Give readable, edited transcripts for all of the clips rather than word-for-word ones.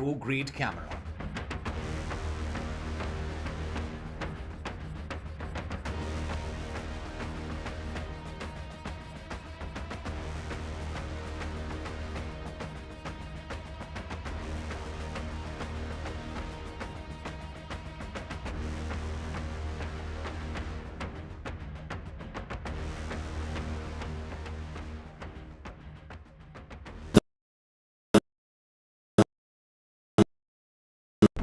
pro-grade camera.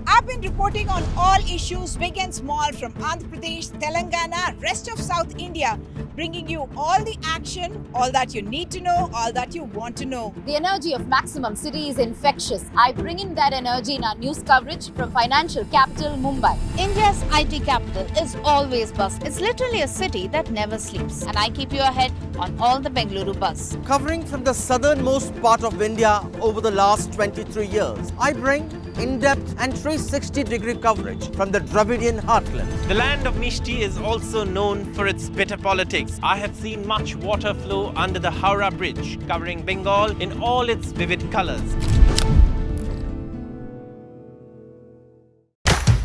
I've been reporting on all issues, big and small, from Andhra Pradesh, Telangana, rest of South India, bringing you all the action, all that you need to know, all that you want to know. The energy of Maximum City is infectious. I bring in that energy in our news coverage from financial capital Mumbai. India's IT capital is always buzz. It's literally a city that never sleeps. And I keep you ahead on all the Bengaluru buzz. Covering from the southernmost part of India over the last 23 years, I bring in-depth and 360-degree coverage from the Dravidian heartland. The land of Mishti is also known for its bitter politics. I have seen much water flow under the Howrah Bridge, covering Bengal in all its vivid colors.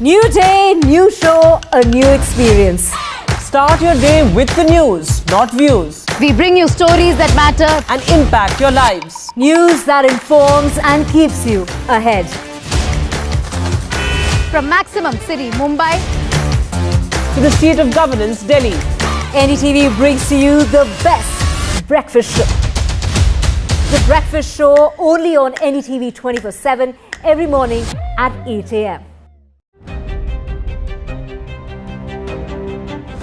New day, new show, a new experience. Start your day with the news, not views. We bring you stories that matter And impact your lives. News that informs and keeps you ahead. from Maximum City Mumbai To the seat of governance, Delhi. NDTV brings to you the best breakfast show. The breakfast show only on NDTV 24/7 every morning at 8 a.m.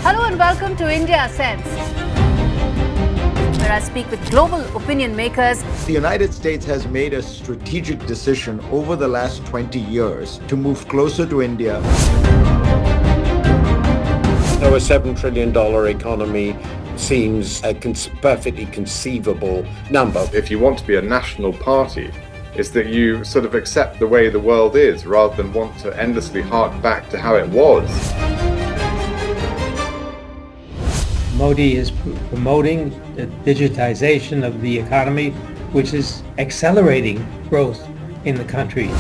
Hello and welcome to India Sense, where I speak with global opinion makers. The United States has made a strategic decision over the last 20 years to move closer to India. So a $7 trillion economy seems a perfectly conceivable number. If you want to be a national party, it's that you sort of accept the way the world is rather than want to endlessly hark back to how it was. Modi is promoting the digitization of the economy, which is accelerating growth in the country.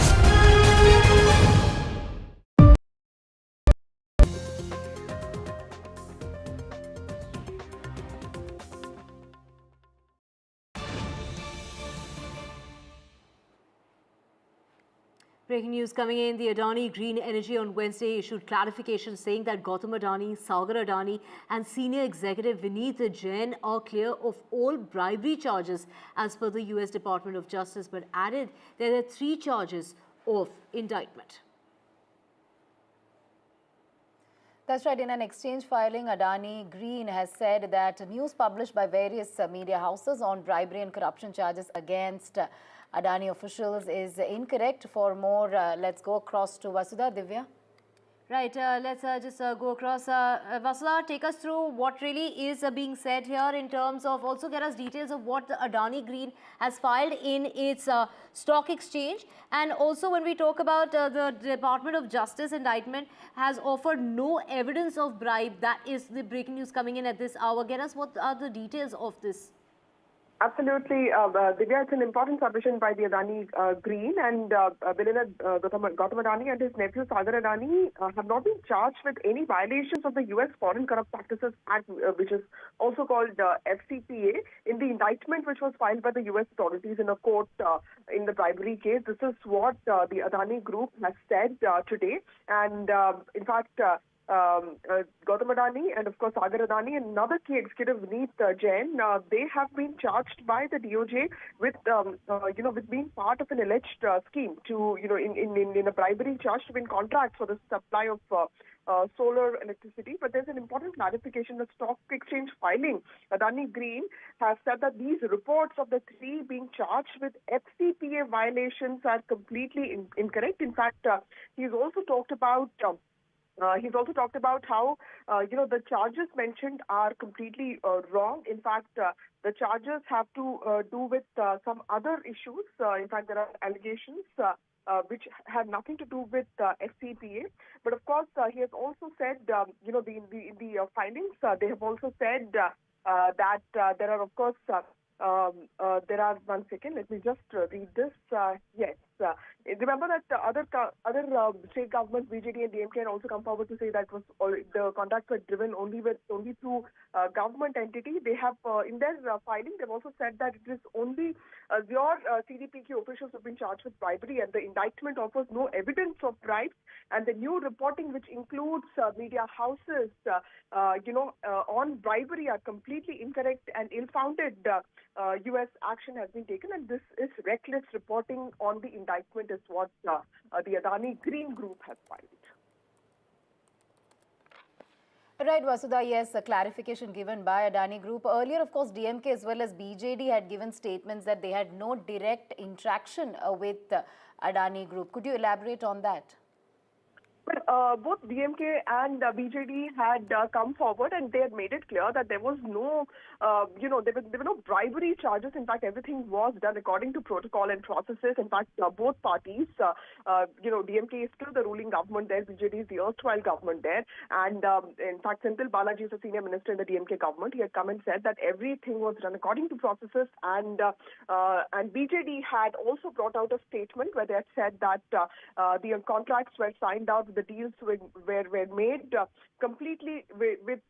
Breaking news coming in, the Adani Green Energy on Wednesday issued clarification saying that Gautam Adani, Sagar Adani and senior executive Vineet Jain are clear of all bribery charges as per the US Department of Justice, but added there are 3 charges of indictment. That's right. In an exchange filing, Adani Green has said that news published by various media houses on bribery and corruption charges against Adani officials is incorrect. For more, let's go across to Vasudha. Divya. Right, let's just go across. Vasudha, take us through what really is being said here in terms of, also get us details of what the Adani Green has filed in its stock exchange. And also when we talk about the Department of Justice indictment has offered no evidence of bribe. That is the breaking news coming in at this hour. Get us what are the details of this. Absolutely, Divya, it's an important submission by the Adani Green, and billionaire Gautam Adani and his nephew Sagar Adani have not been charged with any violations of the US Foreign Corrupt Practices Act, which is also called FCPA, in the indictment which was filed by the US authorities in a court in the bribery case. This is what the Adani Group has said today, and in fact, Gautam Adani and of course Sagar Adani and another key executive Vineet Jain, they have been charged by the DOJ with with being part of an alleged scheme to in a bribery charge to win contracts for the supply of solar electricity. But there's an important clarification. The stock exchange filing, Adani Green has said that these reports of the 3 being charged with FCPA violations are completely incorrect. In fact, he's also talked about how, the charges mentioned are completely wrong. In fact, the charges have to do with some other issues. In fact, there are allegations which have nothing to do with FCPA. But of course, he has also said, the filings, they have also said that there are, of course, there are, one second, let me just read this. Yes. Remember that other state governments, BJD and DMK, had also come forward to say that the contracts were driven only through government entity. They have in their filing, they've also said that it is only your CDPQ officials have been charged with bribery, and the indictment offers no evidence of bribes. And the new reporting, which includes media houses, on bribery, are completely incorrect and ill-founded. U.S. action has been taken, and this is reckless reporting on the indictment, is what the Adani Green Group has filed. Right, Vasudha, yes, a clarification given by Adani Group. Earlier, of course, DMK as well as BJD had given statements that they had no direct interaction with Adani Group. Could you elaborate on that? Well, both DMK and BJD had come forward, and they had made it clear that there was no, there were no bribery charges. In fact, everything was done according to protocol and processes. In fact, both parties, DMK is still the ruling government there, BJD is the erstwhile government there. And in fact, Senthil Balaji is a senior minister in the DMK government. He had come and said that everything was done according to processes. And BJD had also brought out a statement where they had said that the contracts were signed out, the deals were made completely with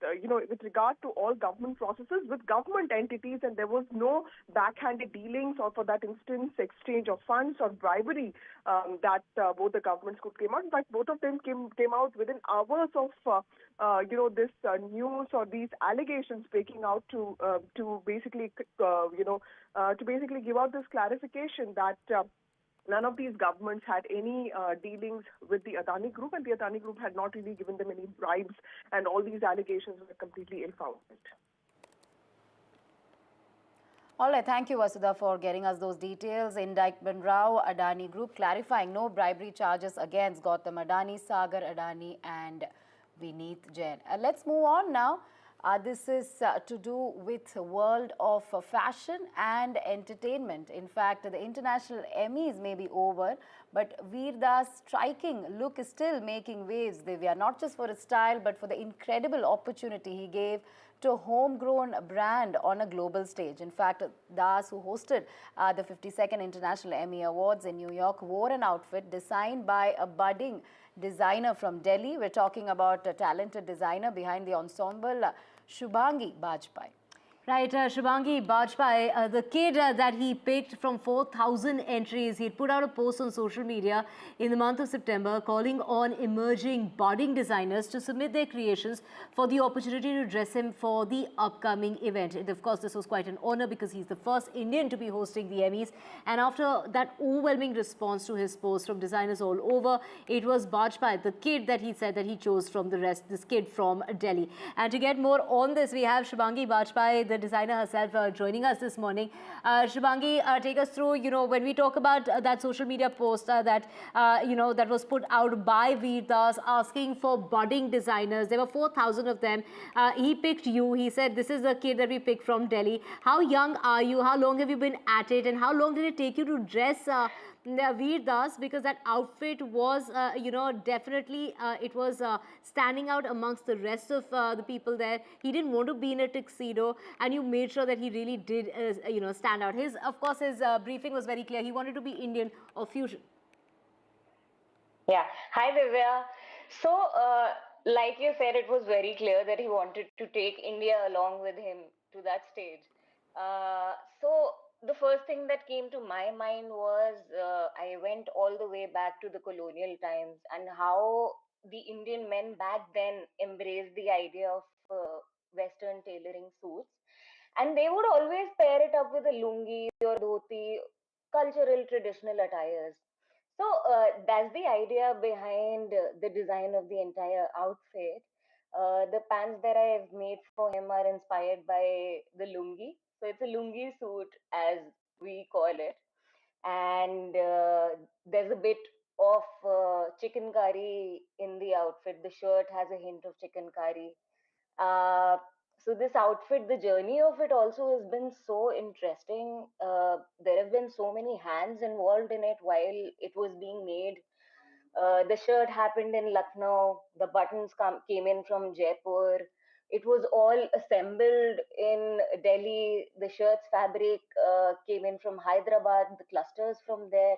regard to all government processes with government entities, and there was no backhanded dealings or, for that instance, exchange of funds or bribery that both the governments could came out. In fact, both of them came out within hours of this news or these allegations breaking out to basically give out this clarification that none of these governments had any dealings with the Adani Group, and the Adani Group had not really given them any bribes, and all these allegations were completely ill-founded. All right, thank you, Vasudha, for getting us those details. Indictment Rao, Adani Group, clarifying no bribery charges against Gautam Adani, Sagar Adani and Vineet Jain. Let's move on now. This is to do with the world of fashion and entertainment. In fact, the international Emmys may be over, but Veerda's striking look is still making waves, Divya, not just for his style, but for the incredible opportunity he gave to a homegrown brand on a global stage. In fact, Das, who hosted the 52nd International Emmy Awards in New York, wore an outfit designed by a budding designer from Delhi. We're talking about a talented designer behind the ensemble, Shubhangi Bajpai. Right, Shubhangi Bajpai, the kid that he picked from 4,000 entries, he put out a post on social media in the month of September calling on emerging budding designers to submit their creations for the opportunity to dress him for the upcoming event. And of course, this was quite an honor because he's the first Indian to be hosting the Emmys. And after that overwhelming response to his post from designers all over, it was Bajpai, the kid that he said that he chose from the rest, this kid from Delhi. And to get more on this, we have Shubhangi Bajpai, the designer herself, joining us this morning. Shubhangi, take us through, when we talk about that social media post that was put out by Veerdas asking for budding designers. There were 4,000 of them. He picked you. He said, this is the kid that we picked from Delhi. How young are you? How long have you been at it? And how long did it take you to dress Veerdas, because that outfit was, definitely it was standing out amongst the rest of the people there. He didn't want to be in a tuxedo, and you made sure that he really did, stand out. Of course, his briefing was very clear. He wanted to be Indian or fusion. Yeah. Hi, Divya. So, like you said, it was very clear that he wanted to take India along with him to that stage. So, the first thing that came to my mind was I went all the way back to the colonial times and how the Indian men back then embraced the idea of Western tailoring suits. And they would always pair it up with a lungi or dhoti, cultural traditional attires. So that's the idea behind the design of the entire outfit. The pants that I've made for him are inspired by the lungi. So it's a lungi suit, as we call it. And there's a bit of chicken curry in the outfit. The shirt has a hint of chicken curry. So this outfit, the journey of it also has been so interesting. There have been so many hands involved in it while it was being made. The shirt happened in Lucknow. The buttons came in from Jaipur. It was all assembled in Delhi. The shirt's fabric came in from Hyderabad, the clusters from there.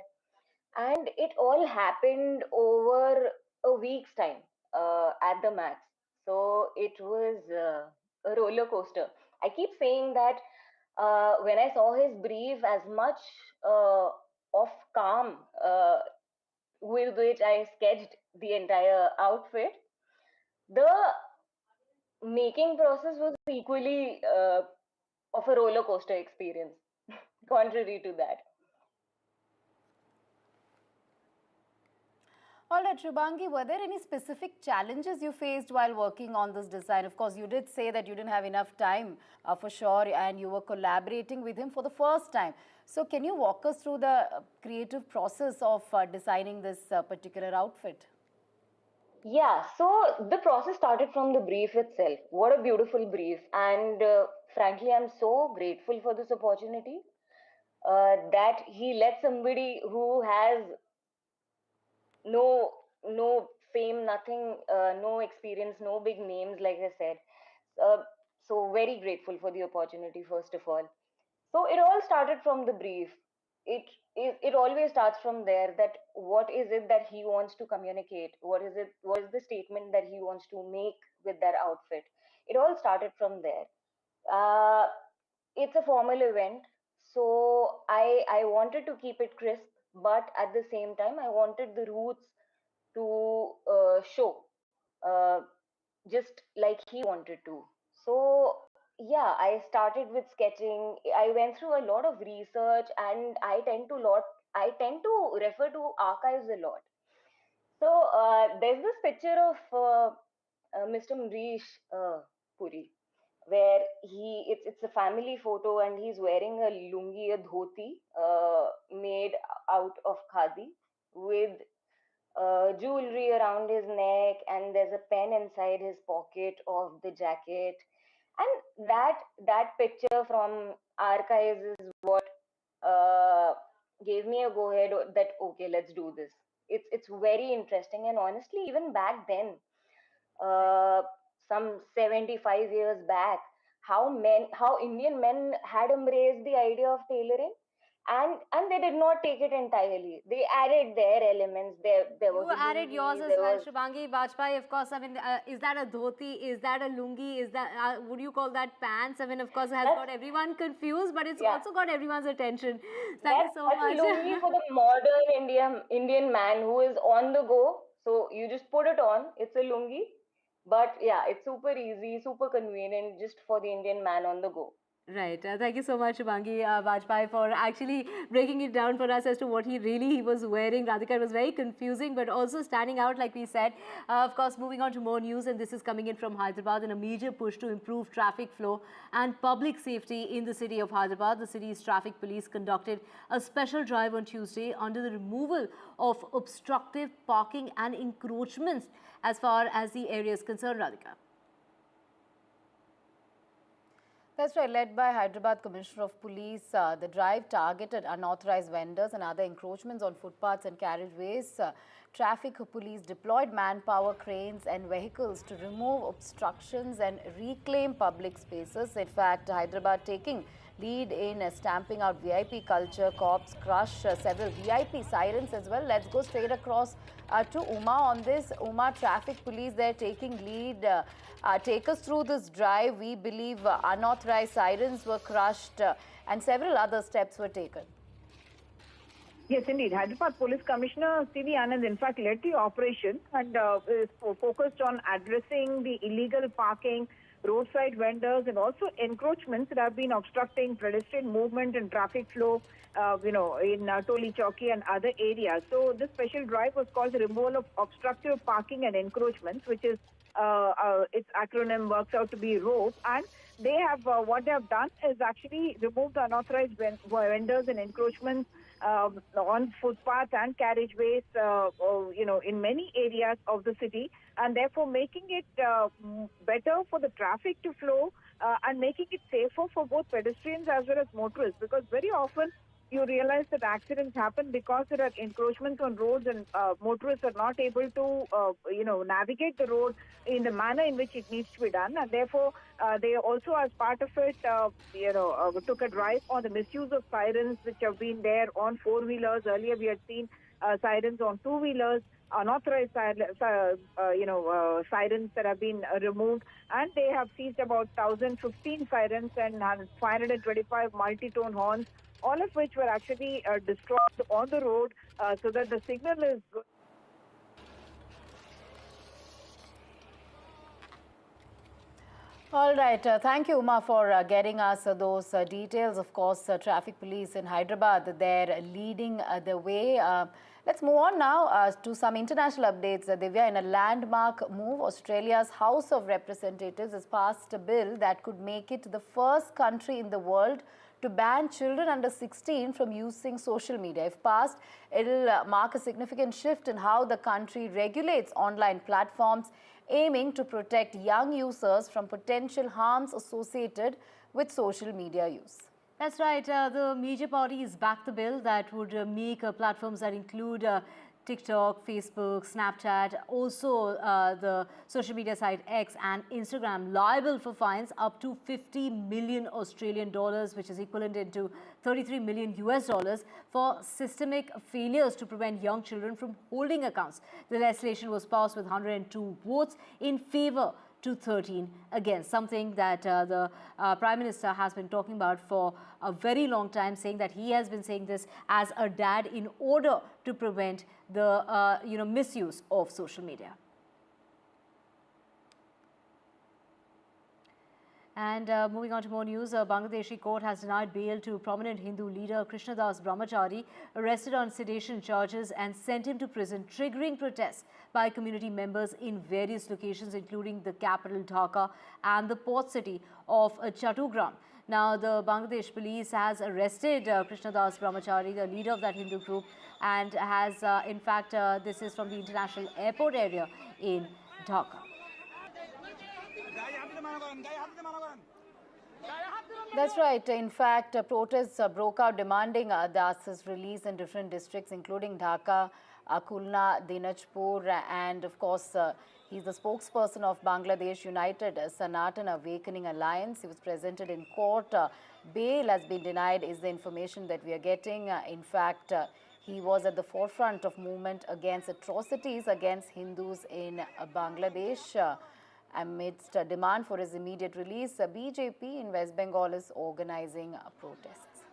and it all happened over a week's time at the max. So it was a roller coaster. I keep saying that when I saw his brief, as much of calm with which I sketched the entire outfit, the making process was equally of a roller coaster experience, contrary to that. All right, Shubhangi, were there any specific challenges you faced while working on this design? Of course, you did say that you didn't have enough time for sure, and you were collaborating with him for the first time. So can you walk us through the creative process of designing this particular outfit? Yeah, so the process started from the brief itself. What a beautiful brief. And frankly, I'm so grateful for this opportunity that he let somebody who has no fame, nothing, no experience, no big names, like I said. So very grateful for the opportunity, first of all. So it all started from the brief. It always starts from there, that what is it that he wants to communicate? What is the statement that he wants to make with that outfit? It all started from there. Uh, it's a formal event, so I wanted to keep it crisp, but at the same time I wanted the roots to show, uh, just like he wanted to. So yeah, I started with sketching. I went through a lot of research, and I tend to refer to archives a lot. So there's this picture of Mr. Mrish Puri, where it's a family photo, and he's wearing a lungi, a dhoti, made out of khadi, with jewelry around his neck, and there's a pen inside his pocket of the jacket. And that picture from archives is what gave me a go ahead, that okay, let's do this. It's very interesting, and honestly, even back then, uh, some 75 years back, how Indian men had embraced the idea of tailoring, and they did not take it entirely. They added their elements. There You was a added yours lungi, as there well, was. Shubhangi Bajpai. Of course, I mean, is that a dhoti? Is that a lungi? Is that would you call that pants? I mean, of course, it has got everyone confused, but it's Yeah. also got everyone's attention. Thank you so That's much. lungi for the modern Indian man who is on the go. So you just put it on. It's a lungi, but yeah, it's super easy, super convenient, just for the Indian man on the go. Right. Thank you so much, Shubhangi Bajpai, for actually breaking it down for us as to what he was wearing. Radhika, it was very confusing, but also standing out, like we said. Of course, moving on to more news, and this is coming in from Hyderabad in a major push to improve traffic flow and public safety in the city of Hyderabad. The city's traffic police conducted a special drive on Tuesday under the removal of obstructive parking and encroachments as far as the area is concerned, Radhika. That's right, led by Hyderabad Commissioner of Police. The drive targeted unauthorized vendors and other encroachments on footpaths and carriageways. Traffic police deployed manpower, cranes and vehicles to remove obstructions and reclaim public spaces. In fact, Hyderabad taking lead in stamping out VIP culture. Cops crush several VIP sirens as well. Let's go straight across to Uma on this. Uma, traffic police, they're taking lead. Take us through this drive. We believe unauthorized sirens were crushed and several other steps were taken. Yes, indeed. Hyderabad Police Commissioner C.V. Anand, in fact, led the operation and is focused on addressing the illegal parking, roadside vendors, and also encroachments that have been obstructing pedestrian movement and traffic flow, in Toli Chowki and other areas. So this special drive was called the removal of obstructive parking and encroachments, which is its acronym works out to be ROPE. And they have what they have done is actually remove the unauthorized vendors and encroachments on footpaths and carriageways, in many areas of the city, and therefore making it better for the traffic to flow and making it safer for both pedestrians as well as motorists. Because very often you realize that accidents happen because there are encroachments on roads, and motorists are not able to, navigate the road in the manner in which it needs to be done. And therefore, they also, as part of it, took a drive on the misuse of sirens, which have been there on four-wheelers. Earlier, we had seen sirens on two-wheelers, unauthorized sirens that have been removed, and they have seized about 1,015 sirens and 525 multi-tone horns, all of which were actually destroyed on the road, so that the signal is good. All right. Thank you, Uma, for getting us those details. Of course, traffic police in Hyderabad, they're leading the way. Let's move on now to some international updates. Divya, in a landmark move, Australia's House of Representatives has passed a bill that could make it the first country in the world to ban children under 16 from using social media. If passed, it will mark a significant shift in how the country regulates online platforms, aiming to protect young users from potential harms associated with social media use. That's right. The major parties backed the bill that would make platforms that include TikTok, Facebook, Snapchat, also the social media site X and Instagram liable for fines up to 50 million Australian dollars, which is equivalent into 33 million US dollars for systemic failures to prevent young children from holding accounts. The legislation was passed with 102 votes in favor to 13 against, something that the Prime Minister has been talking about for a very long time, saying that he has been saying this as a dad in order to prevent the misuse of social media. And moving on to more news, a Bangladeshi court has denied bail to prominent Hindu leader Krishnadas Brahmachari, arrested on sedition charges and sent him to prison, triggering protests by community members in various locations, including the capital Dhaka and the port city of Chattogram. Now, the Bangladesh police has arrested Krishnadas Brahmachari, the leader of that Hindu group, and has, in fact, this is from the international airport area in Dhaka. That's right. In fact, protests broke out demanding Das's release in different districts, including Dhaka, Khulna, Dinajpur, and of course, he's the spokesperson of Bangladesh United Sanatan Awakening Alliance. He was presented in court. Bail has been denied is the information that we are getting. In fact, he was at the forefront of movement against atrocities against Hindus in Bangladesh. Amidst a demand for his immediate release, BJP in West Bengal is organizing protests.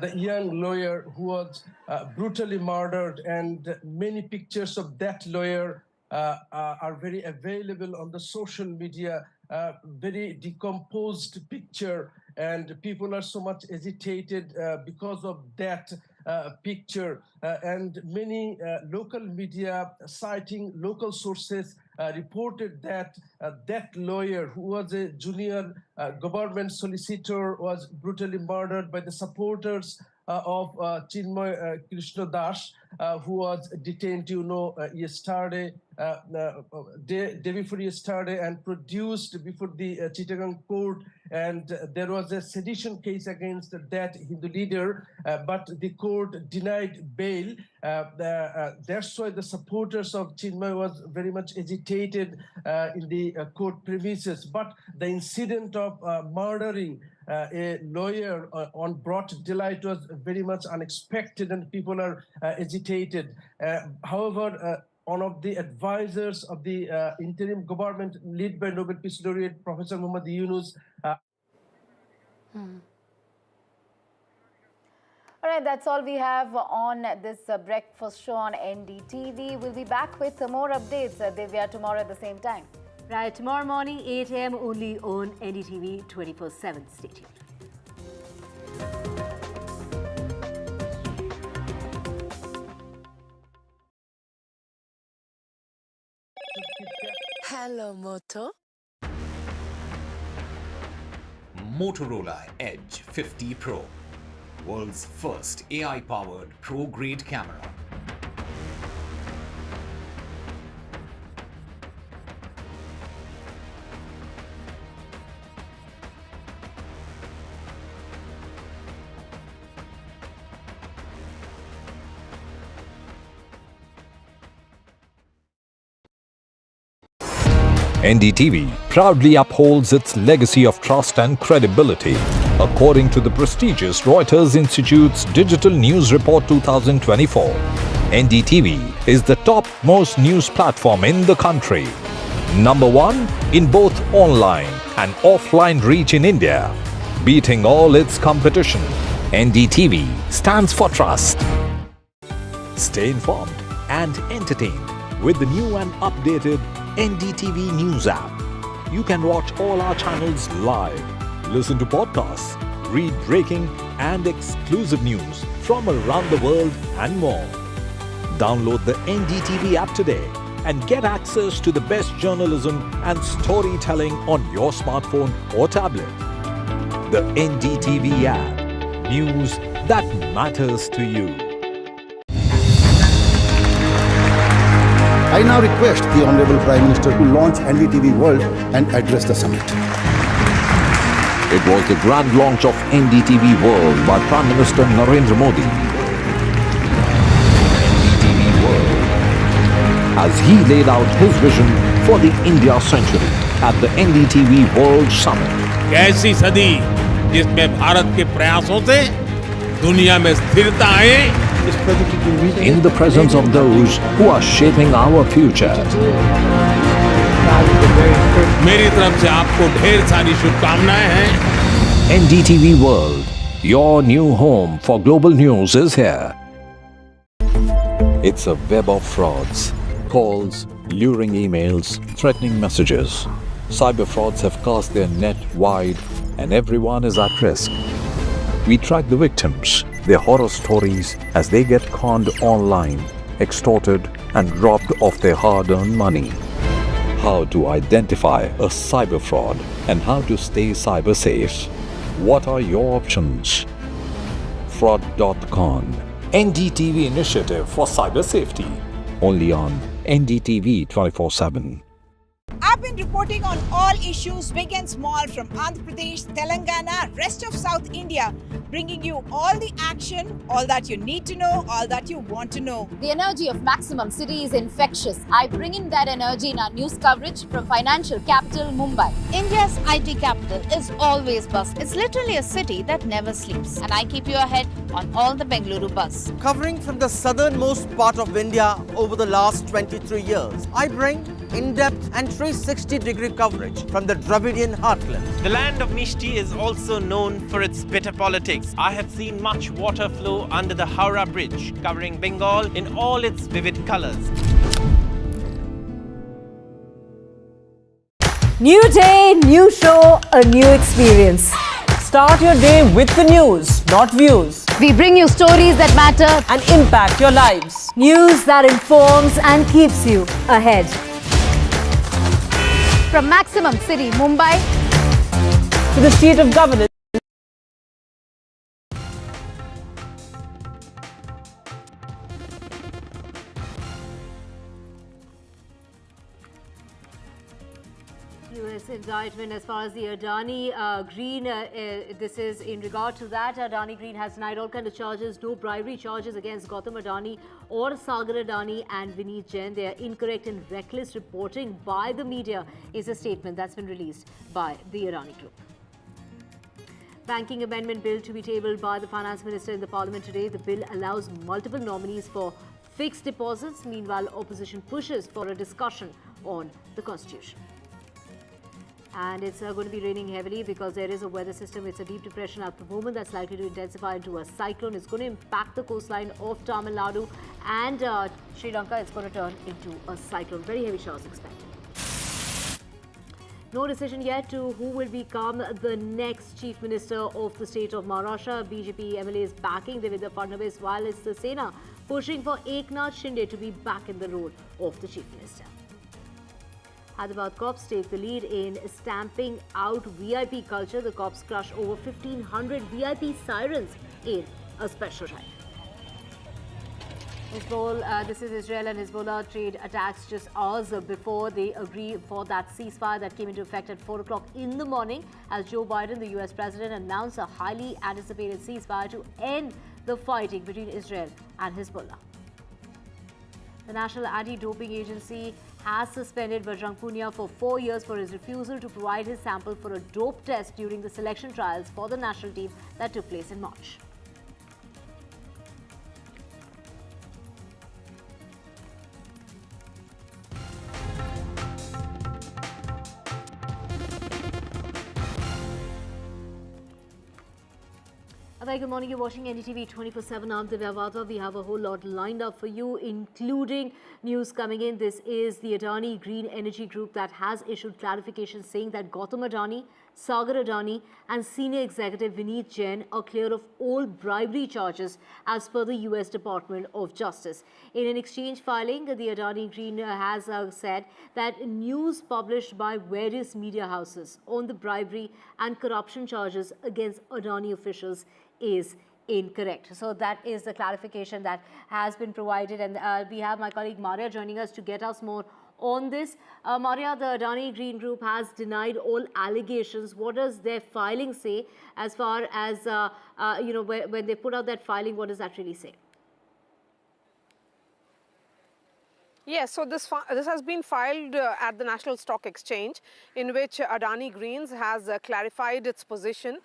The young lawyer who was brutally murdered, and many pictures of that lawyer are very available on the social media, very decomposed picture, and people are so much agitated because of that picture. And many local media citing local sources reported that that lawyer, who was a junior government solicitor, was brutally murdered by the supporters of Chinmoy Krishna Das, who was detained, yesterday, day before yesterday, and produced before the Chittagong court. And there was a sedition case against that Hindu leader, but the court denied bail. That's why the supporters of Chinmoy was very much agitated in the court premises. But the incident of murdering a lawyer on broad daylight was very much unexpected, and people are agitated. However, one of the advisors of the interim government led by Nobel Peace Laureate Professor Muhammad Yunus. All right, that's all we have on this breakfast show on NDTV. We'll be back with more updates, Divya, tomorrow at the same time. Right, tomorrow morning, 8 a.m. only on NDTV 24/7. Stay tuned. Hello, Moto. Motorola Edge 50 Pro, world's first AI-powered pro-grade camera. NDTV proudly upholds its legacy of trust and credibility. According to the prestigious Reuters Institute's Digital News Report 2024, NDTV is the topmost news platform in the country. Number 1 in both online and offline reach in India. Beating all its competition, NDTV stands for trust. Stay informed and entertained with the new and updated NDTV News app. You can watch all our channels live, listen to podcasts, read breaking and exclusive news from around the world and more. Download the NDTV app today and get access to the best journalism and storytelling on your smartphone or tablet. The NDTV app. News that matters to you. I now request the Honorable Prime Minister to launch NDTV World and address the summit. It was the grand launch of NDTV World by Prime Minister Narendra Modi. NDTV World, as he laid out his vision for the India century at the NDTV World Summit. ऐसी सदी जिसमें भारत के प्रयासों से दुनिया में स्थिरता आए, in the presence of those who are shaping our future. मेरी तरफ से आपको ढेर सारी शुभकामनाएं हैं। NDTV World, your new home for global news is here. It's a web of frauds, calls, luring emails, threatening messages. Cyber frauds have cast their net wide and everyone is at risk. We track the victims, their horror stories as they get conned online, extorted and robbed of their hard-earned money. How to identify a cyber fraud and how to stay cyber safe. What are your options? Fraud.con, NDTV initiative for cyber safety. Only on NDTV 24/7. I've been reporting on all issues big and small from Andhra Pradesh, Telangana, rest of South India, bringing you all the action, all that you need to know, all that you want to know. The energy of Maximum City is infectious. I bring in that energy in our news coverage from financial capital Mumbai. India's IT capital is always buzz. It's literally a city that never sleeps. And I keep you ahead on all the Bengaluru buzz. Covering from the southernmost part of India over the last 23 years, I bring in-depth and 360-degree coverage from the Dravidian heartland. The land of Mishti is also known for its bitter politics. I have seen much water flow under the Howrah Bridge, covering Bengal in all its vivid colors. New day, new show, a new experience. Start your day with the news, not views. We bring you stories that matter and impact your lives. News that informs and keeps you ahead. From Maximum City, Mumbai, to the seat of governance. US indictment as far as the Adani Green, this is in regard to that. Adani Green has denied all kinds of charges, no bribery charges against Gautam Adani or Sagar Adani and Vineet Jain. They are incorrect and reckless reporting by the media is a statement that's been released by the Adani Group. Banking Amendment Bill to be tabled by the Finance Minister in the Parliament today. The bill allows multiple nominees for fixed deposits. Meanwhile, opposition pushes for a discussion on the Constitution. And it's going to be raining heavily because there is a weather system. It's a deep depression at the moment that's likely to intensify into a cyclone. It's going to impact the coastline of Tamil Nadu and Sri Lanka. It's going to turn into a cyclone. Very heavy showers expected. No decision yet to who will become the next Chief Minister of the state of Maharashtra. BJP MLAs backing Devendra Fadnavis, while it's the Sena pushing for Eknath Shinde to be back in the role of the Chief Minister. Hyderabad cops take the lead in stamping out VIP culture. The cops crush over 1,500 VIP sirens in a special drive. This is Israel and Hezbollah trade attacks just hours before they agree for that ceasefire that came into effect at 4 o'clock in the morning as Joe Biden, the US president, announced a highly anticipated ceasefire to end the fighting between Israel and Hezbollah. The National Anti-Doping Agency has suspended Bajrang Punia for 4 years for his refusal to provide his sample for a dope test during the selection trials for the national team that took place in March. A very good morning. You're watching NDTV 24/7. I'm Divya Vada. We have a whole lot lined up for you, including news coming in. This is the Adani Green Energy Group that has issued clarification saying that Gautam Adani, Sagar Adani and senior executive Vineet Jain are clear of all bribery charges as per the US Department of Justice. In an exchange filing, the Adani Green has said that news published by various media houses on the bribery and corruption charges against Adani officials is incorrect. So that is the clarification that has been provided, and we have my colleague Maria joining us to get us more on this. Maria, the Adani Green Group has denied all allegations. What does their filing say as far as, when they put out that filing, what does that really say? Yes, so this has been filed at the National Stock Exchange, in which Adani Greens has clarified its position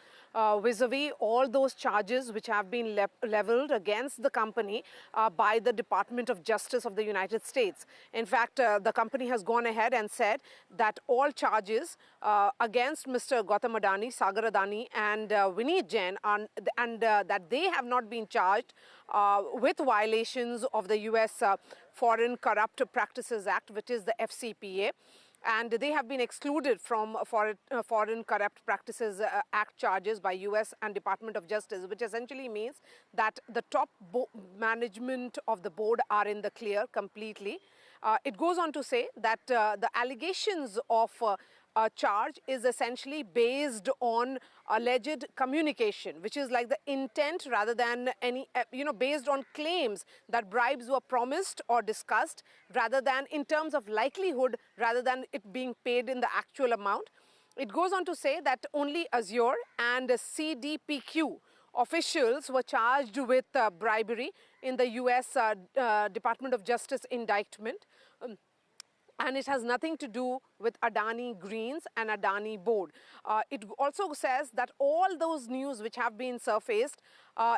vis-a-vis all those charges which have been leveled against the company by the Department of Justice of the United States. In fact, the company has gone ahead and said that all charges against Mr. Gautam Adani, Sagar Adani and Vineet Jain that they have not been charged with violations of the US Foreign Corrupt Practices Act, which is the FCPA. And they have been excluded from Foreign Corrupt Practices Act charges by US and Department of Justice, which essentially means that the top management of the board are in the clear completely. It goes on to say that the allegations of charge is essentially based on alleged communication, which is like the intent rather than any, based on claims that bribes were promised or discussed rather than in terms of likelihood rather than it being paid in the actual amount. It goes on to say that only Azure and CDPQ officials were charged with bribery in the US Department of Justice indictment. And it has nothing to do with Adani Greens and Adani board. It also says that all those news which have been surfaced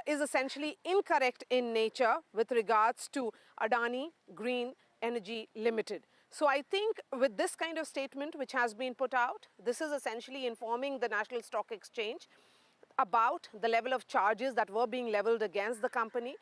is essentially incorrect in nature with regards to Adani Green Energy Limited. So I think with this kind of statement which has been put out, this is essentially informing the National Stock Exchange about the level of charges that were being leveled against the company.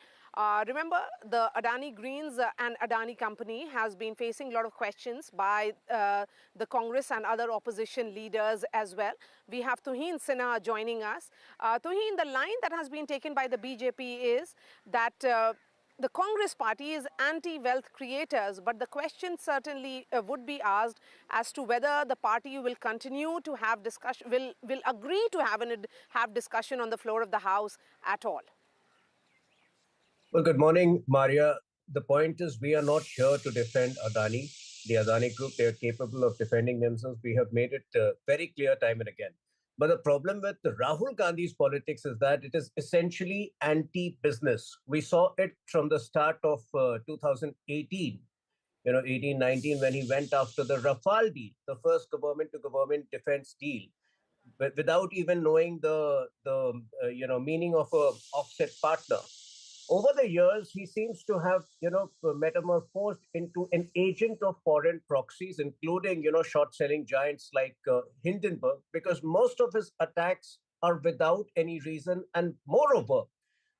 Remember, the Adani Greens and Adani company has been facing a lot of questions by the Congress and other opposition leaders as well. We have Tuhin Sinha joining us. Tuhin, the line that has been taken by the BJP is that the Congress party is anti-wealth creators, but the question certainly would be asked as to whether the party will continue to have discussion, will agree to have discussion on the floor of the House at all. Well, good morning, Maria. The point is we are not here to defend Adani, the Adani group. They are capable of defending themselves. We have made it very clear time and again. But the problem with Rahul Gandhi's politics is that it is essentially anti-business. We saw it from the start of 2018, 18-19, when he went after the Rafale deal, the first government-to-government defense deal, but without even knowing the meaning of a offset partner. Over the years, he seems to have, metamorphosed into an agent of foreign proxies, including, short-selling giants like Hindenburg, because most of his attacks are without any reason. And moreover,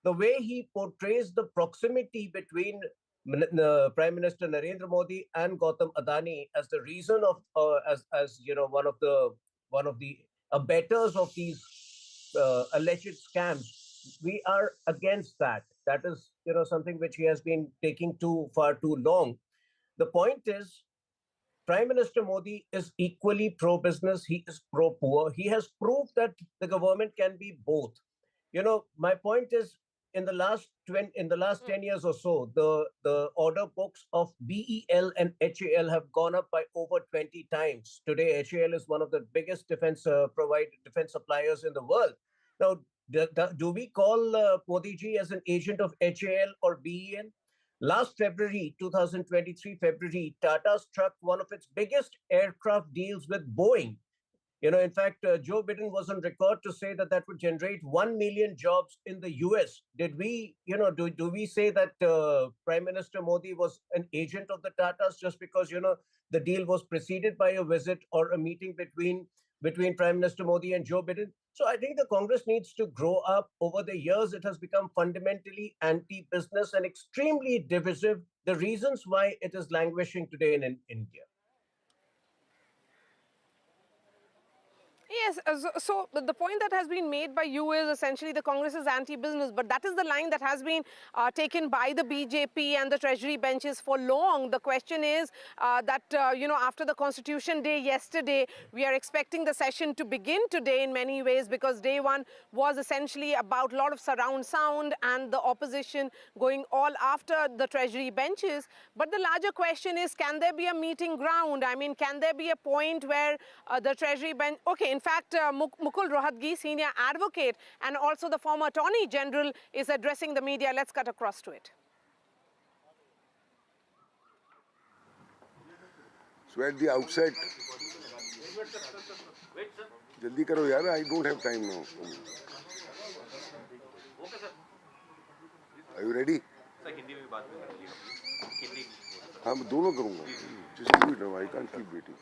the way he portrays the proximity between Prime Minister Narendra Modi and Gautam Adani as the reason of, one of the abettors of these alleged scams, we are against that. That is, something which he has been taking far too long. The point is, Prime Minister Modi is equally pro-business. He is pro-poor. He has proved that the government can be both. My point is, in the last 10 years or so, the order books of BEL and HAL have gone up by over 20 times. Today, HAL is one of the biggest defense suppliers in the world. Now, do we call Modi ji as an agent of HAL or BEL? Last February, 2023 February, Tata struck one of its biggest aircraft deals with Boeing. In fact, Joe Biden was on record to say that would generate 1 million jobs in the US. Did we, do we say that Prime Minister Modi was an agent of the Tatas just because, the deal was preceded by a visit or a meeting between Prime Minister Modi and Joe Biden? So I think the Congress needs to grow up. Over the years, it has become fundamentally anti-business and extremely divisive. The reasons why it is languishing today in India. Yes, so the point that has been made by you is essentially the Congress is anti-business, but that is the line that has been taken by the BJP and the Treasury benches for long. The question is that, after the Constitution Day yesterday, we are expecting the session to begin today in many ways, because day one was essentially about a lot of surround sound and the opposition going all after the Treasury benches. But the larger question is, can there be a meeting ground? I mean, can there be a point where the Treasury bench... Okay, in fact, Mukul Rohatgi, senior advocate and also the former Attorney General, is addressing the media. Let's cut across to it. So at the outset, jaldi karo yaar, I don't have time now. Are you ready? हाँ मैं दोनों करूँगा. Just do it now. I can't keep waiting.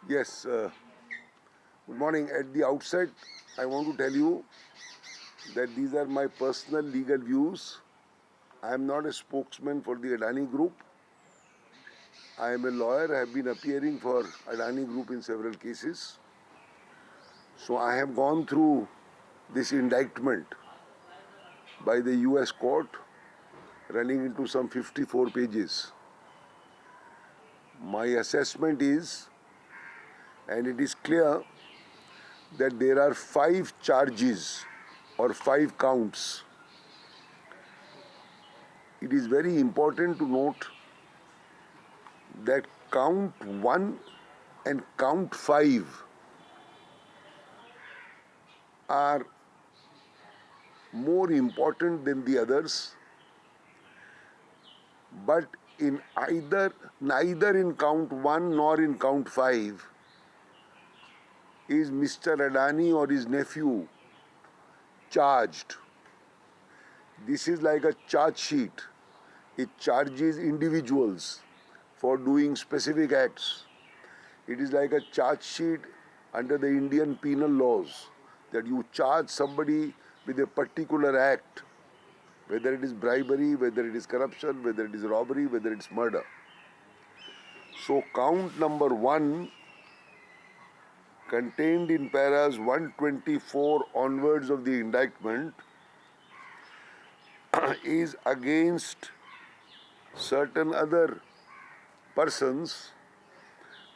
Yes, good morning. At the outset, I want to tell you that these are my personal legal views. I am not a spokesman for the Adani Group. I am a lawyer. I have been appearing for Adani Group in several cases. So I have gone through this indictment by the US court, running into some 54 pages. My assessment is, and it is clear, that there are 5 charges or 5 counts. It is very important to note that count 1 and count 5 are more important than the others, but in neither in count 1 nor in count 5 is Mr. Adani or his nephew charged. This is like a charge sheet. It charges individuals for doing specific acts. It is like a charge sheet under the Indian penal laws, that you charge somebody with a particular act, whether it is bribery, whether it is corruption, whether it is robbery, whether it's murder. So count number 1, contained in paras 124 onwards of the indictment, is against certain other persons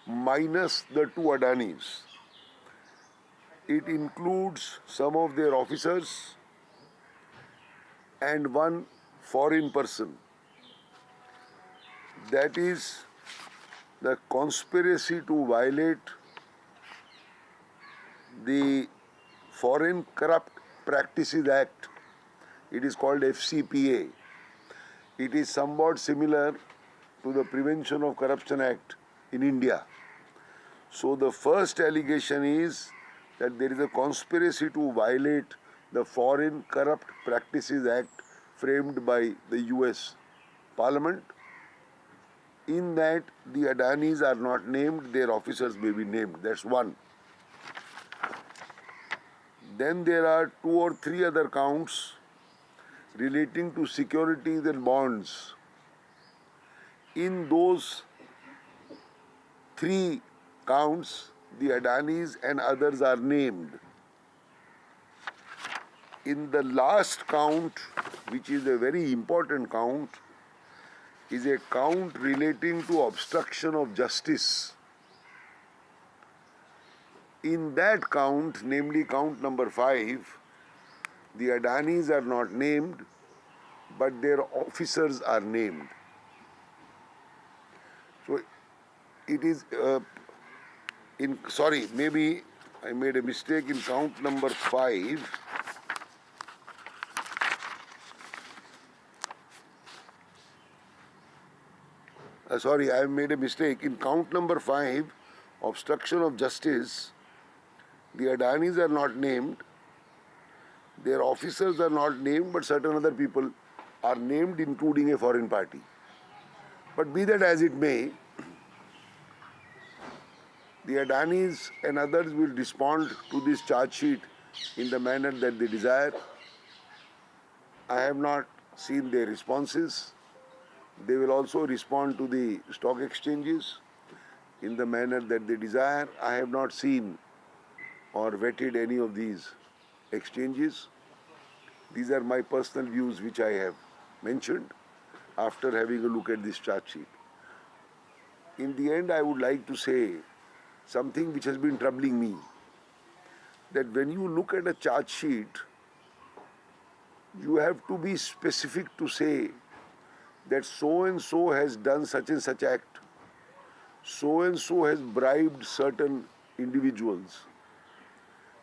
minus the 2 Adanis. It includes some of their officers and 1 foreign person. That is the conspiracy to violate the Foreign Corrupt Practices Act. It is called FCPA. It is somewhat similar to the Prevention of Corruption Act in India. So the first allegation is that there is a conspiracy to violate the Foreign Corrupt Practices Act framed by the US Parliament. In that, the Adanis are not named, their officers may be named. That's 1. Then there are 2 or 3 other counts relating to securities and bonds. In those 3 counts, the Adanis and others are named. In the last count, which is a very important count, is a count relating to obstruction of justice. In that count, namely count number 5, the Adanis are not named, but their officers are named. So it is, maybe I made a mistake in count number 5. Sorry, I made a mistake. In count number 5, obstruction of justice, the Adanis are not named, their officers are not named, but certain other people are named, including a foreign party. But be that as it may, the Adanis and others will respond to this charge sheet in the manner that they desire. I have not seen their responses. They will also respond to the stock exchanges in the manner that they desire. I have not seen or vetted any of these exchanges. These are my personal views which I have mentioned after having a look at this charge sheet. In the end, I would like to say something which has been troubling me, that when you look at a charge sheet, you have to be specific to say that so and so has done such and such act, so and so has bribed certain individuals,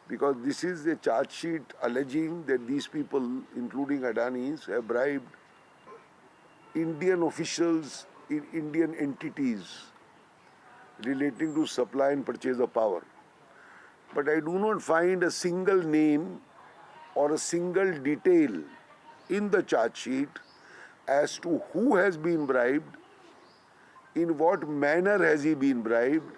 because this is a charge sheet alleging that these people, including Adanis, have bribed Indian officials in Indian entities relating to supply and purchase of power. But I do not find a single name or a single detail in the charge sheet as to who has been bribed, in what manner has he been bribed,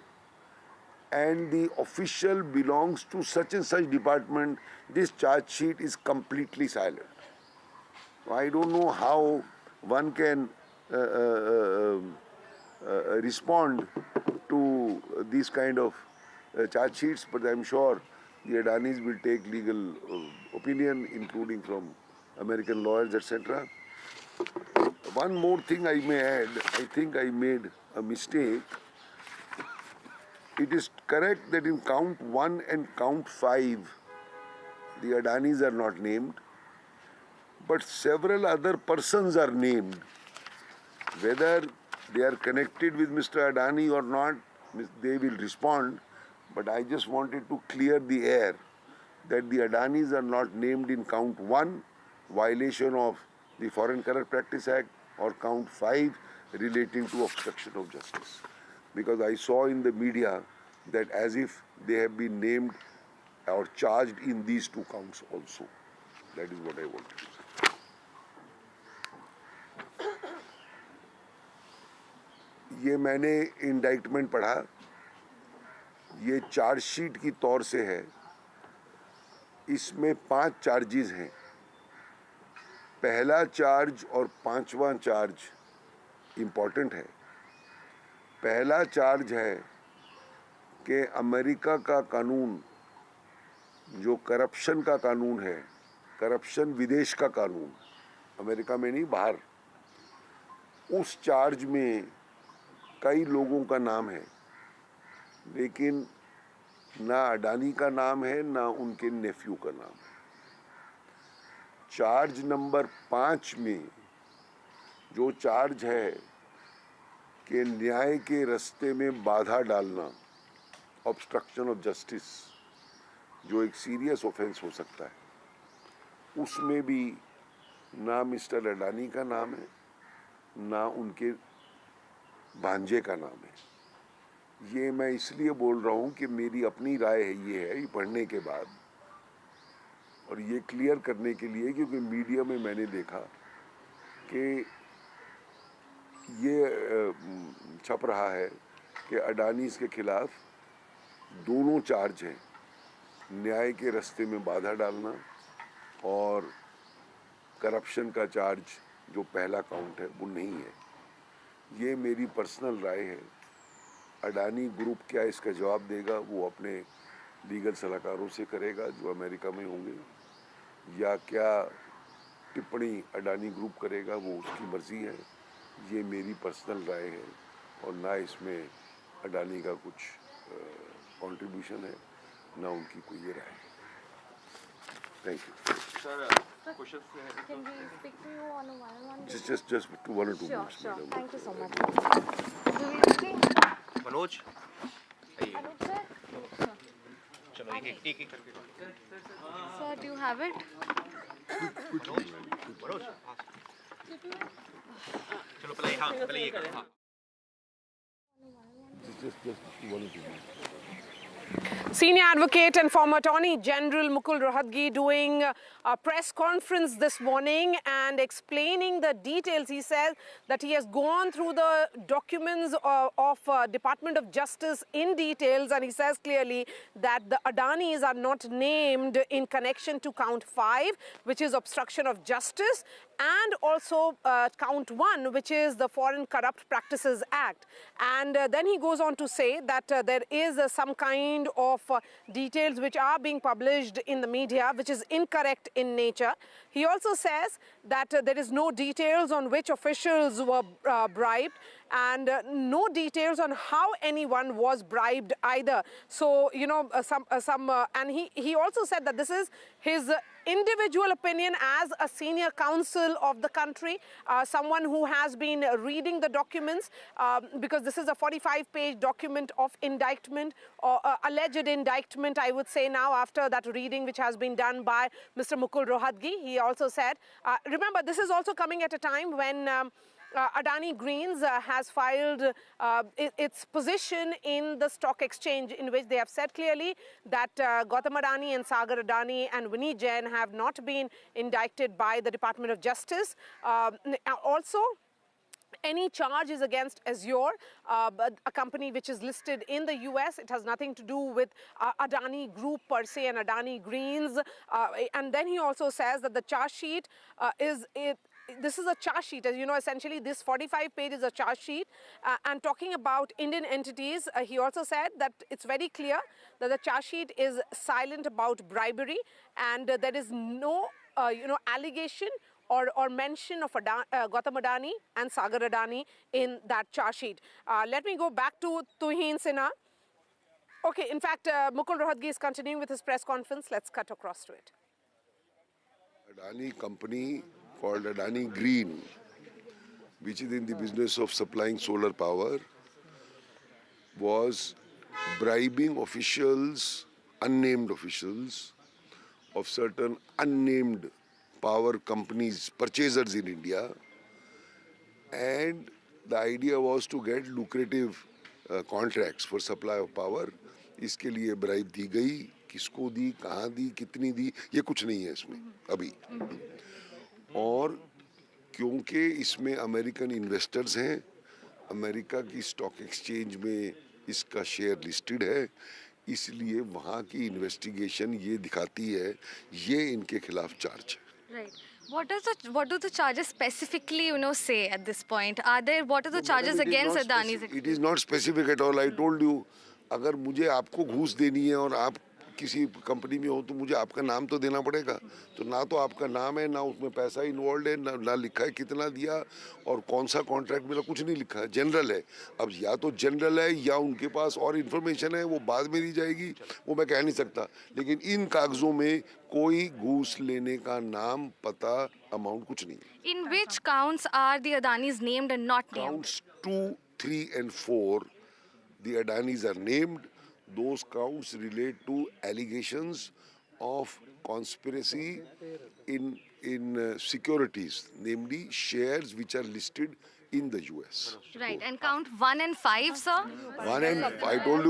and the official belongs to such and such department. This charge sheet is completely silent. I don't know how one can respond to these kind of charge sheets, but I'm sure the Adanis will take legal opinion, including from American lawyers, etc. One more thing I may add, I think I made a mistake. It is correct that in count 1 and count 5, the Adanis are not named, but several other persons are named. Whether they are connected with Mr. Adani or not, they will respond. But I just wanted to clear the air that the Adanis are not named in count 1, violation of the Foreign Corrupt Practice Act, or count 5, relating to obstruction of justice. Because I saw in the media that as if they have been named or charged in these 2 counts also. That is what I wanted to say. ये मैंने indictment पढ़ा, ये chargesheet की तौर से है, इसमें 5 charges हैं। पहला चार्ज और 5वां चार्ज इम्पॉर्टेंट है। पहला चार्ज है कि अमेरिका का कानून, जो करप्शन का कानून है, करप्शन विदेश का कानून, अमेरिका में नहीं बाहर, उस चार्ज में कई लोगों का नाम है, लेकिन ना अडानी का नाम है, ना उनके नेफ्यू का नाम है। चार्ज नंबर 5 में जो चार्ज है कि न्याय के रास्ते में बाधा डालना, ऑब्स्ट्रक्शन ऑफ जस्टिस, जो एक सीरियस ऑफेंस हो सकता है, उसमें भी ना मिस्टर अडानी का नाम है, ना उनके भांजे का नाम है। ये मैं इसलिए बोल रहा हूँ कि मेरी अपनी राय है, ये पढ़ने के बाद, और ये क्लियर करने के लिए, क्योंकि मीडिया में मैंने देखा कि ये छप रहा है कि अडानीज के खिलाफ दोनों चार्ज हैं, न्याय के रास्ते में बाधा डालना और करप्शन का चार्ज जो पहला काउंट है वो नहीं है। ये मेरी पर्सनल राय है। अडानी ग्रुप क्या इसका जवाब देगा वो अपने लीगल सलाहकारों से करेगा जो अमेरिका में होंगे, या क्या टिप्पणी अडानी ग्रुप करेगा वो उसकी मर्जी है। ये मेरी पर्सनल राय है और ना इसमें अडानी का कुछ कंट्रीब्यूशन है, ना उनकी कोई ये राय है। Thank you sir. Can we speak to you on a one-on-one? Just 1 or 2 Sure, minutes. sure. Madam. Thank you so much. Manoj, Anuj sir? Sir, do you have it? Senior advocate and former Attorney General Mukul Rohatgi doing a press conference this morning and explaining the details. He says that he has gone through the documents of Department of Justice in details, and he says clearly that the Adanis are not named in connection to count 5, which is obstruction of justice, and also count 1, which is the Foreign Corrupt Practices Act. And then he goes on to say that there is some kind of details which are being published in the media which is incorrect in nature. He also says that there is no details on which officials were bribed, and no details on how anyone was bribed either. So, you know, and he also said that this is his individual opinion as a senior counsel of the country, someone who has been reading the documents, because this is a 45-page document of indictment, or alleged indictment, I would say now, after that reading which has been done by Mr. Mukul Rohatgi. He also said, remember, this is also coming at a time when Adani Greens has filed its position in the stock exchange, in which they have said clearly that Gautam Adani and Sagar Adani and Vinny Jain have not been indicted by the Department of Justice. Also, any charge is against Azure, a company which is listed in the US. It has nothing to do with Adani Group per se and Adani Greens. And then he also says that the charge sheet this is a charge sheet, as you know, essentially this 45 page is a charge sheet. And talking about Indian entities, he also said that it's very clear that the charge sheet is silent about bribery, and there is no, allegation or mention of Gautam Adani and Sagar Adani in that charge sheet. Let me go back to Tuhin Sinha. Okay, in fact, Mukul Rohatgi is continuing with his press conference. Let's cut across to it. Adani company called Adani Green, which is in the business of supplying solar power, was bribing officials, unnamed officials, of certain unnamed power companies, purchasers in India, and the idea was to get lucrative contracts for supply of power. इसके लिए bribe दी गई, किसको दी, कहाँ दी, कितनी दी, ये कुछ नहीं है इसमें अभी. और क्योंकि इसमें अमेरिकन इन्वेस्टर्स हैं, अमेरिका की स्टॉक एक्सचेंज में इसका शेयर लिस्टेड है, इसलिए वहाँ की इन्वेस्टिगेशन ये दिखाती है, ये इनके खिलाफ चार्ज है. Right. What do the charges specifically, say at this point? What are the charges against Adani? It is not specific at all. I told you, अगर मुझे आपको घूस देनी है और आप किसी कंपनी में हो तो मुझे आपका नाम तो देना पड़ेगा. तो ना तो आपका नाम है, ना उसमें पैसा इन्वॉल्व है, ना लिखा है कितना दिया और कौन सा कॉन्ट्रैक्ट मिला, कुछ नहीं लिखा है. जनरल है. अब या तो जनरल है या उनके पास और इन्फॉर्मेशन है, वो बाद में दी जाएगी, वो मैं कह नहीं सकता. लेकिन इन कागजों में कोई घूस लेने का नाम, पता, अमाउंट कुछ नहीं. In which counts are the Adanis named and not named? Counts 2, 3 and 4, the Adanis are named. Those counts relate to allegations of conspiracy in securities, namely shares which are listed in the US. Right, and count 1 and 5, sir? 1 and I told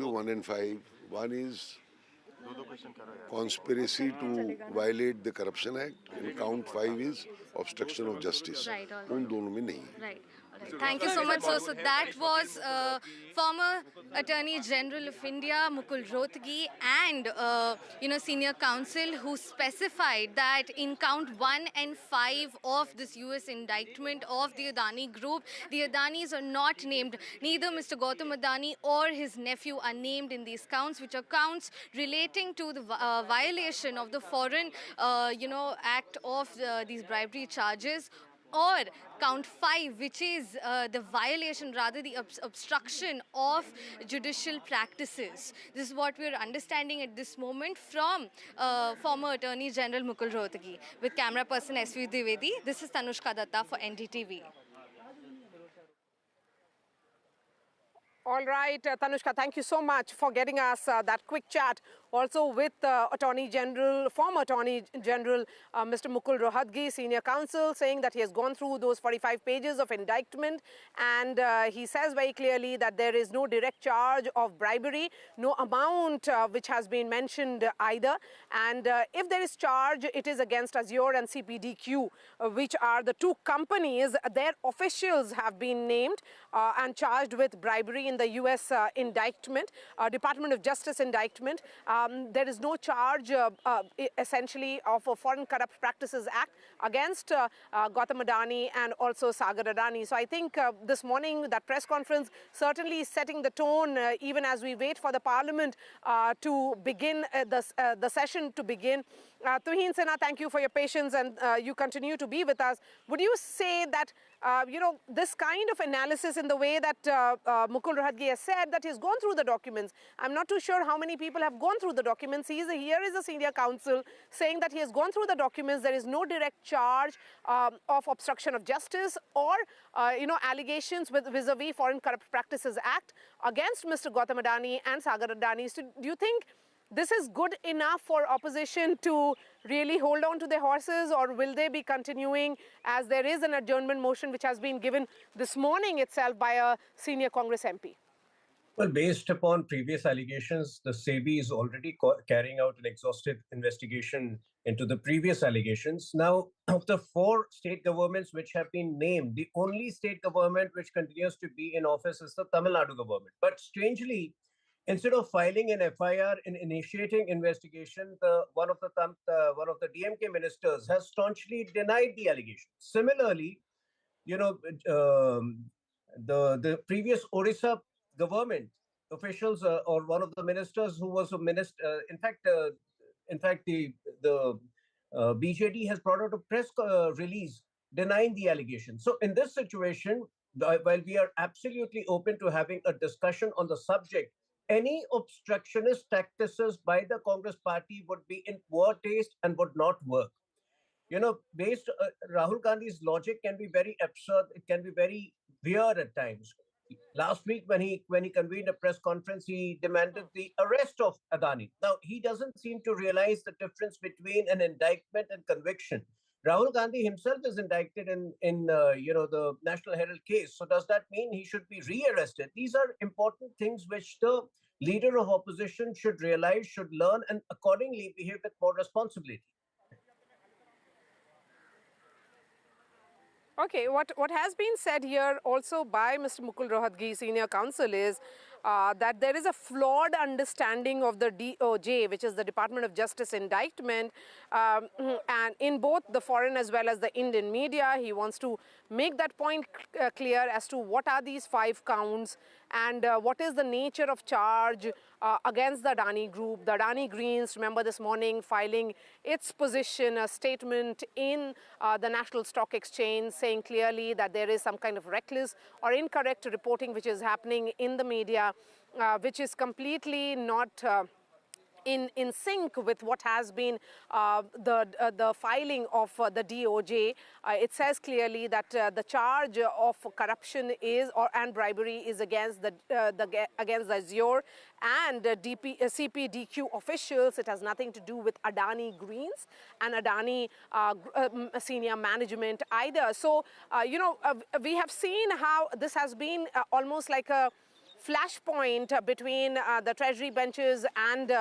you 1 and 5. One is conspiracy to violate the Corruption Act, and count 5 is obstruction of justice. Right. उन दोनों में नहीं. Right. Thank you so much, sir. So that was former Attorney General of India, Mukul Rohatgi, and senior counsel, who specified that in count 1 and 5 of this US indictment of the Adani Group, the Adanis are not named. Neither Mr. Gautam Adani or his nephew are named in these counts, which are counts relating to the violation of the Foreign Act of these bribery charges, or count 5, which is the violation, rather the obstruction of judicial practices. This is what we are understanding at this moment from former Attorney General Mukul Rohatgi. With camera person S.V. Dwivedi, this is Tanushka Datta for NDTV. All right, Tanushka, thank you so much for getting us that quick chat. Also with former Attorney General, Mr. Mukul Rohatgi, Senior Counsel, saying that he has gone through those 45 pages of indictment, and he says very clearly that there is no direct charge of bribery, no amount which has been mentioned either. And if there is charge, it is against Azure and CPDQ, which are the two companies. Their officials have been named and charged with bribery in the US indictment, Department of Justice indictment. There is no charge essentially of a Foreign Corrupt Practices Act against Gautam Adani and also Sagar Adani. So I think this morning that press conference certainly is setting the tone even as we wait for the Parliament to begin the session to begin. Tuhin Sinha, thank you for your patience, and you continue to be with us. Would you say that this kind of analysis in the way that Mukul Rohatgi has said that he's gone through the documents? I'm not too sure how many people have gone through the documents. Here is a senior counsel saying that he has gone through the documents. There is no direct charge of obstruction of justice or allegations vis-a-vis Foreign Corrupt Practices Act against Mr. Gautam Adani and Sagar Adani. So do you think this is good enough for opposition to really hold on to their horses, or will they be continuing, as there is an adjournment motion which has been given this morning itself by a senior Congress MP? Well, based upon previous allegations, the SEBI is already carrying out an exhaustive investigation into the previous allegations. Now, of the 4 state governments which have been named, the only state government which continues to be in office is the Tamil Nadu government. But strangely, instead of filing an FIR and initiating investigation, one of the DMK ministers has staunchly denied the allegation. Similarly, the previous Odisha government officials or one of the ministers who was a minister, in fact, the BJD has brought out a press release denying the allegation. So in this situation, while we are absolutely open to having a discussion on the subject, any obstructionist tactics by the Congress party would be in poor taste and would not work. Rahul Gandhi's logic can be very absurd. It can be very weird at times. Last week, when he convened a press conference, he demanded the arrest of Adani. Now, he doesn't seem to realize the difference between an indictment and conviction. Rahul Gandhi himself is indicted in the National Herald case. So does that mean he should be re-arrested? These are important things which the leader of opposition should realize, should learn, and accordingly behave with more responsibility. Okay, what has been said here also by Mr. Mukul Rohatgi, Senior Counsel, is that there is a flawed understanding of the DOJ, which is the Department of Justice indictment, and in both the foreign as well as the Indian media. He wants to make that point clear as to what are these 5 counts and what is the nature of charge against the Adani group. The Adani Greens, remember this morning, filing its position, a statement in the National Stock Exchange saying clearly that there is some kind of reckless or incorrect reporting which is happening in the media, which is completely not in sync with what has been the filing of the DOJ. It says clearly that the charge of corruption and bribery is against against the Azure and CPDQ officials. It has nothing to do with Adani Greens and Adani senior management either. So we have seen how this has been almost like a flashpoint between the Treasury benches and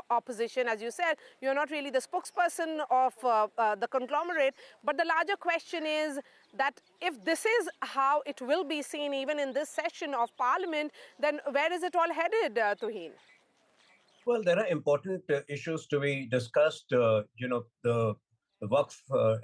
opposition. As you said, you're not really the spokesperson of the conglomerate, but the larger question is that if this is how it will be seen even in this session of Parliament, then where is it all headed, Tuhin? Well, there are important issues to be discussed. The Waqf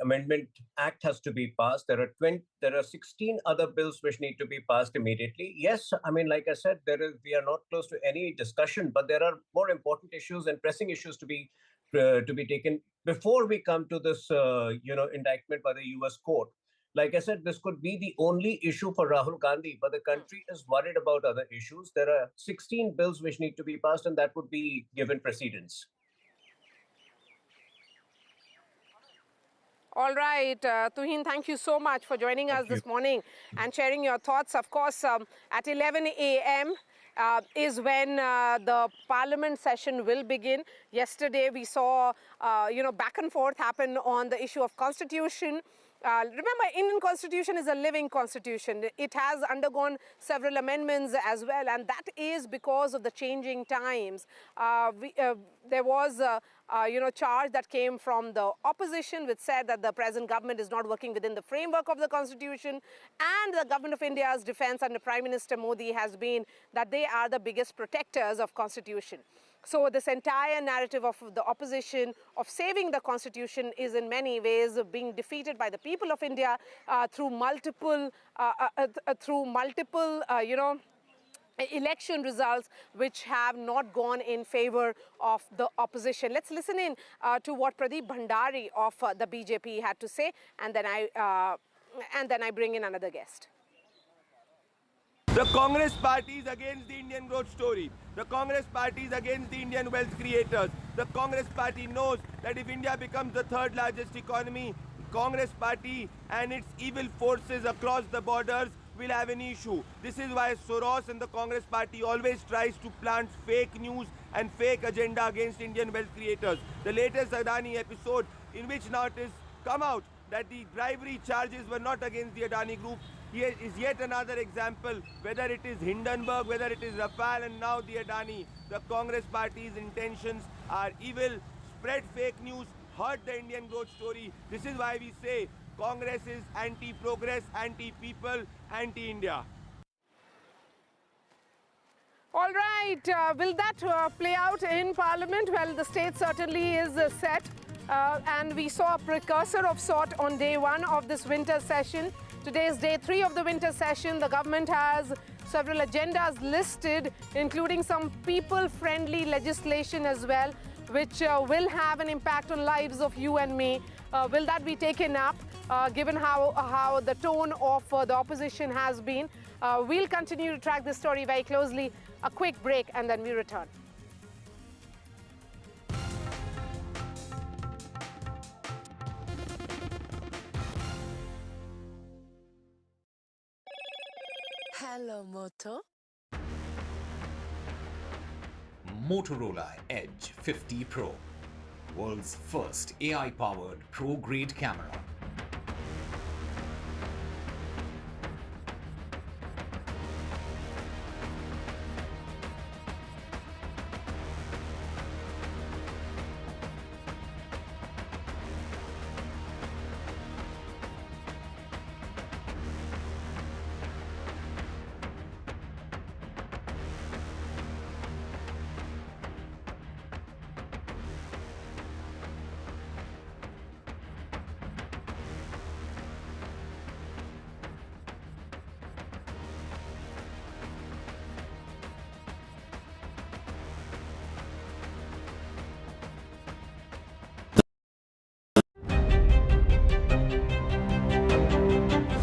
Amendment Act has to be passed. There are 16 other bills which need to be passed immediately. Yes, I mean, like I said, we are not close to any discussion, but there are more important issues and pressing issues to be taken before we come to this, indictment by the U.S. court. Like I said, this could be the only issue for Rahul Gandhi, but the country is worried about other issues. There are 16 bills which need to be passed, and that would be given precedence. All right, Tuhin, thank you so much for joining us this morning and sharing your thoughts. Of course, at 11 a.m. Is when the Parliament session will begin. Yesterday, we saw, back and forth happen on the issue of Constitution. Remember, Indian Constitution is a living constitution. It has undergone several amendments as well, and that is because of the changing times. There was charge that came from the opposition, which said that the present government is not working within the framework of the Constitution, and the government of India's defense under Prime Minister Modi has been that they are the biggest protectors of Constitution. So this entire narrative of the opposition of saving the Constitution is in many ways being defeated by the people of India through multiple election results which have not gone in favor of the opposition. Let's listen in to what Pradeep Bhandari of the BJP had to say, and then I bring in another guest. The Congress party is against the Indian growth story. The Congress party is against the Indian wealth creators. The Congress party knows that if India becomes the third largest economy, Congress party and its evil forces across the borders will have an issue. This is why Soros and the Congress party always tries to plant fake news and fake agenda against Indian wealth creators. The latest Adani episode, in which now it has come out that the bribery charges were not against the Adani group, here is yet another example, whether it is Hindenburg, whether it is Rafale and now the Adani. The Congress party's intentions are evil, spread fake news, hurt the Indian growth story. This is why we say Congress is anti-progress, anti-people, anti-India. All right, will that play out in Parliament? Well, the state certainly is set, and we saw a precursor of sort on day one of this winter session. Today is day 3 of the winter session. The government has several agendas listed, including some people-friendly legislation as well, which will have an impact on lives of you and me. Will that be taken up, given how the tone of the opposition has been? We'll continue to track this story very closely. A quick break and then we return. Hello, Moto. Motorola Edge 50 Pro, world's first AI-powered pro-grade camera.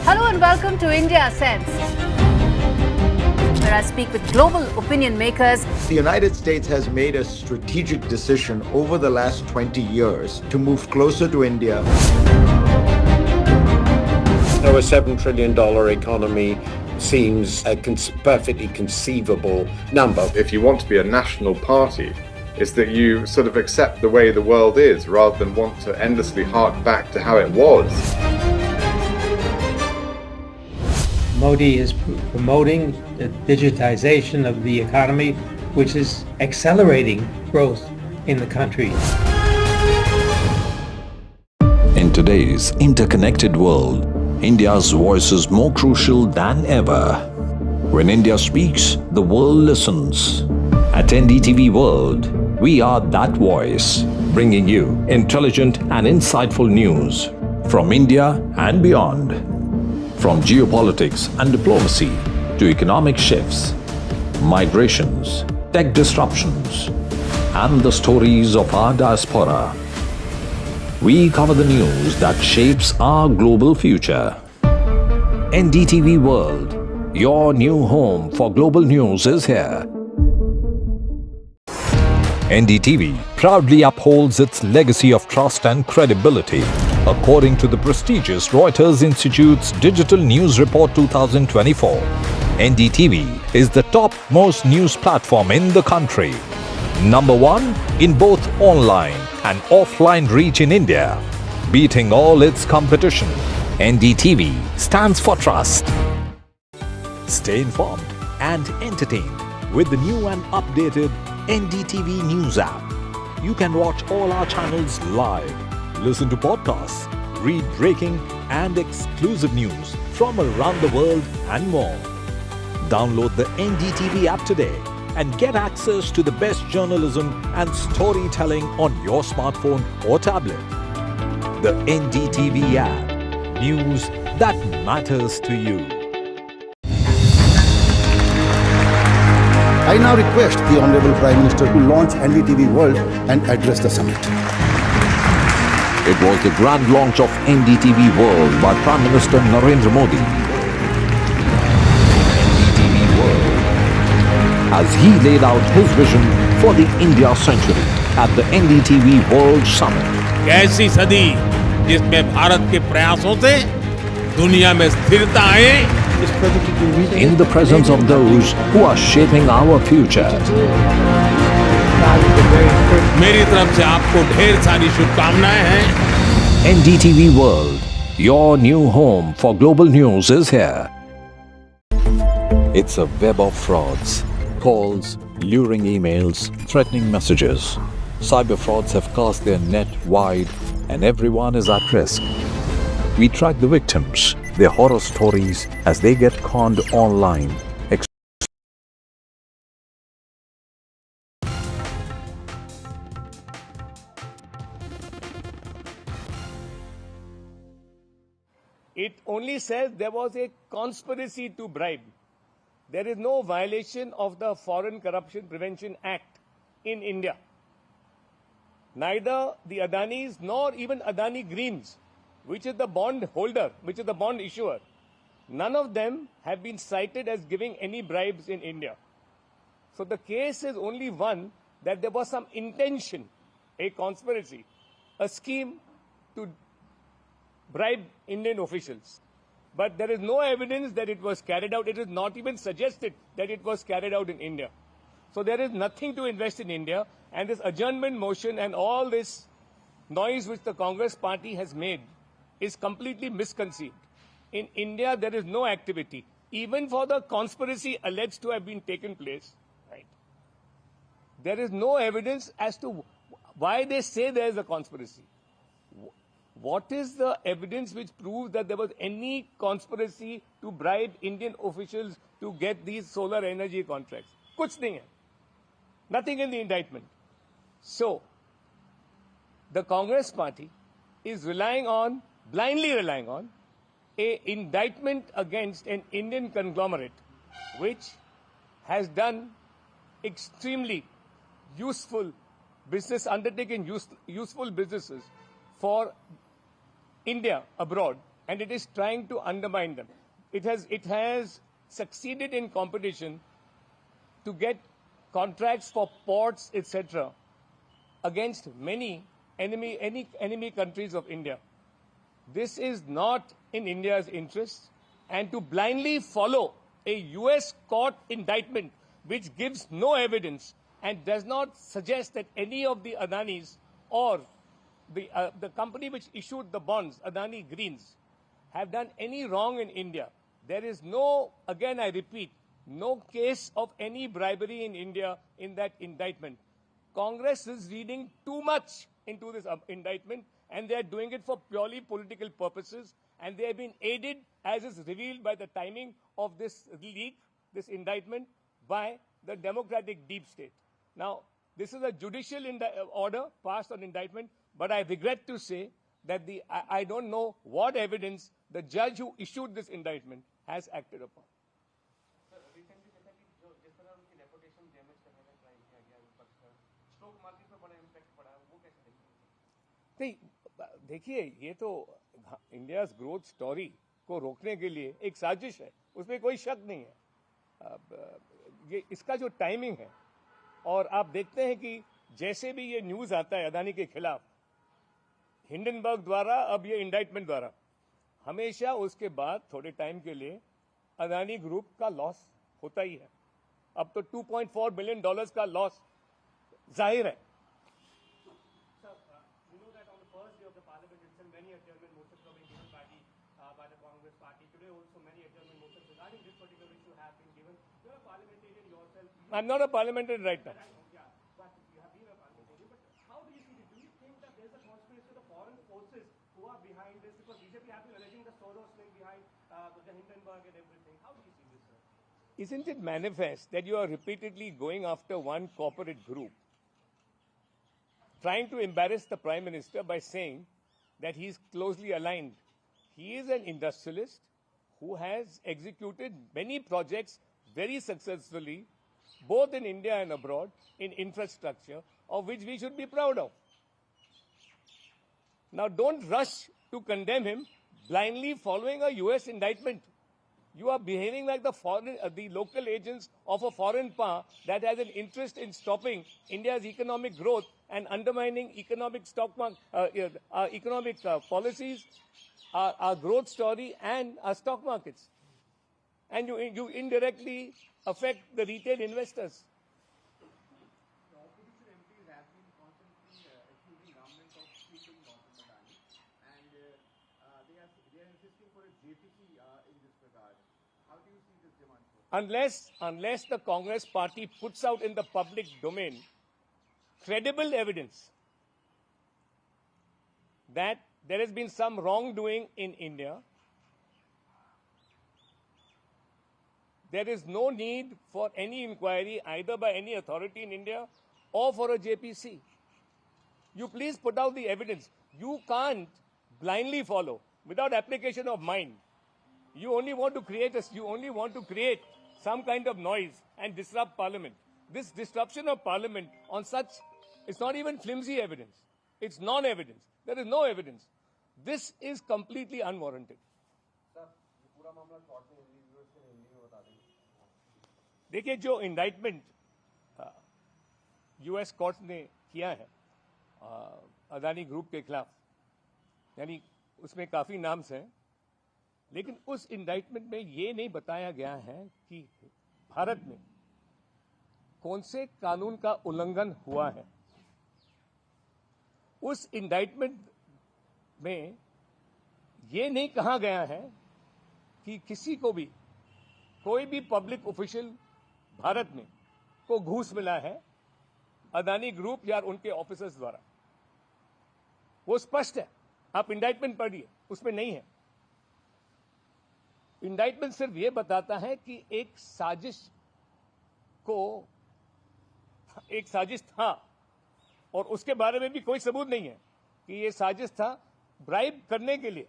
Hello and welcome to India Sense, where I speak with global opinion makers. The United States has made a strategic decision over the last 20 years to move closer to India. So a $7 trillion economy seems a perfectly conceivable number. If you want to be a national party, it's that you sort of accept the way the world is rather than want to endlessly hark back to how it was. Modi is promoting the digitization of the economy, which is accelerating growth in the country. In today's interconnected world, India's voice is more crucial than ever. When India speaks, the world listens. At NDTV World, we are that voice, bringing you intelligent and insightful news from India and beyond. From geopolitics and diplomacy to economic shifts, migrations, tech disruptions, and the stories of our diaspora, we cover the news that shapes our global future. NDTV World, your new home for global news, is here. NDTV proudly upholds its legacy of trust and credibility, according to the prestigious Reuters Institute's Digital News Report 2024. NDTV is the top-most news platform in the country. Number one in both online and offline reach in India. Beating all its competition, NDTV stands for trust. Stay informed and entertained with the new and updated NDTV News app. You can watch all our channels live, listen to podcasts, read breaking and exclusive news from around the world and more. Download the NDTV app today and get access to the best journalism and storytelling on your smartphone or tablet. The NDTV app. News that matters to you. I now request the Honorable Prime Minister to launch NDTV World and address the summit. It was the grand launch of NDTV World by Prime Minister Narendra Modi. NDTV World, as he laid out his vision for the India century at the NDTV World Summit. ऐसी सदी जिसमें भारत के प्रयासों से दुनिया में स्थिरता आए. In the presence of those who are shaping our future. मेरी तरफ से आपको ढेर सारी शुभकामनाएं हैं. NDTV World, your new home for global news is here. It's a web of frauds, calls, luring emails, threatening messages. Cyber frauds have cast their net wide and everyone is at risk. We track the victims, their horror stories as they get conned online. It only says there was a conspiracy to bribe. There is no violation of the Foreign Corruption Prevention Act in India. Neither the Adanis nor even Adani Greens, which is the bond holder, which is the bond issuer, none of them have been cited as giving any bribes in India. So the case is only one, that there was some intention, a conspiracy, a scheme to bribe Indian officials. But there is no evidence that it was carried out. It is not even suggested that it was carried out in India. So there is nothing to invest in India, and this adjournment motion and all this noise which the Congress party has made is completely misconceived. In India, there is no activity, even for the conspiracy alleged to have been taken place. Right? There is no evidence as to why they say there is a conspiracy. What is the evidence which proves that there was any conspiracy to bribe Indian officials to get these solar energy contracts? Kuch nahi hai. Nothing in the indictment. So, the Congress party is blindly relying on, an indictment against an Indian conglomerate which has done extremely useful business, undertaken useful businesses for India abroad, and it is trying to undermine them. It has succeeded in competition to get contracts for ports, etc., against many enemy countries of India. This is not in India's interest, and to blindly follow a US court indictment which gives no evidence and does not suggest that any of the Adanis or the company which issued the bonds, Adani Greens, have done any wrong in India. There is no, again I repeat, no case of any bribery in India in that indictment. Congress is reading too much into this indictment, and they are doing it for purely political purposes, and they have been aided, as is revealed by the timing of this leak, this indictment, by the democratic deep state. Now, this is a judicial order passed on indictment, but I regret to say that I don't know what evidence the judge who issued this indictment has acted upon. देखिए, ये तो India's growth story को रोकने के लिए एक साजिश है, उसमें कोई शक नहीं है. ये इसका जो टाइमिंग है, और आप देखते हैं कि जैसे भी ये न्यूज़ आता है अदानी के खिलाफ, हिंडनबर्ग द्वारा, अब ये इंडाइटमेंट द्वारा, हमेशा उसके बाद थोड़े टाइम के लिए अदानी ग्रुप का लॉस होता ही है। अब तो $2.4 बिलियन का लॉस जाहिर है। I'm not a parliamentarian right now. Isn't it manifest that you are repeatedly going after one corporate group, trying to embarrass the Prime Minister by saying that he is closely aligned? He is an industrialist who has executed many projects very successfully, both in India and abroad, in infrastructure, of which we should be proud of. Now, don't rush to condemn him blindly following a US indictment. You are behaving like the local agents of a foreign power that has an interest in stopping India's economic growth and undermining economic economic policies, our growth story, and our stock markets. And you indirectly affect the retail investors. Unless the Congress party puts out in the public domain credible evidence that there has been some wrongdoing in India, there is no need for any inquiry either by any authority in India or for a JPC. You please put out the evidence. You can't blindly follow without application of mind. You only want to create some kind of noise and disrupt Parliament. This disruption of Parliament on such, it's not even flimsy evidence. It's non-evidence. There is no evidence. This is completely unwarranted. देखिए, जो indictment US court ने किया है Adani group के खिलाफ, यानी उसमें काफी नाम्स हैं, लेकिन उस इंडाइटमेंट में ये नहीं बताया गया है कि भारत में कौन से कानून का उल्लंघन हुआ है। उस इंडाइटमेंट में ये नहीं कहा गया है कि किसी को भी, कोई भी पब्लिक ऑफिशियल भारत में को घूस मिला है अदानी ग्रुप या उनके ऑफिसर्स द्वारा। वो स्पष्ट है, आप इंडाइटमेंट पढ़िए, उसमें नहीं है। इंडाइटमेंट सिर्फ ये बताता है कि एक साजिश था और उसके बारे में भी कोई सबूत नहीं है कि ये साजिश था ब्राइब करने के लिए,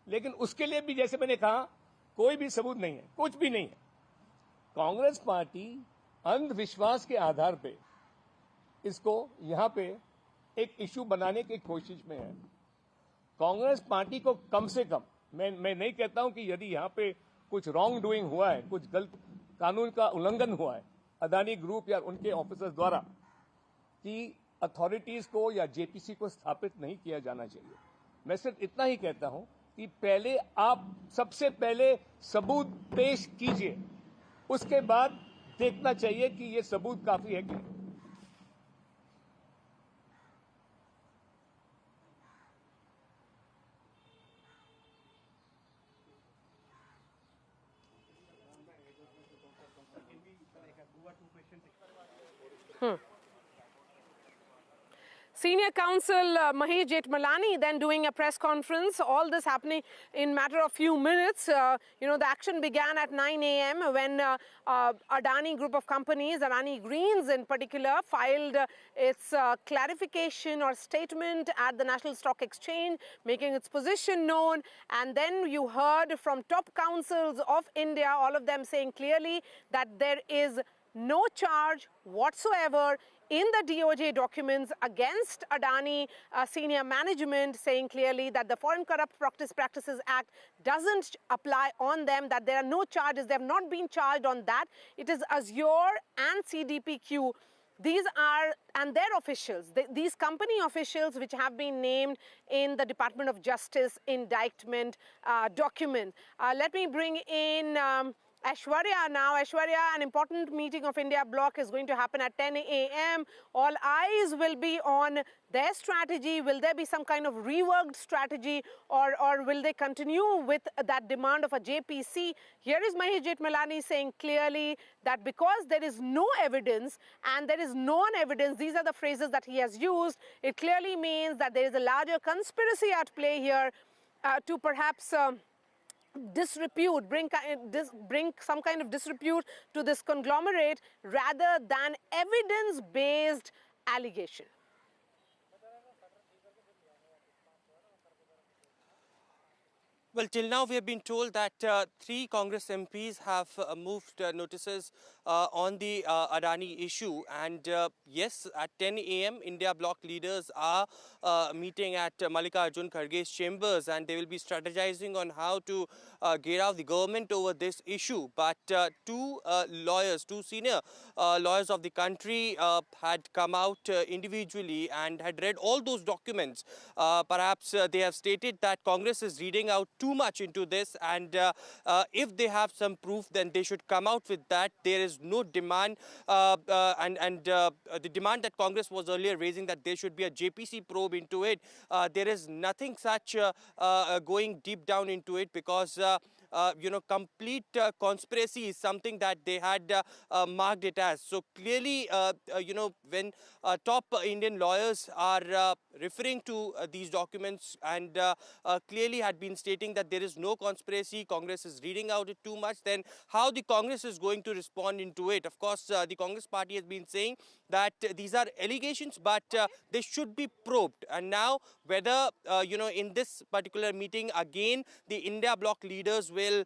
लेकिन उसके लिए भी जैसे मैंने कहा कोई भी सबूत नहीं है, कुछ भी नहीं है। कांग्रेस पार्टी अंधविश्वास के आधार पे इसको यहां पे एक इश्यू बनाने की कोशिश में है। कांग्रेस पार्टी को कम से कम, मैं नहीं कहता हूं कि यदि यहां पे कुछ रॉन्ग डूइंग हुआ है, कुछ गलत कानून का उल्लंघन हुआ है अदानी ग्रुप या उनके ऑफिसर्स द्वारा, कि अथॉरिटीज को या जेपीसी को स्थापित नहीं किया जाना चाहिए। मैं सिर्फ इतना ही कहता हूं कि पहले आप सबसे पहले सबूत पेश कीजिए, उसके बाद देखना चाहिए कि ये सबूत काफी है कि नहीं। Senior Counsel Mahesh Jethmalani then doing a press conference, all this happening in matter of few minutes. The action began at 9 a.m. when Adani group of companies, Adani Greens in particular, filed its clarification or statement at the National Stock Exchange, making its position known. And then you heard from top counsels of India, all of them saying clearly that there is no charge whatsoever in the DOJ documents against Adani senior management, saying clearly that the Foreign Corrupt Practices Act doesn't apply on them, that there are no charges. They have not been charged on that. It is Azure and CDPQ these are, and their officials, these company officials which have been named in the Department of Justice indictment document. Let me bring in Aishwarya now. Aishwarya, an important meeting of India bloc is going to happen at 10 a.m. All eyes will be on their strategy. Will there be some kind of reworked strategy, or will they continue with that demand of a JPC? Here is Mahesh Jethmalani saying clearly that because there is no evidence and there is non-evidence, these are the phrases that he has used, it clearly means that there is a larger conspiracy at play here to perhaps disrepute, bring some kind of disrepute to this conglomerate rather than evidence-based allegation. Well, till now we have been told that 3 Congress MPs have moved notices on the Adani issue, and yes, at 10 a.m. India bloc leaders are meeting at Mallikarjun Kharge's chambers, and they will be strategizing on how to get out the government over this issue. But 2 senior lawyers of the country had come out individually and had read all those documents. Perhaps they have stated that Congress is reading out too much into this, and if they have some proof, then they should come out with that. There is no demand, the demand that Congress was earlier raising, that there should be a JPC probe into it. There is nothing such going deep down into it, because complete conspiracy is something that they had marked it as. So clearly, when top Indian lawyers are referring to these documents and clearly had been stating that there is no conspiracy, Congress is reading out it too much, then how the Congress is going to respond into it? Of course, the Congress party has been saying that these are allegations, but they should be probed. And now, whether, in this particular meeting, again, the India bloc leaders will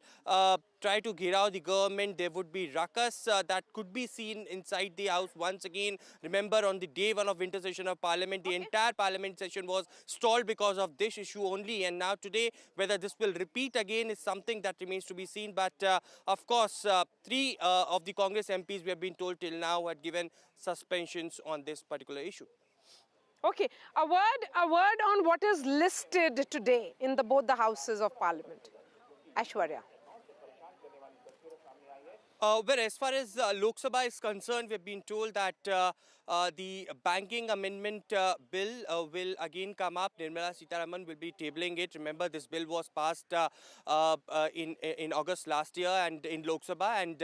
try to get out the government, there would be ruckus that could be seen inside the house once again. Remember, on the day 1 of winter session of Parliament, the entire Parliament session was stalled because of this issue only. And now today, whether this will repeat again is something that remains to be seen. But of course, 3 of the Congress MPs, we have been told till now, had given suspensions on this particular issue. Okay, a word on what is listed today in both the houses of Parliament. Aishwarya. Well, as far as Lok Sabha is concerned, we've been told that the banking amendment bill will again come up. Nirmala Sitharaman will be tabling it. Remember, this bill was passed in August last year and in Lok Sabha, and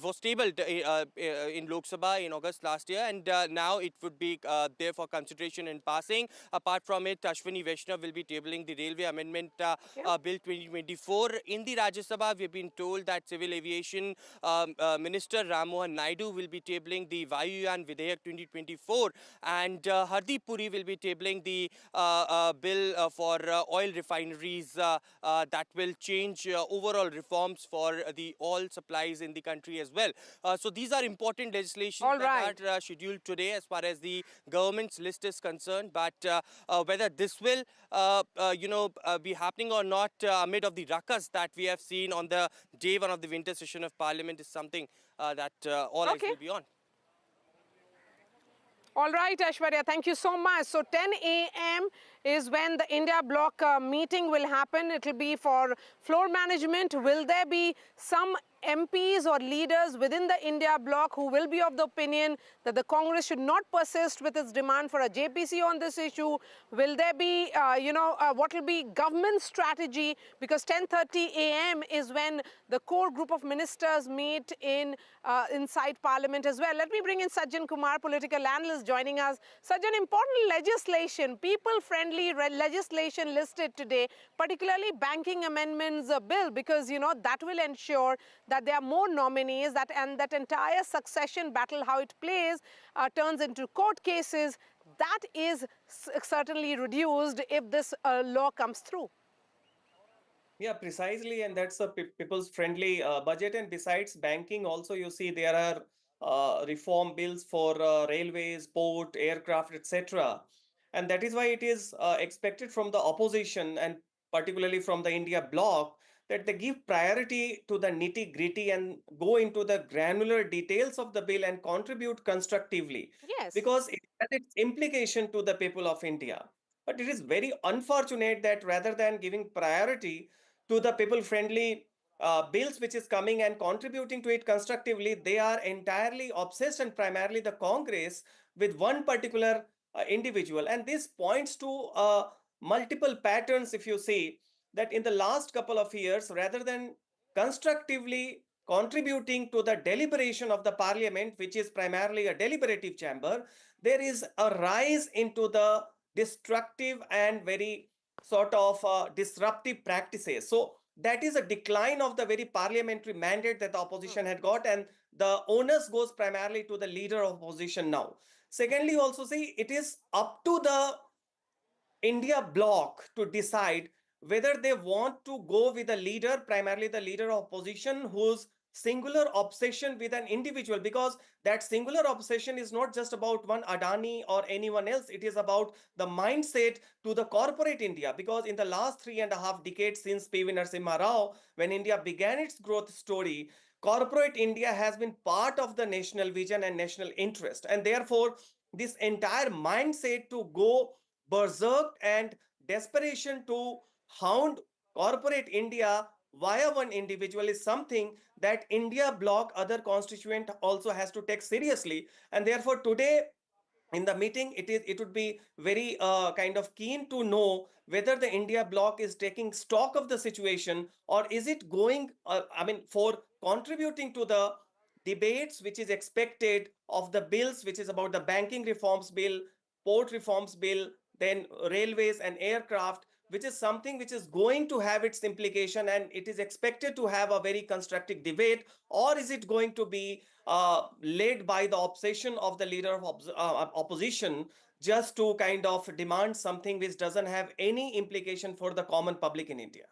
was tabled in Lok Sabha in August last year, and now it would be there for consideration and passing. Apart from it, Ashwini Vaishnav will be tabling the Railway Amendment Bill 2024. In the Rajya Sabha, we've been told that Civil Aviation Minister Ram Mohan Naidu will be tabling the Vayuyan Videyak 2024, and Hardeep Puri will be tabling the bill for oil refineries that will change overall reforms for the oil supplies in the country as well. So these are important legislation that are scheduled today as far as the government's list is concerned. But whether this will be happening or not amid of the ruckus that we have seen on the day 1 of the winter session of Parliament is something that all eyes will be on. All right, Aishwarya, thank you so much. So 10 a.m. is when the India bloc meeting will happen. It will be for floor management. Will there be some MPs or leaders within the India bloc who will be of the opinion that the Congress should not persist with its demand for a JPC on this issue? Will there be, what will be government strategy? Because 10:30 a.m. is when the core group of ministers meet inside Parliament as well. Let me bring in Sajjan Kumar, political analyst, joining us. Sajjan, important legislation, people-friendly legislation listed today, particularly banking amendments bill, because, that will ensure that there are more nominees, and that entire succession battle, how it plays, turns into court cases. That is certainly reduced if this law comes through. Yeah, precisely, and that's a people's friendly budget. And besides banking, also you see there are reform bills for railways, port, aircraft, etc. And that is why it is expected from the opposition, and particularly from the India bloc, that they give priority to the nitty gritty and go into the granular details of the bill and contribute constructively. Yes. Because it has its implication to the people of India. But it is very unfortunate that rather than giving priority to the people-friendly bills which is coming and contributing to it constructively, they are entirely obsessed, and primarily the Congress, with one particular individual. And this points to multiple patterns, if you see, that in the last couple of years, rather than constructively contributing to the deliberation of the parliament, which is primarily a deliberative chamber, there is a rise into the destructive and very sort of disruptive practices. So that is a decline of the very parliamentary mandate that the opposition had got, and the onus goes primarily to the leader of opposition now. Secondly, also see, it is up to the India bloc to decide whether they want to go with a leader, primarily the leader of opposition, whose singular obsession with an individual, because that singular obsession is not just about one Adani or anyone else. It is about the mindset to the corporate India, because in the last 3.5 decades since P.V. Narasimha Rao, when India began its growth story, corporate India has been part of the national vision and national interest. And therefore, this entire mindset to go berserk and desperation to hound corporate India via one individual is something that India bloc, other constituent, also has to take seriously. And therefore today in the meeting, it would be very kind of keen to know whether the India bloc is taking stock of the situation, or is it going, for contributing to the debates which is expected of the bills, which is about the banking reforms bill, port reforms bill, then railways and aircraft, which is something which is going to have its implication, and it is expected to have a very constructive debate. Or is it going to be led by the obsession of the leader of opposition, just to kind of demand something which doesn't have any implication for the common public in India?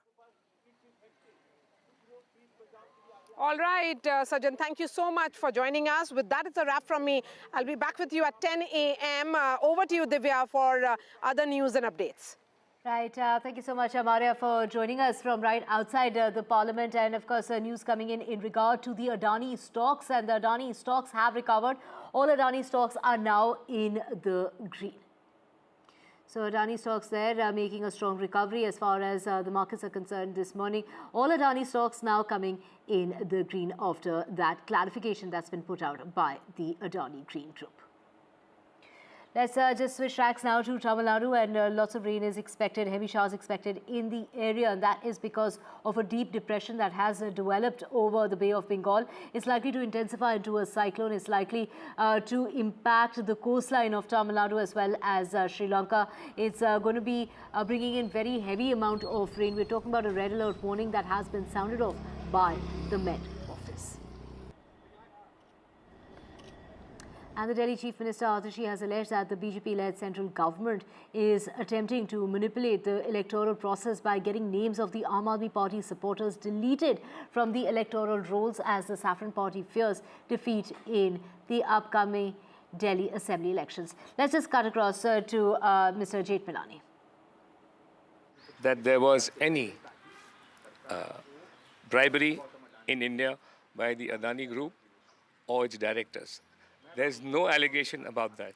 All right, Sajan, thank you so much for joining us. With that, it's a wrap from me. I'll be back with you at 10 a.m. Over to you, Divya, for other news and updates. Right. Thank you so much, Maria, for joining us from right outside the Parliament. And of course, news coming in regard to the Adani stocks. And the Adani stocks have recovered. All Adani stocks are now in the green. So Adani stocks there making a strong recovery as far as the markets are concerned this morning. All Adani stocks now coming in the green after that clarification that's been put out by the Adani Green Group. Let's just switch tracks now to Tamil Nadu, and lots of rain is expected, heavy showers expected in the area, and that is because of a deep depression that has developed over the Bay of Bengal. It's likely to intensify into a cyclone. It's likely to impact the coastline of Tamil Nadu as well as Sri Lanka. It's going to be bringing in very heavy amount of rain. We're talking about a red alert warning that has been sounded off by the Met Office. And the Delhi Chief Minister Atashi has alleged that the BJP-led central government is attempting to manipulate the electoral process by getting names of the Aam Aadmi Party supporters deleted from the electoral rolls as the Saffron Party fears defeat in the upcoming Delhi Assembly elections. Let's just cut across to Mr. Jethmalani. That there was any bribery in India by the Adani Group or its directors. There's no allegation about that.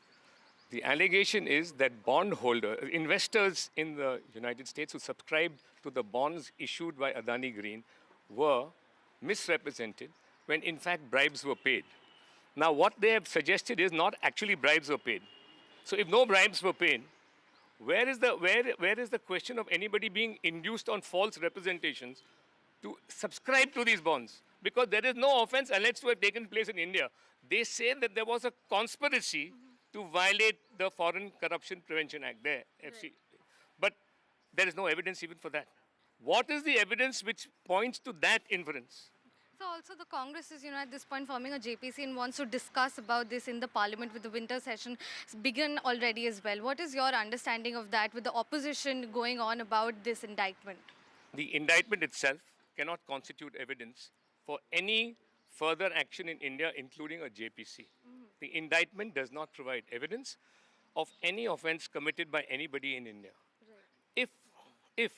The allegation is that bondholders, investors in the United States who subscribed to the bonds issued by Adani Green were misrepresented when in fact bribes were paid. Now what they have suggested is not actually bribes were paid. So if no bribes were paid, where is the question of anybody being induced on false representations to subscribe to these bonds? Because there is no offense alleged to have taken place in India. They say that there was a conspiracy to violate the Foreign Corruption Prevention Act there, FC. But there is no evidence even for that. What is the evidence which points to that inference? So also the Congress is, at this point forming a JPC and wants to discuss about this in the Parliament with the winter session begun already as well. What is your understanding of that with the opposition going on about this indictment? The indictment itself cannot constitute evidence for any further action in India, including a JPC. The indictment does not provide evidence of any offense committed by anybody in India. Right. If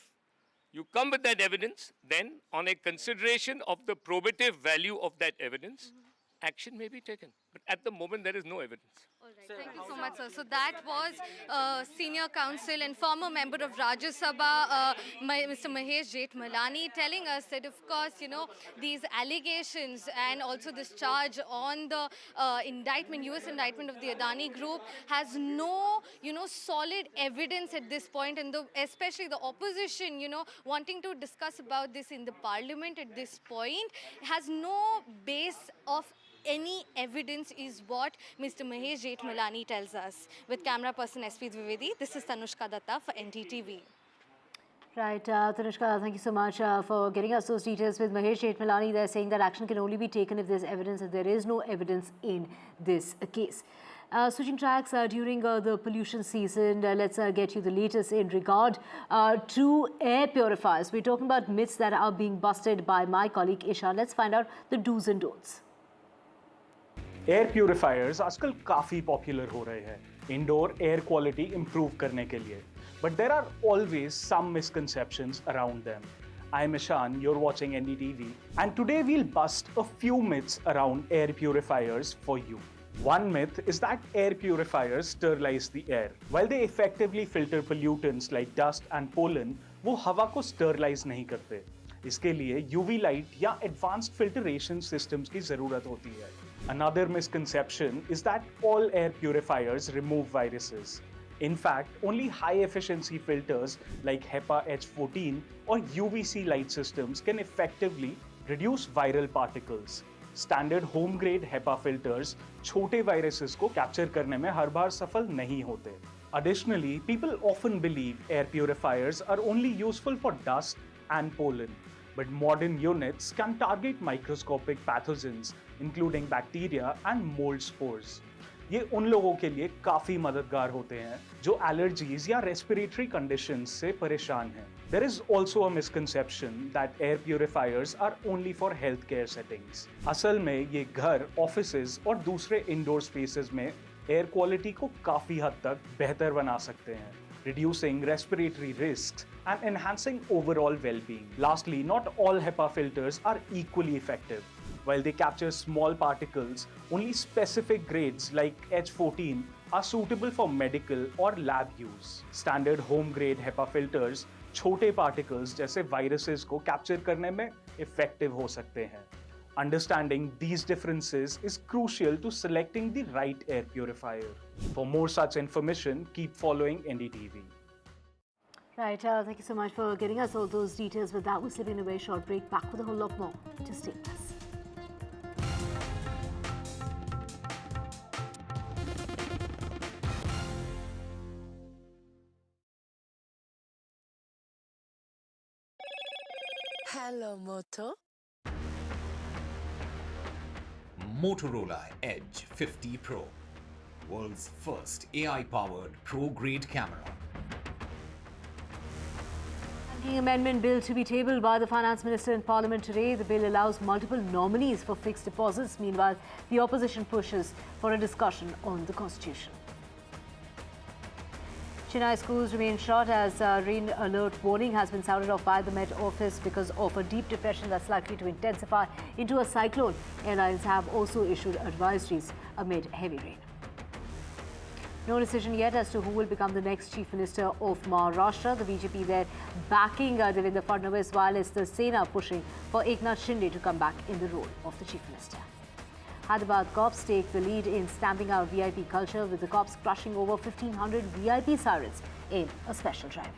You come with that evidence, then on a consideration of the probative value of that evidence, action may be taken. But at the moment, there is no evidence. Thank you so much, sir. So that was senior counsel and former member of Rajya Sabha, Mr. Mahesh Jethmalani, telling us that, of course, you know, these allegations and also this charge on the indictment, US indictment of the Adani group has no, you know, solid evidence at this point, and especially the opposition, you know, wanting to discuss about this in the parliament at this point has no base of any evidence is what Mr. Mahesh Jethmalani tells us. With camera person SP Dwivedi, this is Tanushka Datta for NDTV. Right, Tanushka, thank you so much for getting us those details. With Mahesh Jethmalani, they're saying that action can only be taken if there's evidence, and there is no evidence in this case. Switching tracks during the pollution season, let's get you the latest in regard to air purifiers. We're talking about myths that are being busted by my colleague Isha. Let's find out the do's and don'ts. Air purifiers आजकल काफ़ी popular हो रहे हैं indoor air quality improve करने के लिए, but there are always some misconceptions around them. I am Ishan, you're watching NDTV, and today we'll bust a few myths around air purifiers for you. One myth is that air purifiers sterilize the air. While they effectively filter pollutants like dust and pollen, वो हवा को sterilize नहीं करते. इसके लिए UV light या advanced filtration systems की ज़रूरत होती है. Another misconception is that all air purifiers remove viruses. In fact, only high-efficiency filters like HEPA H14 or UVC light systems can effectively reduce viral particles. Standard home-grade HEPA filters छोटे viruses को capture करने में हर बार सफल नहीं होते. Additionally, people often believe air purifiers are only useful for dust and pollen. But modern units can target microscopic pathogens, including bacteria and mold spores. ये उन लोगों के लिए काफी मददगार होते हैं जो allergies या respiratory conditions से परेशान हैं. There is also a misconception that air purifiers are only for healthcare settings. असल में ये घर, offices और दूसरे indoor spaces में air quality को काफी हद तक बेहतर बना सकते हैं, reducing respiratory risks and enhancing overall well-being. Lastly, not all HEPA filters are equally effective. While they capture small particles, only specific grades like H14 are suitable for medical or lab use. Standard home-grade HEPA filters छोटे particles जैसे viruses को capture करने में effective हो सकते हैं. Understanding these differences is crucial to selecting the right air purifier. For more such information, keep following NDTV. Right, thank you so much for getting us all those details. With that, we're slipping away a short break. Back with a whole lot more. Just stay with us. Hello, Moto. Motorola Edge 50 Pro, world's first AI-powered pro-grade camera. Banking amendment bill to be tabled by the Finance Minister in Parliament today. The bill allows multiple nominees for fixed deposits. Meanwhile, the opposition pushes for a discussion on the Constitution. Chennai schools remain shut as rain alert warning has been sounded off by the Met Office because of a deep depression that's likely to intensify into a cyclone. Airlines have also issued advisories amid heavy rain. No decision yet as to who will become the next Chief Minister of Maharashtra. The BJP there backing Devendra Fadnavis, while it's the Sena pushing for Eknath Shinde to come back in the role of the Chief Minister. Hyderabad cops take the lead in stamping out VIP culture, with the cops crushing over 1,500 VIP sirens in a special drive.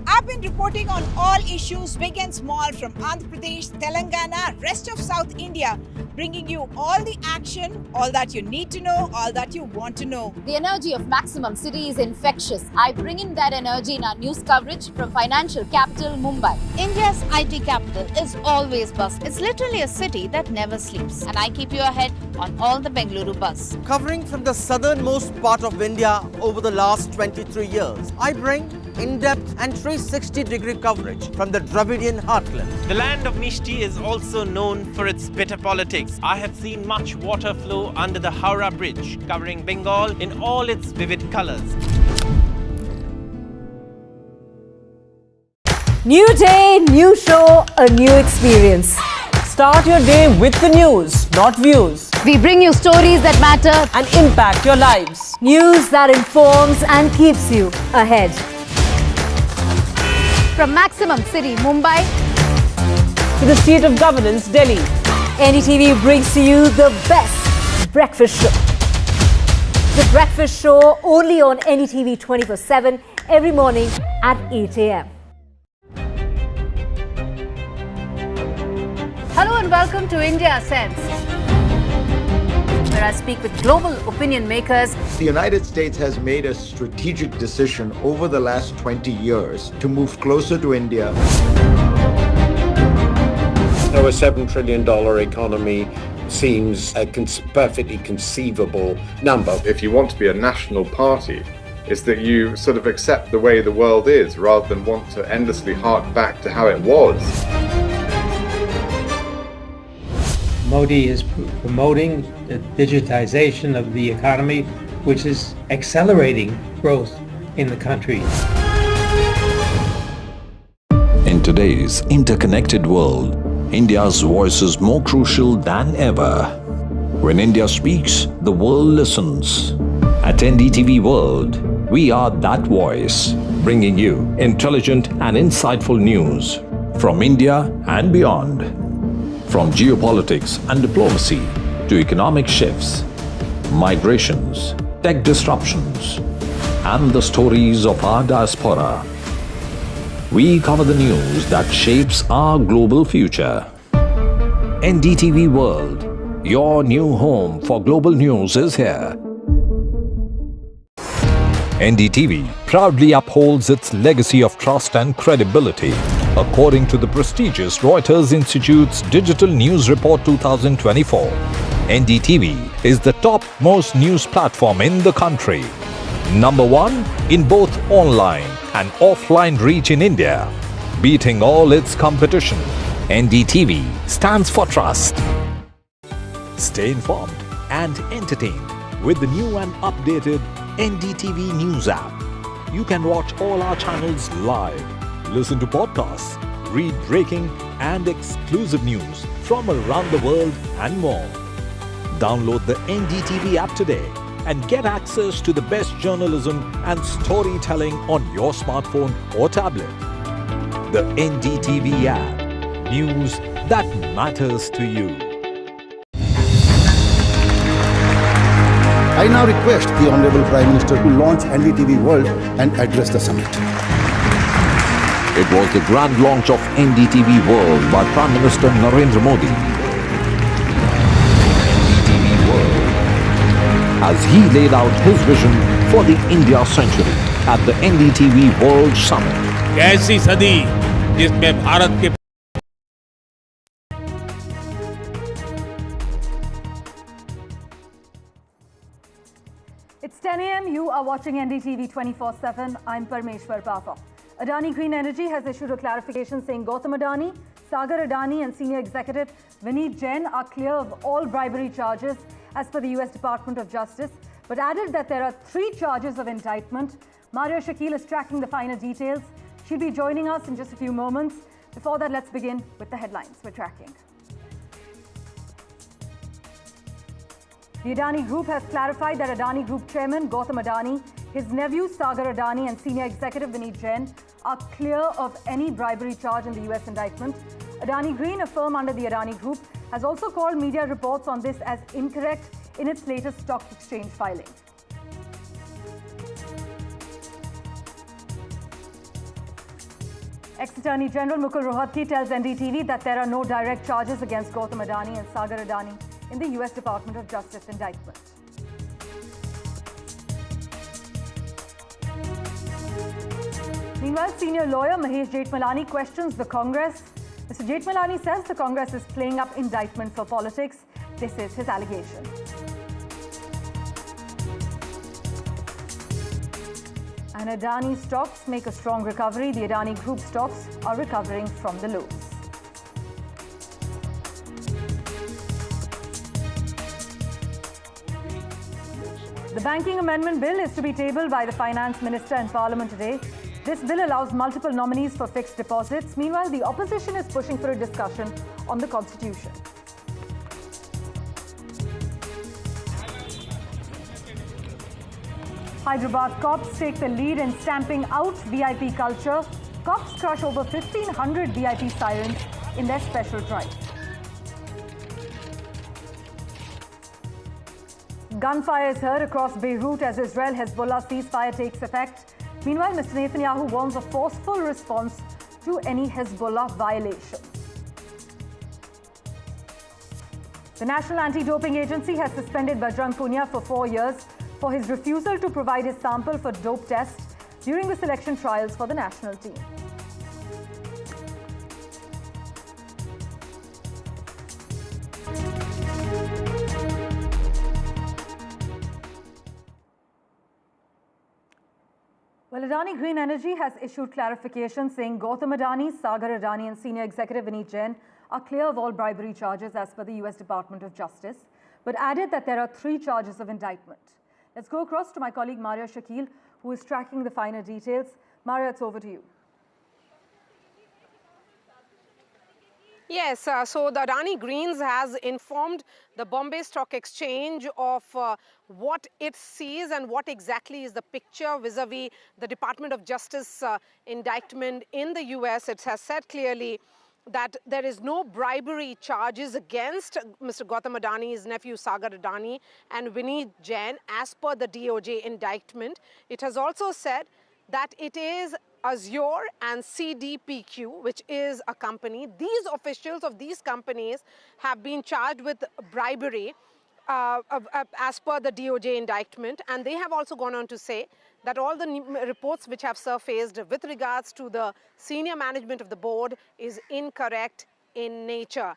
I've been reporting on all issues big and small from Andhra Pradesh, Telangana, rest of South India, bringing you all the action, all that you need to know, all that you want to know. The energy of Maximum City is infectious. I bring in that energy in our news coverage from financial capital Mumbai. India's IT capital is always bustling. It's literally a city that never sleeps. And I keep you ahead on all the Bengaluru buzz. Covering from the southernmost part of India over the last 23 years, I bring in-depth and 360-degree coverage from the Dravidian heartland. The land of Mishti is also known for its bitter politics. I have seen much water flow under the Howrah Bridge, covering Bengal in all its vivid colors. New day, new show, a new experience. Start your day with the news, not views. We bring you stories that matter and impact your lives. News that informs and keeps you ahead. from Maximum City, Mumbai, to the seat of governance, Delhi. NDTV brings to you the best breakfast show. The breakfast show only on NDTV 24/7 every morning at 8 a.m. Hello and welcome to India Sense, where I speak with global opinion makers. The United States has made a strategic decision over the last 20 years to move closer to India. A $7 trillion economy seems a perfectly conceivable number. If you want to be a national party, it's that you sort of accept the way the world is rather than want to endlessly hark back to how it was. Modi is promoting the digitization of the economy, which is accelerating growth in the country. In today's interconnected world, India's voice is more crucial than ever. When India speaks, the world listens. At NDTV World, we are that voice, bringing you intelligent and insightful news from India and beyond. From geopolitics and diplomacy to economic shifts, migrations, tech disruptions, and the stories of our diaspora, we cover the news that shapes our global future. NDTV World, your new home for global news, is here. NDTV proudly upholds its legacy of trust and credibility. According to the prestigious Reuters Institute's Digital News Report 2024, NDTV is the top-most news platform in the country. Number one in both online and offline reach in India. Beating all its competition, NDTV stands for trust. Stay informed and entertained with the new and updated NDTV News app. You can watch all our channels live, listen to podcasts, read breaking and exclusive news from around the world and more. Download the NDTV app today and get access to the best journalism and storytelling on your smartphone or tablet. The NDTV app. News that matters to you. I now request the Honorable Prime Minister to launch NDTV World and address the summit. It was the grand launch of NDTV World by Prime Minister Narendra Modi. NDTV World, as he laid out his vision for the India century at the NDTV World Summit. कैसी सदी जिसमें भारत के It's 10 a.m. You are watching NDTV 24/7. I'm Parmeshwar Papa. Adani Green Energy has issued a clarification saying Gautam Adani, Sagar Adani and senior executive Vineet Jain are clear of all bribery charges as per the US Department of Justice, but added that there are 3 charges of indictment. Maria Shakil is tracking the finer details. She'll be joining us in just a few moments. Before that, let's begin with the headlines we're tracking. The Adani Group has clarified that Adani Group Chairman Gautam Adani, his nephew Sagar Adani and senior executive Vineet Jain are clear of any bribery charge in the US indictment. Adani Green, a firm under the Adani Group, has also called media reports on this as incorrect in its latest stock exchange filing. Ex-Attorney General Mukul Rohatgi tells NDTV that there are no direct charges against Gautam Adani and Sagar Adani in the US Department of Justice indictment. Meanwhile, senior lawyer Mahesh Jethmalani questions the Congress. Mr. Jethmalani says the Congress is playing up indictment for politics. This is his allegation. And Adani stocks make a strong recovery. The Adani Group stocks are recovering from the lows. The banking amendment bill is to be tabled by the finance minister in Parliament today. This bill allows multiple nominees for fixed deposits. Meanwhile, the opposition is pushing for a discussion on the constitution. Hyderabad cops take the lead in stamping out VIP culture. Cops crush over 1,500 VIP sirens in their special drive. Gunfire is heard across Beirut as Israel-Hezbollah ceasefire takes effect. Meanwhile, Mr. Netanyahu warns of forceful response to any Hezbollah violations. The National Anti-Doping Agency has suspended Bajrang Punia for 4 years for his refusal to provide his sample for dope tests during the selection trials for the national team. Well, Adani Green Energy has issued clarification saying Gautam Adani, Sagar Adani and senior executive Vineet Jain are clear of all bribery charges as per the US Department of Justice, but added that there are 3 charges of indictment. Let's go across to my colleague Maria Shakil, who is tracking the finer details. Maria, it's over to you. Yes, so the Adani Greens has informed the Bombay Stock Exchange of what it sees and what exactly is the picture vis-a-vis the Department of Justice indictment in the US. It has said clearly that there is no bribery charges against Mr. Gautam Adani's nephew Sagar Adani and Vineet Jain as per the DOJ indictment. It has also said that it is Azure and CDPQ, which is a company. These officials of these companies have been charged with bribery as per the DOJ indictment, and they have also gone on to say that all the reports which have surfaced with regards to the senior management of the board is incorrect in nature.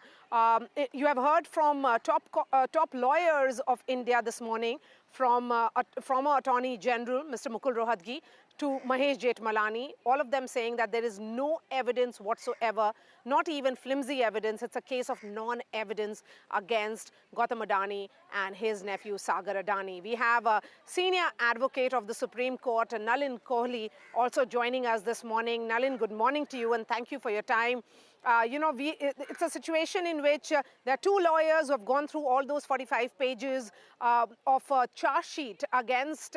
You have heard from top lawyers of India this morning, from former Attorney General Mr. Mukul Rohatgi to Mahesh Jethmalani, all of them saying that there is no evidence whatsoever, not even flimsy evidence. It's a case of non-evidence against Gautam Adani and his nephew Sagar Adani. We have a senior advocate of the Supreme Court, Nalin Kohli, also joining us this morning. Nalin, good morning to you and thank you for your time. It's a situation in which there are 2 lawyers who have gone through all those 45 pages of a charge sheet against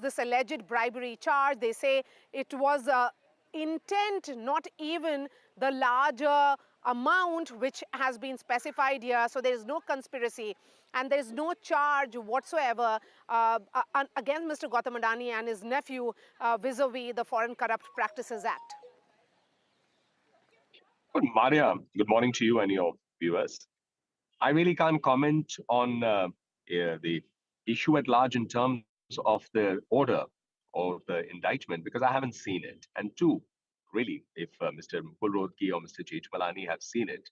this alleged bribery charge. They say it was intent, not even the larger amount which has been specified here. So there is no conspiracy and there is no charge whatsoever against Mr. Gautam Adani and his nephew vis-a-vis the Foreign Corrupt Practices Act. Good, Maria, good morning to you and your viewers. I really can't comment on the issue at large in terms of the order or the indictment because I haven't seen it. And 2, really, if Mr. Mukul Rohatgi or Mr. Jethmalani have seen it,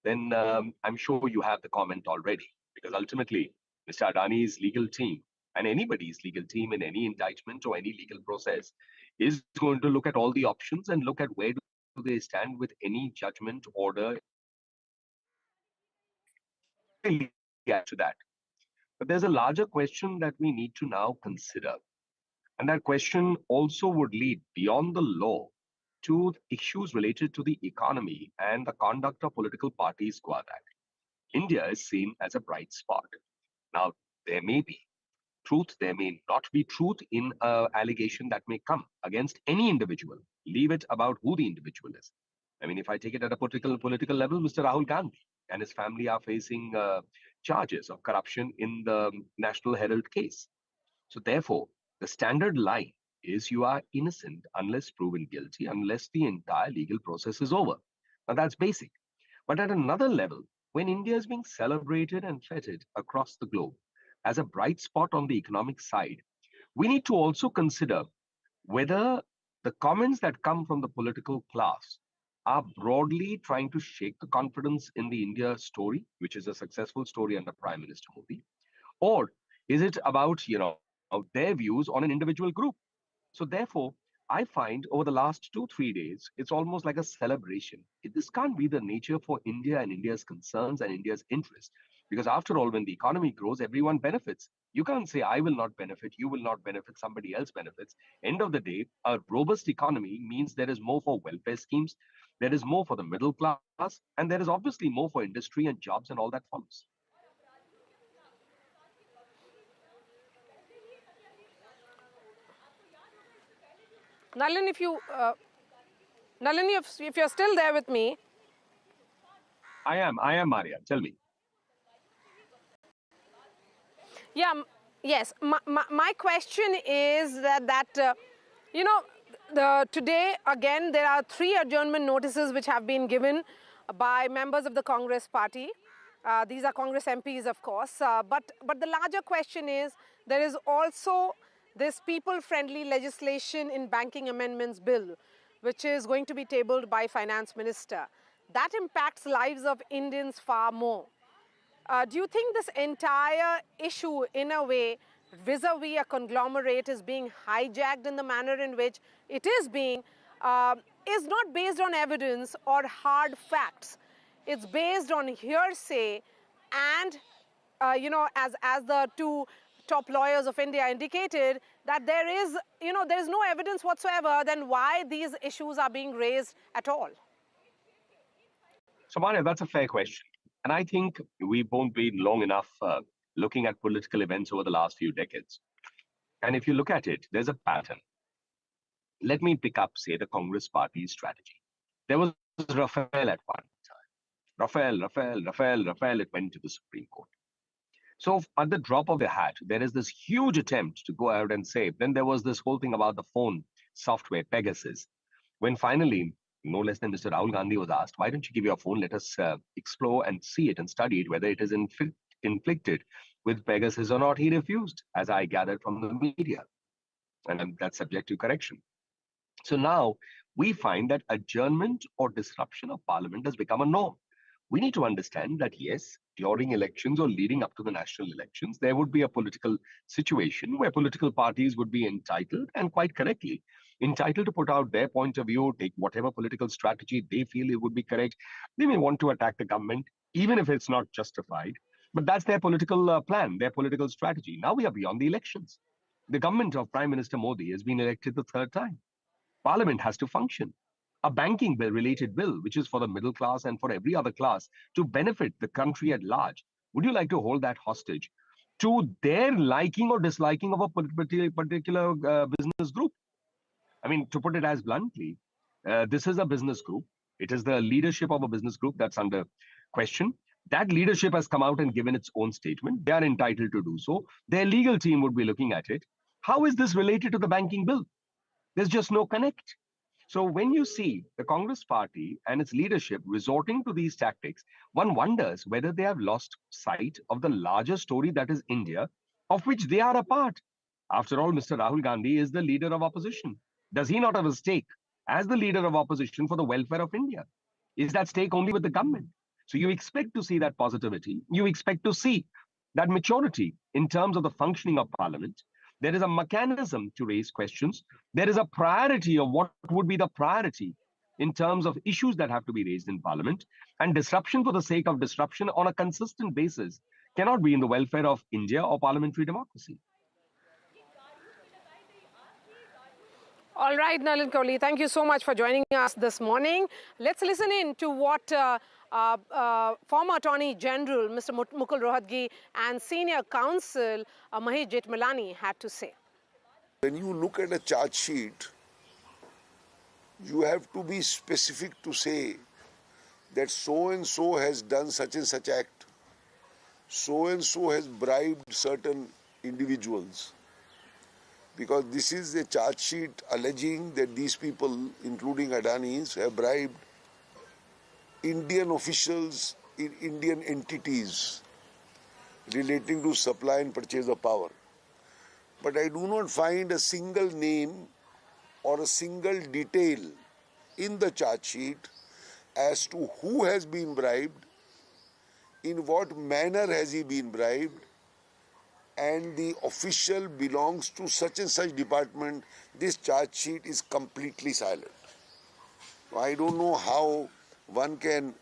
then I'm sure you have the comment already. Because ultimately, Mr. Adani's legal team and anybody's legal team in any indictment or any legal process is going to look at all the options and look at where do they stand with any judgment order to that. But there's a larger question that we need to now consider. And that question also would lead beyond the law to issues related to the economy and the conduct of political parties qua that. India is seen as a bright spot. Now, there may be truth, there may not be truth in an allegation that may come against any individual. Leave it about who the individual is. I mean, if I take it at a political level, Mr. Rahul Gandhi and his family are facing charges of corruption in the National Herald case. So therefore, the standard line is you are innocent unless proven guilty, unless the entire legal process is over. Now that's basic. But at another level, when India is being celebrated and feted across the globe as a bright spot on the economic side, we need to also consider whether the comments that come from the political class are broadly trying to shake the confidence in the India story, which is a successful story under Prime Minister Modi, or is it about, their views on an individual group? So therefore, I find over the last 2-3 days, it's almost like a celebration. This can't be the nature for India and India's concerns and India's interests. Because after all, when the economy grows, everyone benefits. You can't say, I will not benefit, you will not benefit, somebody else benefits. End of the day, a robust economy means there is more for welfare schemes, there is more for the middle class, and there is obviously more for industry and jobs and all that follows. Nalin, if you're still there with me. I am, Maria. Tell me. Yeah, yes. My question is that you know, today again there are 3 adjournment notices which have been given by members of the Congress party. These are Congress MPs, of course. But the larger question is there is also this people-friendly legislation in banking amendments bill, which is going to be tabled by Finance Minister. That impacts lives of Indians far more. Do you think this entire issue, in a way, vis-a-vis a conglomerate is being hijacked in the manner in which it is being, is not based on evidence or hard facts? It's based on hearsay and, you know, as the 2 top lawyers of India indicated, that there is, you know, there is no evidence whatsoever, then why these issues are being raised at all? So, Maria, that's a fair question. And I think we won't be long enough looking at political events over the last few decades. And if you look at it, there's a pattern. Let me pick up, say, the Congress party's strategy. There was Rafale at one time. Rafale, it went to the Supreme Court. So at the drop of the hat, there is this huge attempt to go out and say, then there was this whole thing about the phone software, Pegasus, when finally, no less than Mr. Rahul Gandhi was asked, why don't you give your phone, let us explore and see it and study it, whether it is inflicted with Pegasus or not. He refused, as I gathered from the media. And that's subject to correction. So now we find that adjournment or disruption of parliament has become a norm. We need to understand that, yes, during elections or leading up to the national elections, there would be a political situation where political parties would be entitled, and quite correctly, entitled to put out their point of view, take whatever political strategy they feel it would be correct. They may want to attack the government, even if it's not justified. But that's their political plan, their political strategy. Now we are beyond the elections. The government of Prime Minister Modi has been elected the 3rd time. Parliament has to function. A banking bill related bill, which is for the middle class and for every other class to benefit the country at large. Would you like to hold that hostage to their liking or disliking of a particular business group? I mean, to put it as bluntly, this is a business group. It is the leadership of a business group that's under question. That leadership has come out and given its own statement. They are entitled to do so. Their legal team would be looking at it. How is this related to the banking bill? There's just no connect. So when you see the Congress party and its leadership resorting to these tactics, one wonders whether they have lost sight of the larger story that is India, of which they are a part. After all, Mr. Rahul Gandhi is the leader of opposition. Does he not have a stake as the leader of opposition for the welfare of India? Is that stake only with the government? So you expect to see that positivity. You expect to see that maturity in terms of the functioning of parliament. There is a mechanism to raise questions. There is a priority of what would be the priority in terms of issues that have to be raised in parliament. And disruption for the sake of disruption on a consistent basis cannot be in the welfare of India or parliamentary democracy. All right, Nalin Kohli, thank you so much for joining us this morning. Let's listen in to what former Attorney General Mr. Mukul Rohatgi and Senior Counsel Mahesh Jethmalani had to say. When you look at a charge sheet, you have to be specific to say that so-and-so has done such and such act. So-and-so has bribed certain individuals. Because this is a charge sheet alleging that these people, including Adani's, have bribed Indian officials in Indian entities relating to supply and purchase of power. But I do not find a single name or a single detail in the charge sheet as to who has been bribed, in what manner has he been bribed, and the official belongs to such and such department. This charge sheet is completely silent. I don't know how one can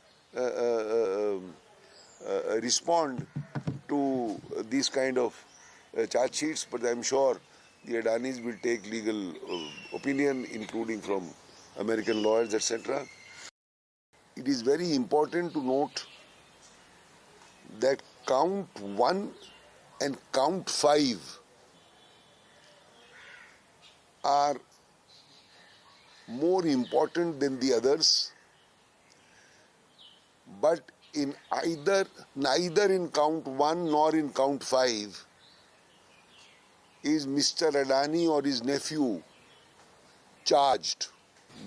respond to these kind of charge sheets, but I'm sure the Adanis will take legal opinion, including from American lawyers, etc. It is very important to note that count 1 and count 5 are more important than the others, but in neither in count 1 nor in count 5 is Mr. Adani or his nephew charged.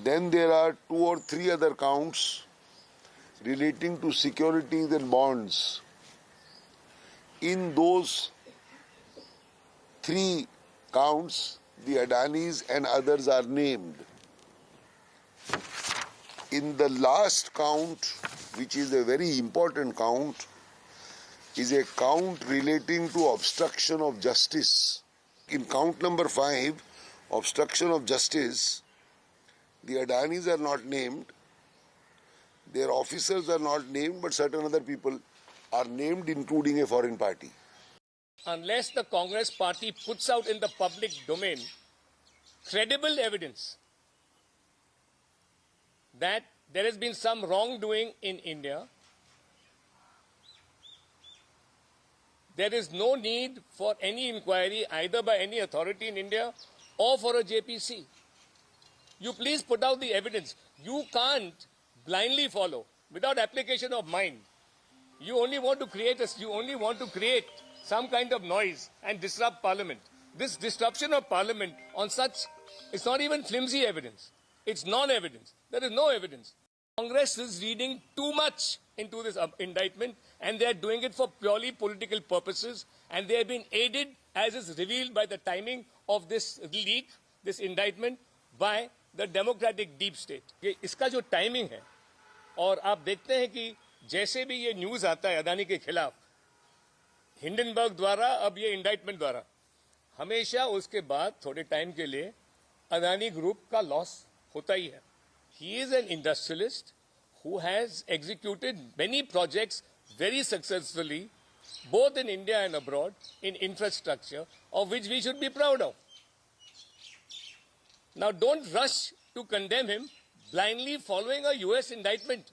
Then there are 2 or 3 other counts relating to securities and bonds. In those 3 counts, the Adanis and others are named. In the last count, which is a very important count, is a count relating to obstruction of justice. In count number 5, obstruction of justice, the Adanis are not named, their officers are not named, but certain other people are named, including a foreign party. Unless the Congress party puts out in the public domain credible evidence that there has been some wrongdoing in India, there is no need for any inquiry either by any authority in India or for a JPC. You please put out the evidence. You can't blindly follow without application of mind. You only want to create some kind of noise and disrupt Parliament. This disruption of Parliament on such, it's not even flimsy evidence. It's non-evidence. There is no evidence. Congress is reading too much into this indictment, and they are doing it for purely political purposes, and they have been aided, as is revealed by the timing of this leak, this indictment, by the democratic deep state. ये इसका जो timing है, और आप देखते हैं कि जैसे भी ये न्यूज़ आता है अदानी के खिलाफ, हिंडनबर्ग द्वारा, अब ये इंडाइटमेंट द्वारा, हमेशा उसके बाद थोड़े टाइम के लिए अदानी ग्रुप का लॉस होता ही है. He is an industrialist who has executed many projects very successfully, both in India and abroad, in infrastructure, of which we should be proud of. Now, don't rush to condemn him blindly following a US indictment.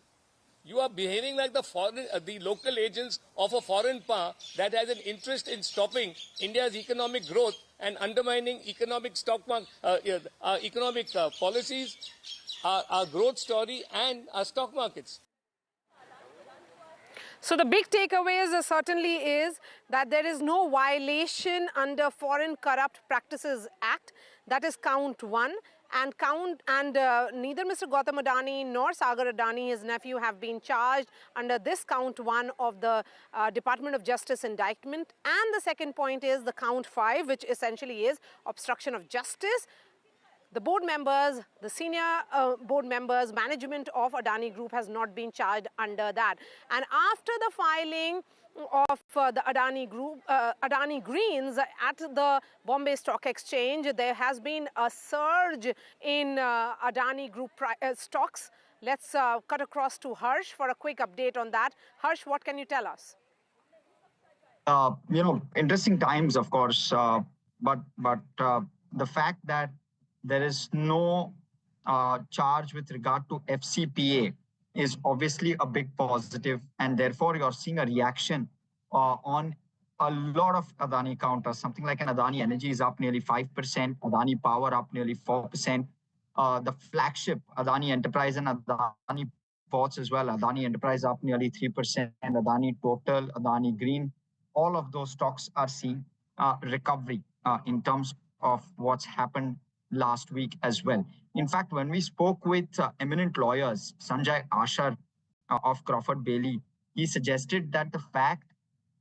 You are behaving like the local agents of a foreign power that has an interest in stopping India's economic growth and undermining economic economic policies, our growth story, and our stock markets. So the big takeaways certainly is that there is no violation under Foreign Corrupt Practices Act. That is count 1. And neither Mr. Gautam Adani nor Sagar Adani, his nephew, have been charged under this count 1 of the Department of Justice indictment. And the second point is the count 5, which essentially is obstruction of justice. The board members, the senior board members, management of Adani Group has not been charged under that. And after the filing of the Adani Group, Adani Greens at the Bombay Stock Exchange, there has been a surge in Adani Group stocks. Let's cut across to Harsh for a quick update on that. Harsh, what can you tell us? Interesting times, of course, but the fact that there is no charge with regard to FCPA is obviously a big positive, and therefore you're seeing a reaction on a lot of Adani counters. Something like an Adani Energy is up nearly 5%, Adani Power up nearly 4%. The flagship Adani Enterprise and Adani Ports as well, Adani Enterprise up nearly 3%, and Adani Total, Adani Green, all of those stocks are seeing recovery in terms of what's happened last week as well. In fact, when we spoke with eminent lawyers, Sanjay Ashar of Crawford Bailey, he suggested that the fact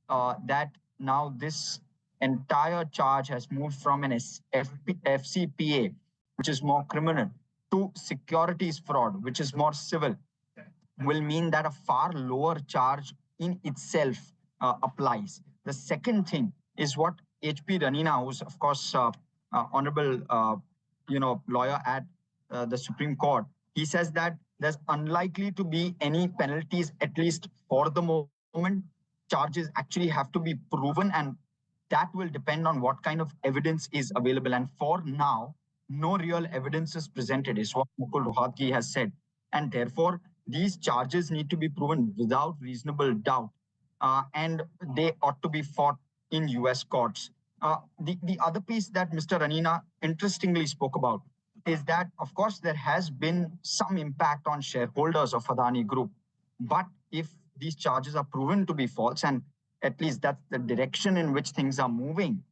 that now this entire charge has moved from an FCPA, which is more criminal, to securities fraud, which is more civil, will mean that a far lower charge in itself applies. The second thing is what H.P. Ranina, who's of course honorable lawyer at the Supreme Court, he says that there's unlikely to be any penalties, at least for the moment. Charges actually have to be proven, and that will depend on what kind of evidence is available. And for now, no real evidence is presented, is what Mukul Rohatgi has said. And therefore, these charges need to be proven without reasonable doubt. And they ought to be fought in US courts. The other piece that Mr. Ranina interestingly spoke about is that, of course, there has been some impact on shareholders of Adani Group. But if these charges are proven to be false, and at least that's the direction in which things are moving,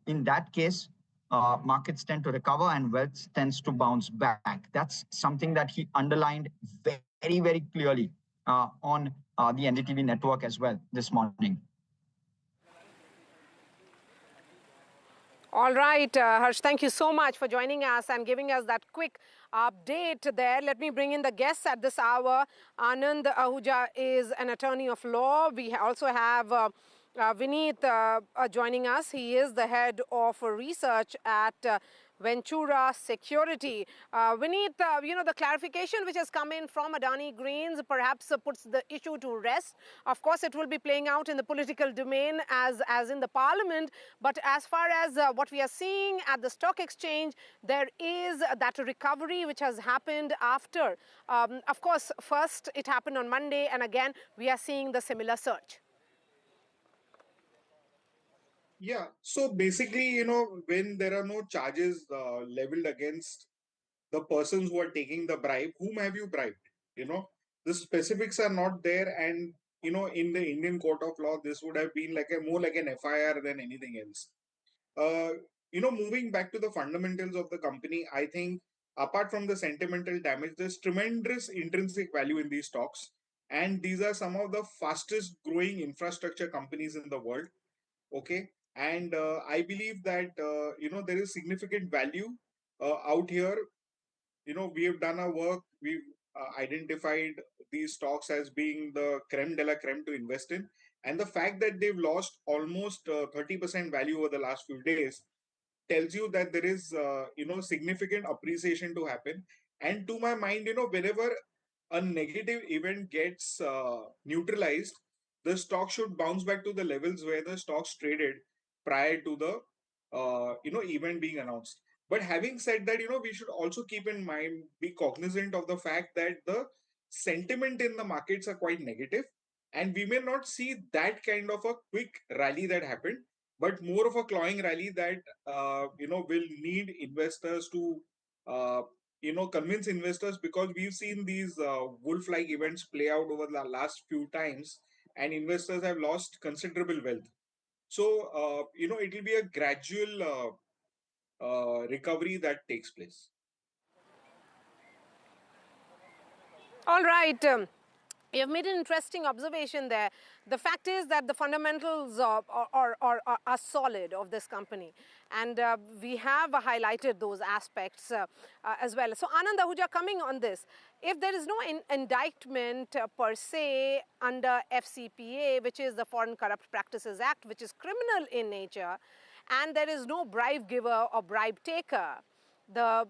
in that case, markets tend to recover and wealth tends to bounce back. That's something that he underlined very, very clearly on the NDTV network as well this morning. All right, Harsh, thank you so much for joining us and giving us that quick update there. Let me bring in the guests at this hour. Anand Ahuja is an attorney of law. We also have Vineet joining us. He is the head of research at Ventura Security. Vineet, the clarification which has come in from Adani Greens perhaps puts the issue to rest. Of course, it will be playing out in the political domain as in the parliament. But as far as what we are seeing at the stock exchange, there is that recovery which has happened after. Of course, first it happened on Monday, and again, we are seeing the similar surge. Yeah, so basically, when there are no charges leveled against the persons who are taking the bribe, whom have you bribed? The specifics are not there, and in the Indian court of law, this would have been more like an FIR than anything else. Moving back to the fundamentals of the company, I think apart from the sentimental damage, there's tremendous intrinsic value in these stocks, and these are some of the fastest growing infrastructure companies in the world. Okay. And I believe that, there is significant value out here. We have done our work. We've identified these stocks as being the creme de la creme to invest in. And the fact that they've lost almost 30% value over the last few days tells you that there is, significant appreciation to happen. And to my mind, whenever a negative event gets neutralized, the stock should bounce back to the levels where the stocks traded prior to the event being announced. But having said that, we should also keep in mind, be cognizant of the fact that the sentiment in the markets are quite negative, and we may not see that kind of a quick rally that happened, but more of a clawing rally that will need investors to convince investors, because we've seen these wolf-like events play out over the last few times, and investors have lost considerable wealth. So, it will be a gradual recovery that takes place. All right. You have made an interesting observation there. The fact is that the fundamentals are solid of this company, and we have highlighted those aspects as well. So Anand Ahuja, coming on this, if there is no indictment per se under FCPA, which is the Foreign Corrupt Practices Act, which is criminal in nature, and there is no bribe giver or bribe taker, the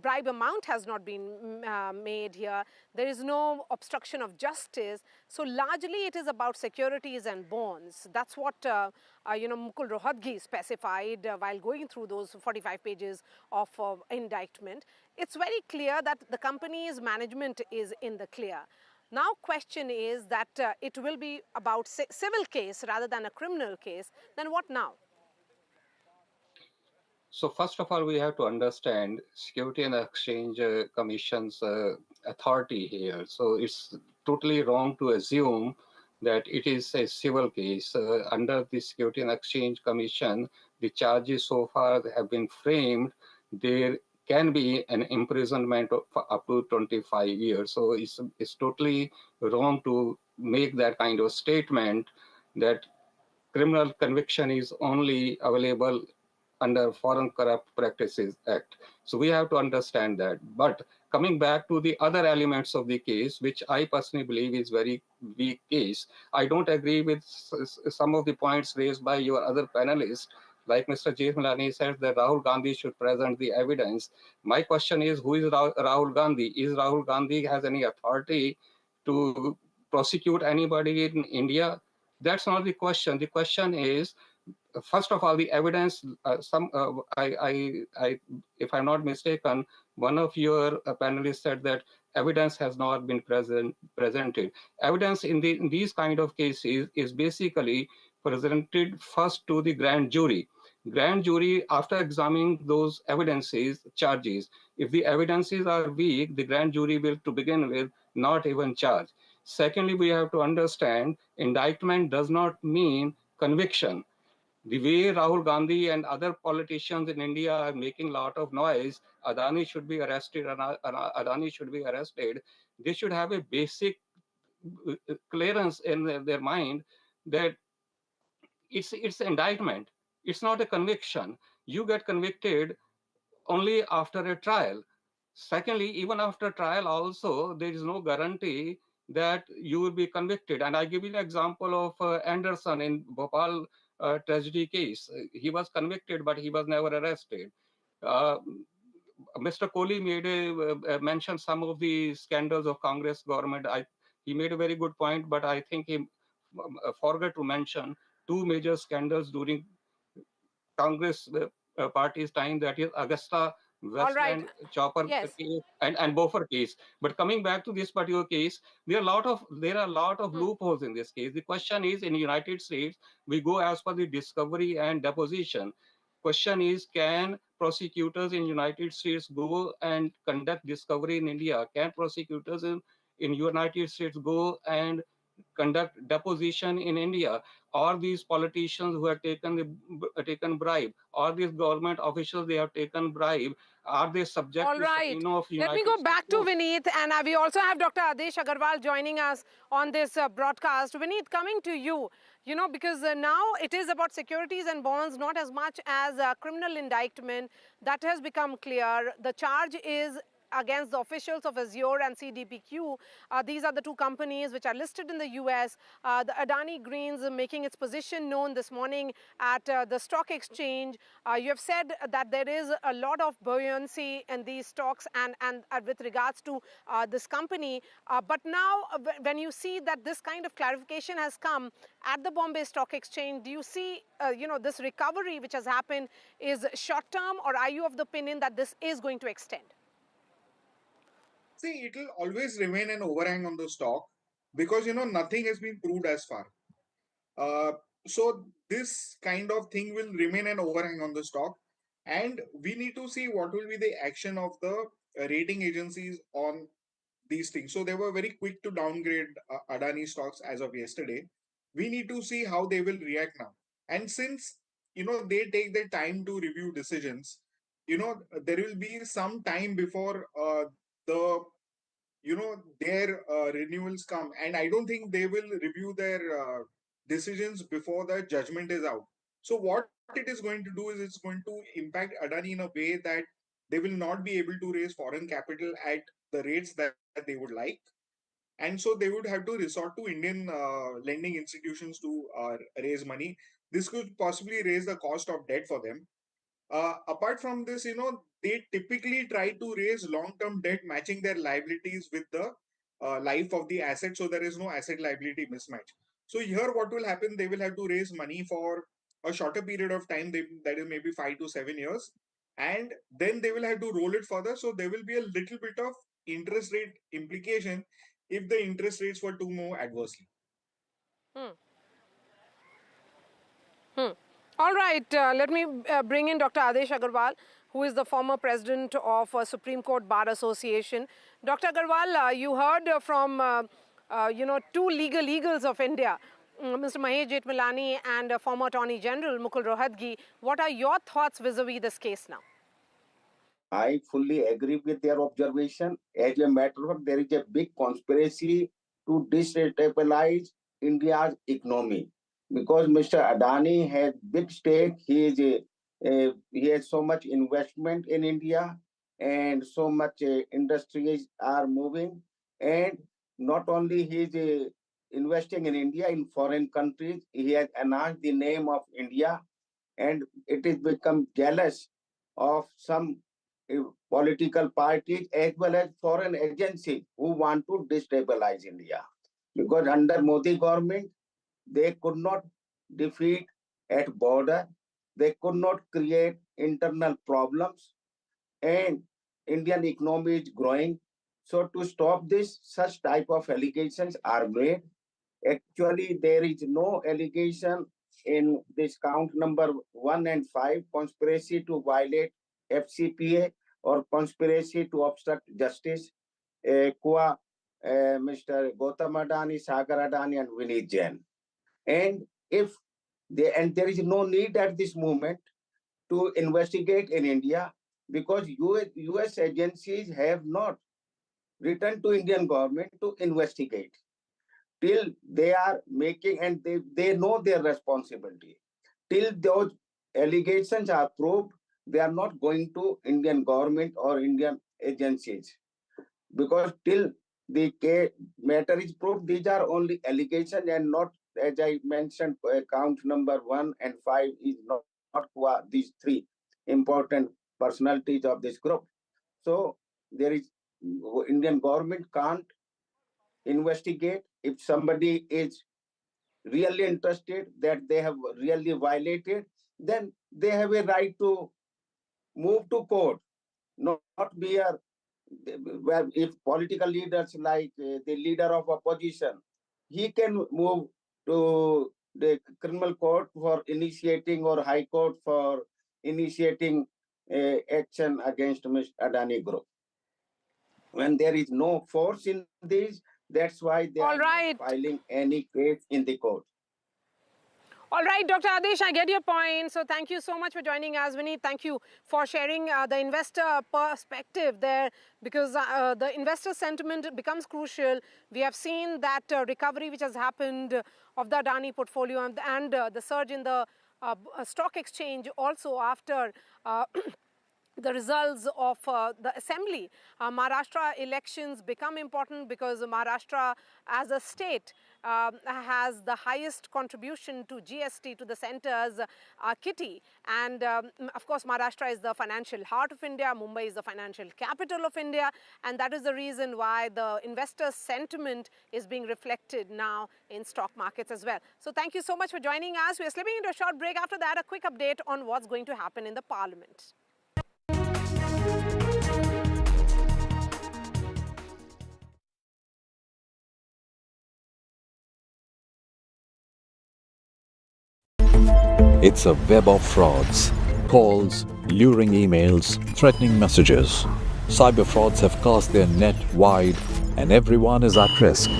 bribe amount has not been made here. There is no obstruction of justice. So largely it is about securities and bonds. That's what Mukul Rohatgi specified while going through those 45 pages of indictment. It's very clear that the company's management is in the clear. Now question is that it will be about civil case rather than a criminal case. Then what now? So first of all, we have to understand Security and Exchange Commission's authority here. So it's totally wrong to assume that it is a civil case. Under the Security and Exchange Commission, the charges so far have been framed. There can be an imprisonment of up to 25 years. So it's totally wrong to make that kind of statement that criminal conviction is only available under Foreign Corrupt Practices Act. So we have to understand that. But coming back to the other elements of the case, which I personally believe is very weak case, I don't agree with some of the points raised by your other panelists. Like Mr. Jethmalani said that Rahul Gandhi should present the evidence. My question is, who is Rahul Gandhi? Is Rahul Gandhi has any authority to prosecute anybody in India? That's not the question. The question is, First of all, the evidence, if I'm not mistaken, one of your panelists said that evidence has not been presented. Evidence in these kind of cases is basically presented first to the grand jury. Grand jury, after examining those evidences, charges. If the evidences are weak, the grand jury will, to begin with, not even charge. Secondly, we have to understand indictment does not mean conviction. The way Rahul Gandhi and other politicians in India are making a lot of noise, Adani should be arrested, Adani should be arrested. They should have a basic clearance in their mind that it's indictment. It's not a conviction. You get convicted only after a trial. Secondly, even after trial also, there is no guarantee that you will be convicted. And I give you an example of Anderson in Bhopal tragedy case. He was convicted, but he was never arrested. Uh, Mr. Kohli made mention some of the scandals of Congress government. He made a very good point, but I think he forgot to mention two major scandals during Congress party's time, that is Augusta Westland chopper case and Beaufort case. But coming back to this particular case, there are a lot of loopholes in this case. The question is, in the United States, we go as per the discovery and deposition. Question is, can prosecutors in United States go and conduct discovery in India? Can prosecutors in United States go and conduct deposition in India? Or these politicians who have taken bribe, or these government officials, they have taken bribe, are they subject All to right. subpoena of United Let me go States back to court? Vineet, and we also have Dr. Adesh Agarwal joining us on this broadcast. Vineet, coming to you, because now it is about securities and bonds, not as much as a criminal indictment. That has become clear. The charge is against the officials of Azure and CDPQ. These are the two companies which are listed in the US. The Adani Greens making its position known this morning at the stock exchange. You have said that there is a lot of buoyancy in these stocks and with regards to this company. But now when you see that this kind of clarification has come at the Bombay Stock Exchange, do you see this recovery which has happened is short term, or are you of the opinion that this is going to extend? See, it will always remain an overhang on the stock because nothing has been proved as far. So this kind of thing will remain an overhang on the stock, and we need to see what will be the action of the rating agencies on these things. So they were very quick to downgrade Adani stocks as of yesterday. We need to see how they will react now. And since they take their time to review decisions, there will be some time before the their renewals come, and I don't think they will review their decisions before the judgment is out. So what it is going to do is it's going to impact Adani in a way that they will not be able to raise foreign capital at the rates that they would like, and so they would have to resort to Indian lending institutions to raise money. This could possibly raise the cost of debt for them. Apart from this, they typically try to raise long-term debt matching their liabilities with the life of the asset, so there is no asset liability mismatch. So here what will happen, they will have to raise money for a shorter period of time, that is maybe 5 to 7 years, and then they will have to roll it further. So there will be a little bit of interest rate implication if the interest rates were to move adversely. All right, let me bring in Dr. Adesh Agarwal, who is the former president of Supreme Court Bar Association. Dr. Agarwal, you heard from two legal eagles of India, Mr. Mahesh Jethmalani and former Attorney General Mukul Rohatgi. What are your thoughts vis-a-vis this case now? I fully agree with their observation. As a matter of fact, there is a big conspiracy to destabilize India's economy because Mr. Adani has big stake. He has so much investment in India, and so much industries are moving. And not only he is investing in India, in foreign countries, he has announced the name of India, and it is become jealous of some political parties as well as foreign agencies who want to destabilize India. Because under Modi government, they could not defeat at border. They could not create internal problems, and Indian economy is growing. So to stop this, such type of allegations are made. Actually, there is no allegation in this count number 1 and 5, conspiracy to violate FCPA or conspiracy to obstruct justice, Mr. Gautam Adani, Sagar Adani, and Vineet Jain. And there is no need at this moment to investigate in India, because US agencies have not written to Indian government to investigate till they are making, and they know their responsibility. Till those allegations are proved, they are not going to Indian government or Indian agencies, because till the matter is proved, these are only allegations and not, as I mentioned, count number 1 and 5 is not these three important personalities of this group. So Indian government can't investigate. If somebody is really interested that they have really violated, then they have a right to move to court, not be a, well, if political leaders like the leader of opposition, he can move to the criminal court for initiating, or high court for initiating action against Mr. Adani Group. When there is no force in this, that's why they are not filing any case in the court. All right, Dr. Adesh, I get your point. So thank you so much for joining us, Vineet. Thank you for sharing the investor perspective there, because the investor sentiment becomes crucial. We have seen that recovery which has happened of the Adani portfolio and the surge in the stock exchange also after the results of the assembly. Maharashtra elections become important because Maharashtra as a state has the highest contribution to GST, to the centre's kitty. And of course, Maharashtra is the financial heart of India. Mumbai is the financial capital of India. And that is the reason why the investor sentiment is being reflected now in stock markets as well. So thank you so much for joining us. We are slipping into a short break. After that, a quick update on what's going to happen in the Parliament. It's a web of frauds, calls, luring emails, threatening messages. Cyber frauds have cast their net wide and everyone is at risk.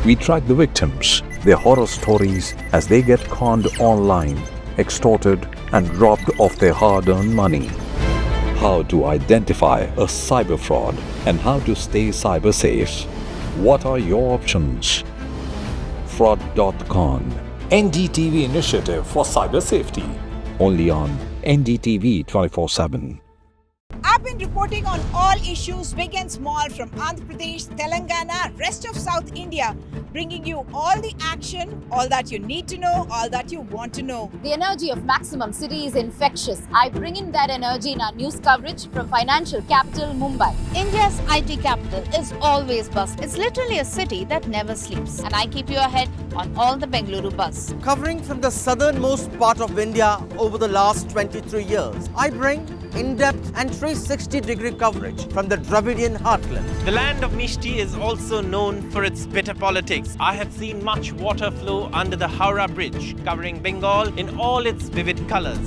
We track the victims, their horror stories as they get conned online, extorted and robbed of their hard-earned money. How to identify a cyber fraud and how to stay cyber safe. What are your options? Fraud.con, NDTV initiative for cyber safety. Only on NDTV 24/7. I've been reporting on all issues big and small from Andhra Pradesh, Telangana, rest of South India, bringing you all the action, all that you need to know, all that you want to know. The energy of Maximum City is infectious. I bring in that energy in our news coverage from financial capital Mumbai. India's IT capital is always buzz. It's literally a city that never sleeps. And I keep you ahead on all the Bengaluru buzz. Covering from the southernmost part of India over the last 23 years, I bring in-depth and 360-degree coverage from the Dravidian heartland. The land of Mishti is also known for its bitter politics. I have seen much water flow under the Howrah Bridge, covering Bengal in all its vivid colors.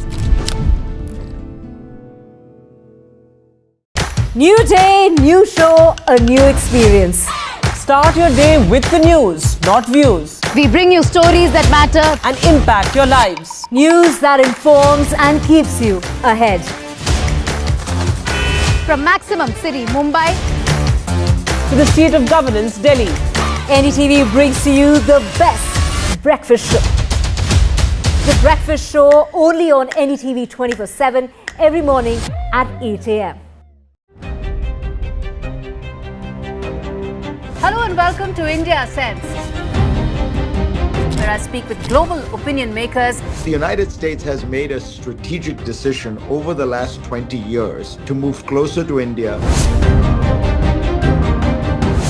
New day, new show, a new experience. Start your day with the news, not views. We bring you stories that matter and impact your lives. News that informs and keeps you ahead. From Maximum City, Mumbai, to the seat of governance, Delhi, NDTV brings to you the best breakfast show. The breakfast show only on NDTV 24/7 every morning at 8 a.m. Hello and welcome to India Sense, where I speak with global opinion makers. The United States has made a strategic decision over the last 20 years to move closer to India.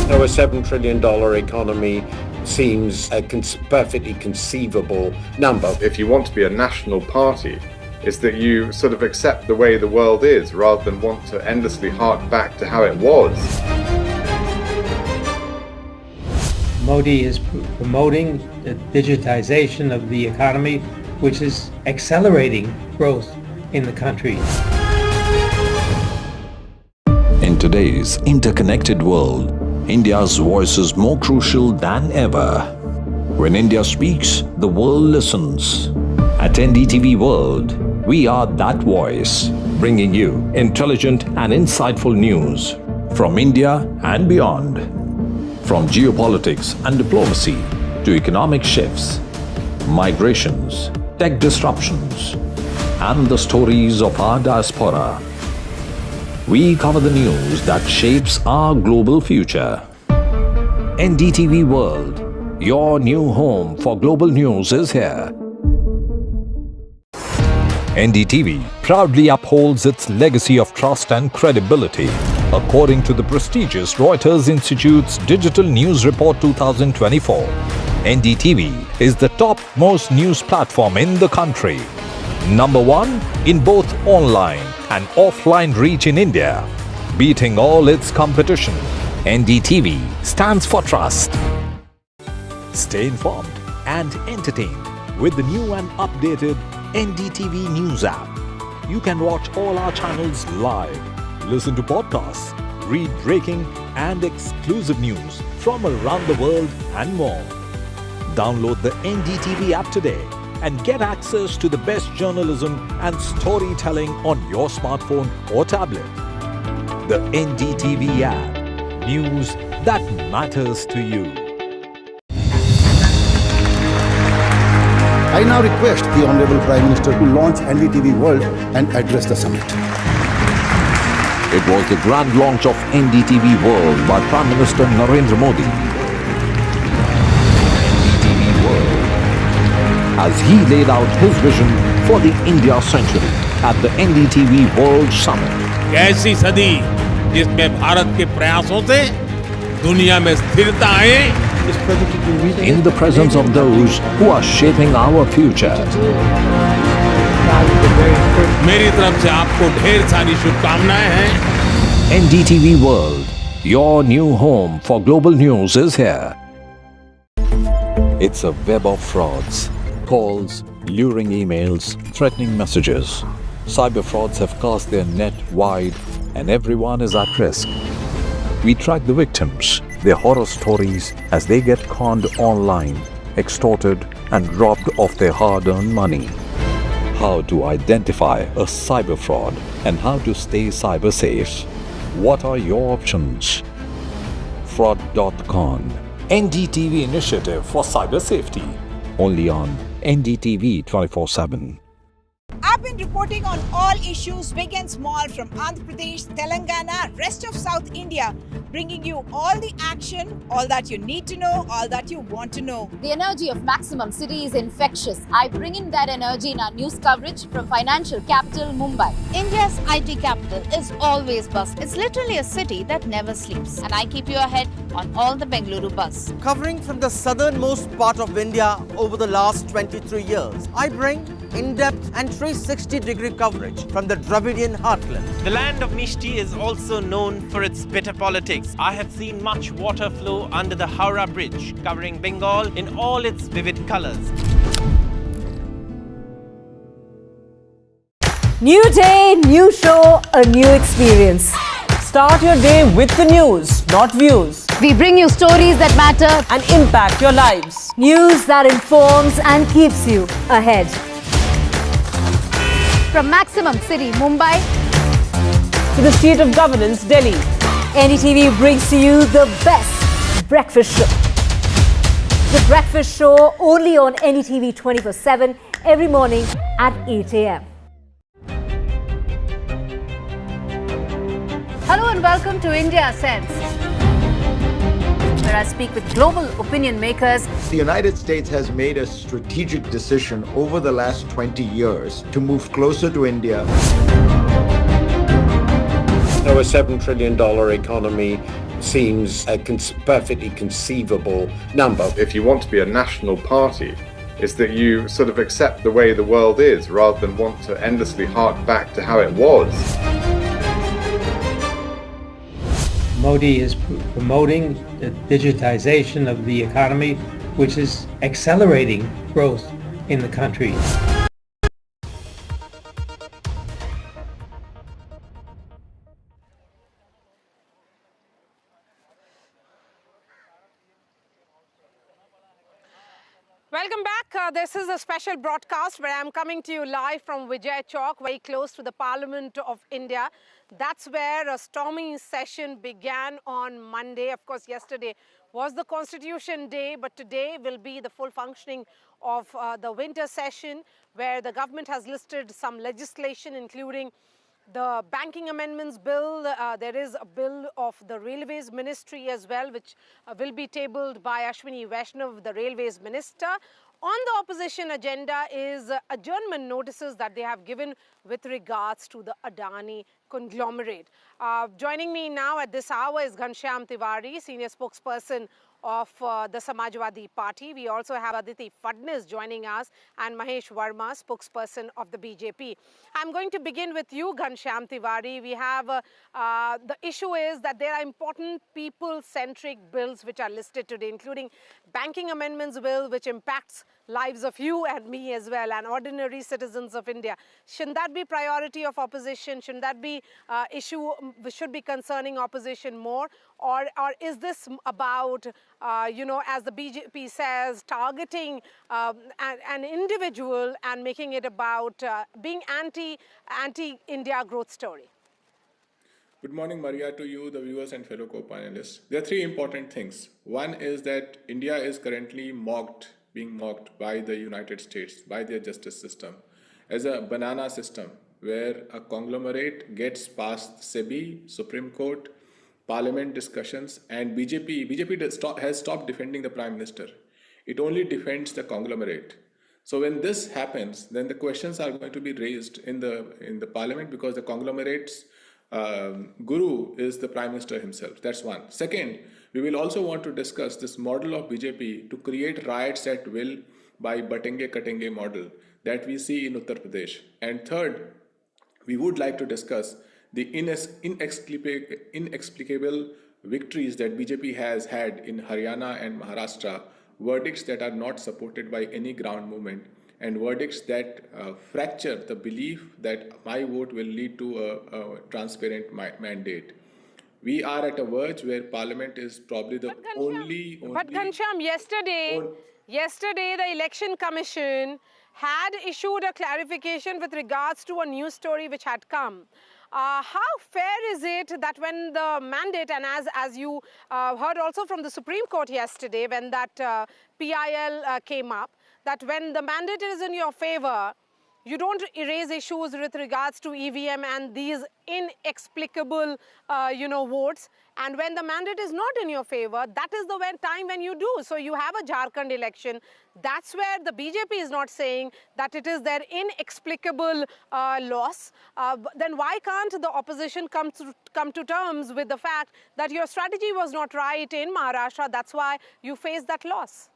So a $7 trillion economy seems a perfectly conceivable number. If you want to be a national party, it's that you sort of accept the way the world is rather than want to endlessly hark back to how it was. Modi is promoting the digitization of the economy, which is accelerating growth in the country. In today's interconnected world, India's voice is more crucial than ever. When India speaks, the world listens. At NDTV World, we are that voice, bringing you intelligent and insightful news from India and beyond. From geopolitics and diplomacy to economic shifts, migrations, tech disruptions, and the stories of our diaspora. We cover the news that shapes our global future. NDTV World, your new home for global news, is here. NDTV proudly upholds its legacy of trust and credibility. According to the prestigious Reuters Institute's Digital News Report 2024, NDTV is the topmost news platform in the country. Number one in both online and offline reach in India. Beating all its competition, NDTV stands for trust. Stay informed and entertained with the new and updated NDTV News app. You can watch all our channels live, listen to podcasts, read breaking and exclusive news from around the world and more. Download the NDTV app today and get access to the best journalism and storytelling on your smartphone or tablet. The NDTV app, news that matters to you. I now request the Honorable Prime Minister to launch NDTV World and address the summit. It was the grand launch of NDTV World by Prime Minister Narendra Modi. NDTV World, as he laid out his vision for the India century at the NDTV World Summit. ऐसी सदी जिसमें भारत के प्रयासों से दुनिया में स्थिरता आए. In the presence of those who are shaping our future. मेरी तरफ से आपको ढेर सारी शुभकामनाएं हैं. NDTV World, your new home for global news, is here. It's a web of frauds, calls, luring emails, threatening messages. Cyber frauds have cast their net wide and everyone is at risk. We track the victims, their horror stories as they get conned online, extorted and robbed of their hard-earned money. How to identify a cyber fraud and how to stay cyber safe. What are your options? Fraud.con, NDTV initiative for cyber safety. Only on NDTV 24/7. I've been reporting on all issues big and small from Andhra Pradesh, Telangana, rest of South India, bringing you all the action, all that you need to know, all that you want to know. The energy of maximum city is infectious. I bring in that energy in our news coverage from financial capital Mumbai. India's IT capital is always buzz. It's literally a city that never sleeps. And I keep you ahead on all the Bengaluru buzz. Covering from the southernmost part of India over the last 23 years, I bring in-depth and 360-degree coverage from the Dravidian heartland. The land of Mishti is also known for its bitter politics. I have seen much water flow under the Howrah Bridge, covering Bengal in all its vivid colors. New day, new show, a new experience. Start your day with the news, not views. We bring you stories that matter and impact your lives. News that informs and keeps you ahead. From maximum city Mumbai to the seat of governance Delhi, NDTV brings to you the best breakfast show. The breakfast show only on NDTV 24/7 every morning at 8 a.m. Hello and welcome to India Sense, where I speak with global opinion makers. The United States has made a strategic decision over the last 20 years to move closer to India. Now a $7 trillion economy seems a perfectly conceivable number. If you want to be a national party, it's that you sort of accept the way the world is rather than want to endlessly hark back to how it was. Modi is promoting the digitization of the economy, which is accelerating growth in the country. Welcome back. This is a special broadcast where I'm coming to you live from Vijay Chowk, very close to the Parliament of India. That's where a stormy session began on Monday. Of course, yesterday was the Constitution Day, but today will be the full functioning of the winter session, where the government has listed some legislation, including the banking amendments bill. There is a bill of the Railways Ministry as well, which will be tabled by Ashwini Vaishnav, the Railways Minister. On the opposition agenda is adjournment notices that they have given with regards to the Adani conglomerate. Joining me now at this hour is Ghanshyam Tiwari, senior spokesperson of the Samajwadi Party. We also have Aditi Fadnis joining us and Mahesh Verma, spokesperson of the BJP. I'm going to begin with you, Ghanshyam Tiwari. We have the issue is that there are important people-centric bills which are listed today, including banking amendments bill, which impacts lives of you and me as well, and ordinary citizens of India. Shouldn't that be priority of opposition? Shouldn't that be issue which should be concerning opposition more? Or is this about, you know, as the BJP says, targeting an individual and making it about being anti-India growth story? Good morning, Maria, to you, the viewers and fellow co-panelists. There are three important things. One is that India is currently being mocked by the United States, by their justice system, as a banana system where a conglomerate gets past SEBI, Supreme Court, Parliament discussions, and BJP has stopped defending the Prime Minister. It only defends the conglomerate. So when this happens, then the questions are going to be raised in the Parliament, because the conglomerate's guru is the Prime Minister himself. That's one. Second, we will also want to discuss this model of BJP to create riots at will by Batenge Katenge model that we see in Uttar Pradesh. And third, we would like to discuss the inexplicable victories that BJP has had in Haryana and Maharashtra, verdicts that are not supported by any ground movement, and verdicts that fracture the belief that my vote will lead to a transparent mandate. We are at a verge where Parliament is probably the only... But Ghanshyam, yesterday the Election Commission had issued a clarification with regards to a news story which had come. How fair is it that when the mandate, and as you heard also from the Supreme Court yesterday when that PIL came up, that when the mandate is in your favor, you don't raise issues with regards to EVM and these inexplicable, votes. And when the mandate is not in your favor, that is the time when you do. So you have a Jharkhand election. That's where the BJP is not saying that it is their inexplicable loss. Then why can't the opposition come to terms with the fact that your strategy was not right in Maharashtra? That's why you face that loss.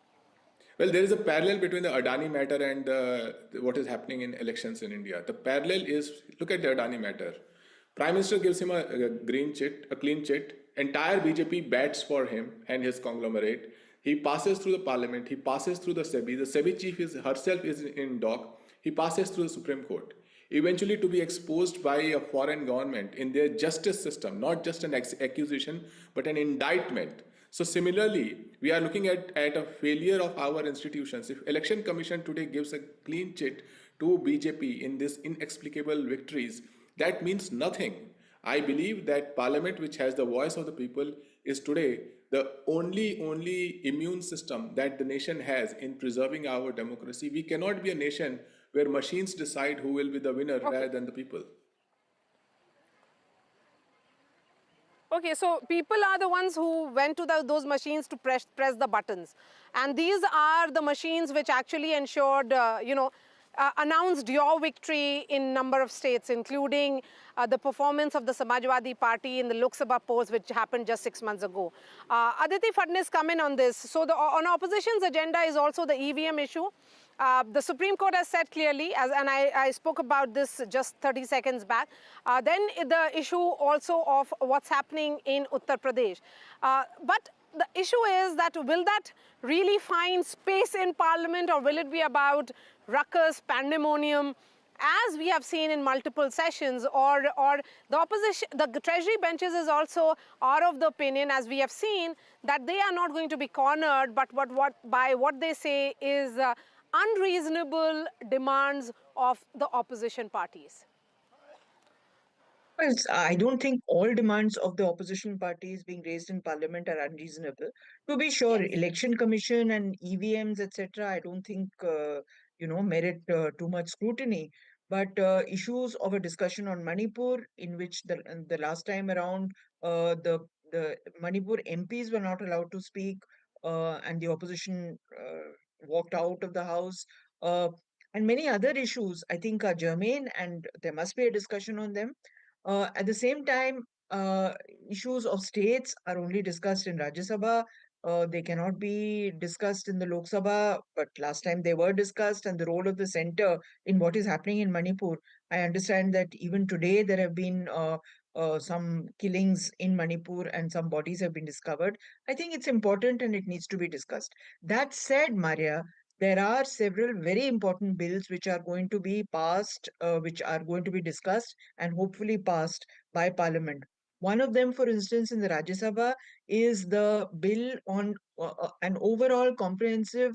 Well, there is a parallel between the Adani matter and what is happening in elections in India. The parallel is, look at the Adani matter. Prime Minister gives him a clean chit. Entire BJP bats for him and his conglomerate. He passes through the Parliament. He passes through the SEBI. The SEBI chief herself is in dock. He passes through the Supreme Court. Eventually to be exposed by a foreign government in their justice system, not just an accusation, but an indictment. So similarly, we are looking at a failure of our institutions. If Election Commission today gives a clean chit to BJP in these inexplicable victories, that means nothing. I believe that Parliament, which has the voice of the people, is today the only immune system that the nation has in preserving our democracy. We cannot be a nation where machines decide who will be the winner rather than the people. Okay, so people are the ones who went to those machines to press the buttons. And these are the machines which actually ensured, announced your victory in number of states, including the performance of the Samajwadi Party in the Lok Sabha polls, which happened just 6 months ago. Aditi Fadnis come in on this. So on opposition's agenda is also the EVM issue. The Supreme Court has said clearly, and I spoke about this just 30 seconds back, then the issue also of what's happening in Uttar Pradesh. But the issue is that will that really find space in Parliament, or will it be about ruckus, pandemonium, as we have seen in multiple sessions, or the opposition, the Treasury benches is also are of the opinion, as we have seen, that they are not going to be cornered, but by what they say is unreasonable demands of the opposition parties. Well, I don't think all demands of the opposition parties being raised in Parliament are unreasonable. To be sure, Election Commission and EVMs, etc., I don't think merit too much scrutiny. But issues of a discussion on Manipur, in which the last time around the Manipur MPs were not allowed to speak, and the opposition walked out of the house, and many other issues, I think are germane, and there must be a discussion on them. At the same time, issues of states are only discussed in Rajya Sabha. They cannot be discussed in the Lok Sabha, but last time they were discussed, and the role of the center in what is happening in Manipur. I understand that even today there have been some killings in Manipur and some bodies have been discovered. I think it's important and it needs to be discussed. That said, Maria, there are several very important bills which are going to be passed, which are going to be discussed and hopefully passed by Parliament. One of them, for instance, in the Rajya Sabha is the bill on an overall comprehensive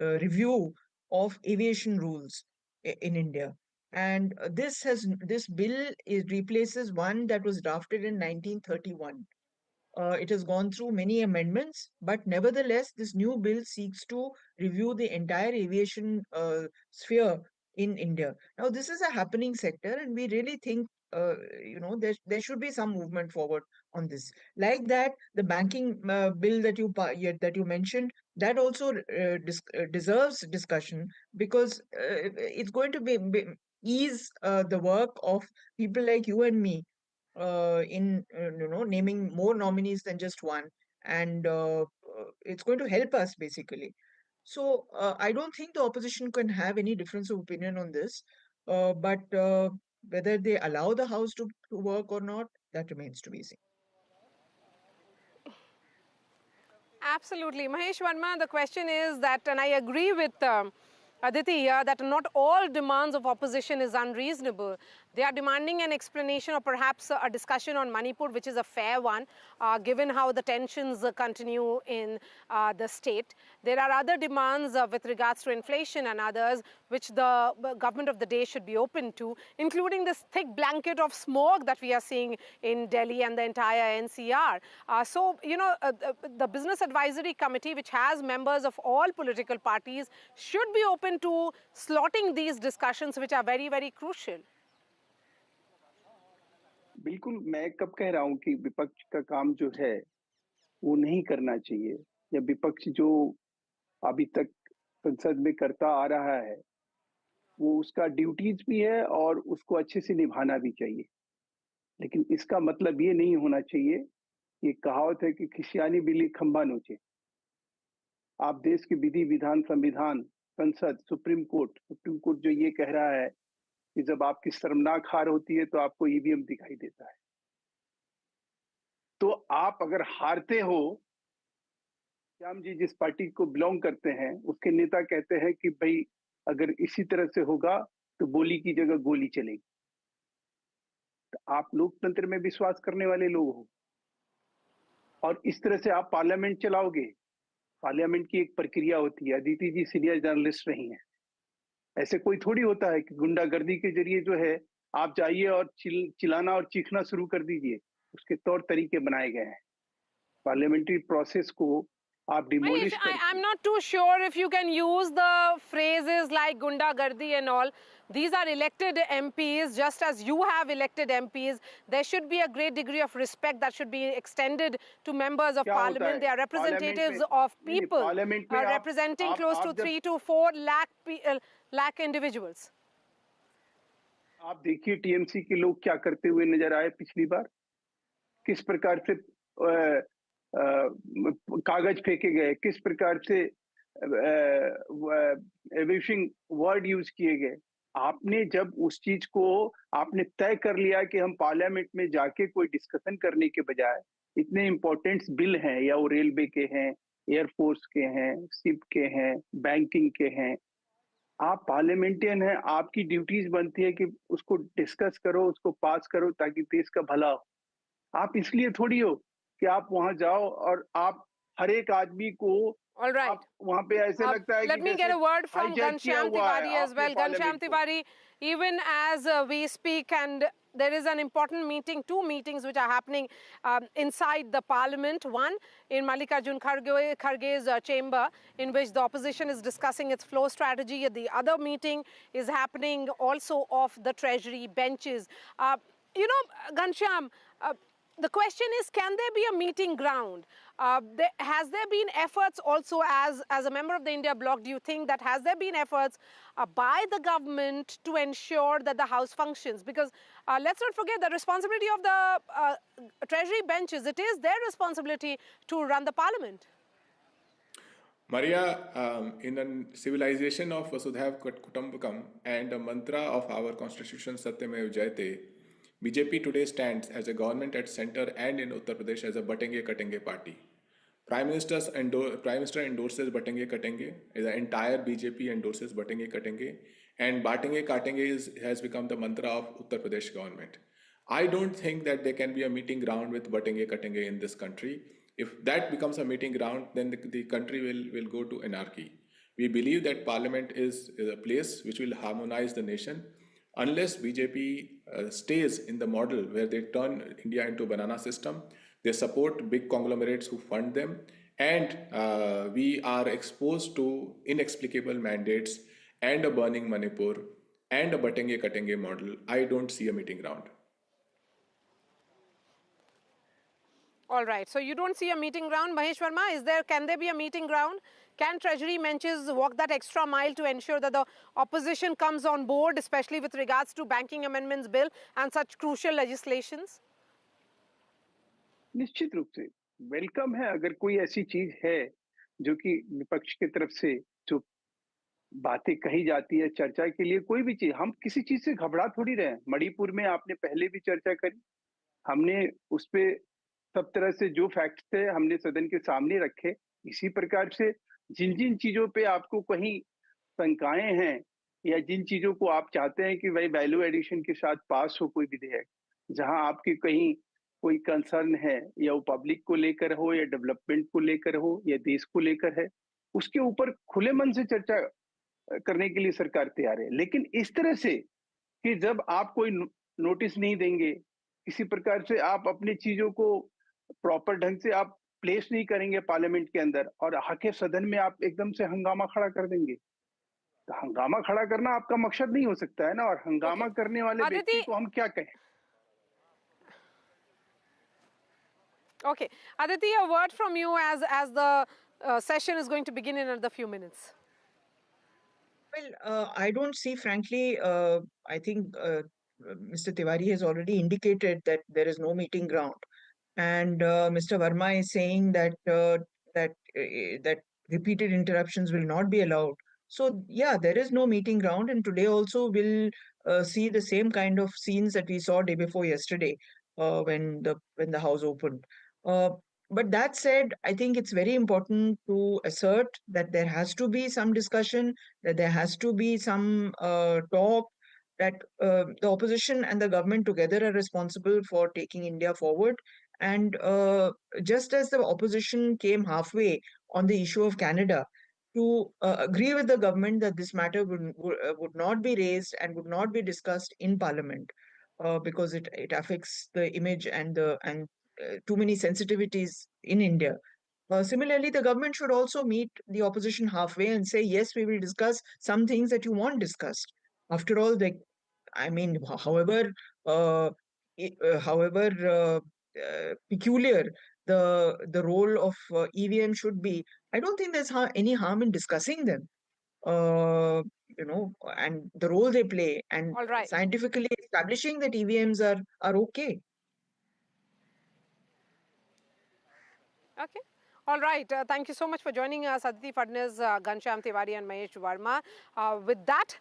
review of aviation rules in India. And this bill replaces one that was drafted in 1931. It has gone through many amendments, but nevertheless, this new bill seeks to review the entire aviation sphere in India. Now, this is a happening sector, and we really think, there should be some movement forward on this. Like that, the banking bill that you mentioned, that also deserves discussion, because it's going to ease the work of people like you and me in naming more nominees than just one, and it's going to help us basically. So I don't think the opposition can have any difference of opinion on this, but whether they allow the house to work or not, that remains to be seen. Absolutely. Mahesh Verma, the question is that, and I agree with Aditi here, that not all demands of opposition is unreasonable. They are demanding an explanation or perhaps a discussion on Manipur, which is a fair one, given how the tensions continue in the state. There are other demands with regards to inflation and others, which the government of the day should be open to, including this thick blanket of smog that we are seeing in Delhi and the entire NCR. The Business Advisory Committee, which has members of all political parties, should be open to slotting these discussions, which are very, very crucial. बिल्कुल, मैं कब कह रहा हूं कि विपक्ष का काम जो है वो नहीं करना चाहिए, या विपक्ष जो अभी तक संसद में करता आ रहा है वो उसका ड्यूटीज भी है और उसको अच्छे से निभाना भी चाहिए। लेकिन इसका मतलब ये नहीं होना चाहिए, ये कहावत है कि खिसियानी बिल्ली खंभा नोचे। आप देश के विधि विधान, संविधान, संसद, सुप्रीम कोर्ट जो ये कह रहा है कि जब आपकी शर्मनाक हार होती है तो आपको ईवीएम दिखाई देता है। तो आप अगर हारते हो, श्याम जी जिस पार्टी को बिलोंग करते हैं उसके नेता कहते हैं कि भाई अगर इसी तरह से होगा तो बोली की जगह गोली चलेगी। तो आप लोकतंत्र में विश्वास करने वाले लोग हो और इस तरह से आप पार्लियामेंट चलाओगे। पार्लियामेंट की एक प्रक्रिया होती है। अदिति जी सीनियर जर्नलिस्ट रही हैं। ऐसे कोई थोड़ी होता है कि गुंडागर्दी के जरिए जो है आप जाइए और चिल्लाना और चीखना शुरू कर दीजिए। उसके तौर तरीके बनाए गए हैं। पार्लियामेंट्री प्रोसेस को आप demolish I'm not too sure if you can use the phrases like Gundagardi and all. These are elected MPs, just as you have elected MPs. There should be a great degree of respect that should be extended to members of parliament. They are representatives of people, representing close to 3 to 4 lakh individuals. आप देखिए TMC के लोग क्या करते हुए नजर आए पिछली बार, किस प्रकार से कागज फेंके गए, किस प्रकार से विशिंग वर्ड यूज किए गए। आपने जब उस चीज को आपने तय कर लिया कि हम पार्लियामेंट में जाके कोई डिस्कशन करने के बजाय, इतने इंपॉर्टेंट बिल हैं, या वो रेलवे के हैं, एयरफोर्स के हैं, सिप के हैं, बैंकिंग के हैं, आप पार्लियामेंटियन हैं, आपकी ड्यूटीज बनती है कि उसको डिस्कस करो, उसको पास करो ताकि देश का भला हो। आप इसलिए थोड़ी हो कि आप वहां जाओ और आप हर एक आदमी को All right. वहां पे ऐसे लगता है Let me get a word from Ghanshyam Tiwari as well. Ghanshyam Tiwari, even as we speak, and there is an important meeting, 2 meetings which are happening inside the parliament. One in Mallikarjun Kharge's chamber, in which the opposition is discussing its flow strategy. The other meeting is happening also of the treasury benches. Ghanshyam, the question is, can there be a meeting ground? Has there been efforts also as a member of the India bloc, do you think that has there been efforts by the government to ensure that the House functions? Because let's not forget the responsibility of the treasury benches. It is their responsibility to run the parliament. Maria, in a civilization of Vasudhaiv Kutumbakam and a mantra of our constitution Satyamev Jayate, BJP today stands as a government at center and in Uttar Pradesh as a Batenge Katenge party. Prime Minister endorses Batenge Katenge, the entire BJP endorses Batenge Katenge, and Batenge Katenge has become the mantra of Uttar Pradesh government. I don't think that there can be a meeting ground with Batenge Katenge in this country. If that becomes a meeting ground, then the country will go to anarchy. We believe that Parliament is a place which will harmonize the nation. Unless BJP stays in the model where they turn India into a banana system, they support big conglomerates who fund them, and we are exposed to inexplicable mandates and a burning Manipur and a Batenge Katenge model, I don't see a meeting ground. All right, so you don't see a meeting ground. Mahesh Verma, can there be a meeting ground? Can treasury benches walk that extra mile to ensure that the opposition comes on board, especially with regards to banking amendments bill and such crucial legislations? निश्चित रूप से welcome है अगर कोई ऐसी चीज है जो कि विपक्ष की तरफ से जो बातें कही जाती है चर्चा के लिए, कोई भी चीज, हम किसी चीज से घबरा थोड़ी रहे। मणिपुर में आपने पहले भी चर्चा करी, हमने उस पे सब तरह से जो फैक्ट्स थे हमने सदन के सामने रखे। इसी प्रकार से जिन जिन चीजों पे आपको कहीं शंकाएं हैं या जिन चीजों को आप चाहते हैं कि भाई वैल्यू एडिशन के साथ पास हो कोई विधेयक, जहां आपकी कहीं कोई कंसर्न है, या वो पब्लिक को लेकर हो या डेवलपमेंट को लेकर हो या देश को लेकर है, उसके ऊपर खुले मन से चर्चा करने के लिए सरकार तैयार है। लेकिन इस तरह से कि जब आप कोई नोटिस नहीं देंगे, किसी प्रकार से आप अपनी चीजों को प्रॉपर ढंग से आप प्लेस नहीं करेंगे पार्लियामेंट के अंदर, और आके सदन में आप एकदम से हंगामा खड़ा कर देंगे, तो हंगामा खड़ा करना आपका मकसद नहीं हो सकता है ना। और हंगामा करने वाले व्यक्ति को हम क्या कहें? Okay, Aditi, a word from you as the session is going to begin in another few minutes. Well, I don't see, frankly, I think Mr. Tiwari has already indicated that there is no meeting ground. And Mr. Verma is saying that that repeated interruptions will not be allowed. So, yeah, there is no meeting ground. And today also we'll see the same kind of scenes that we saw day before yesterday when the House opened. But that said, I think it's very important to assert that there has to be some discussion, that there has to be some talk, that the opposition and the government together are responsible for taking India forward. And just as the opposition came halfway on the issue of Canada to agree with the government that this matter would not be raised and would not be discussed in Parliament because it affects the image and too many sensitivities in India. Similarly, the government should also meet the opposition halfway and say, yes, we will discuss some things that you want discussed. After all, however, peculiar the role of EVM should be, I don't think there's any harm in discussing them. And the role they play, and All right. scientifically establishing that EVMs are okay. Okay. All right. Thank you so much for joining us, Aditi Fadnis, Ghanshyam Tiwari and Mahesh Verma. With that,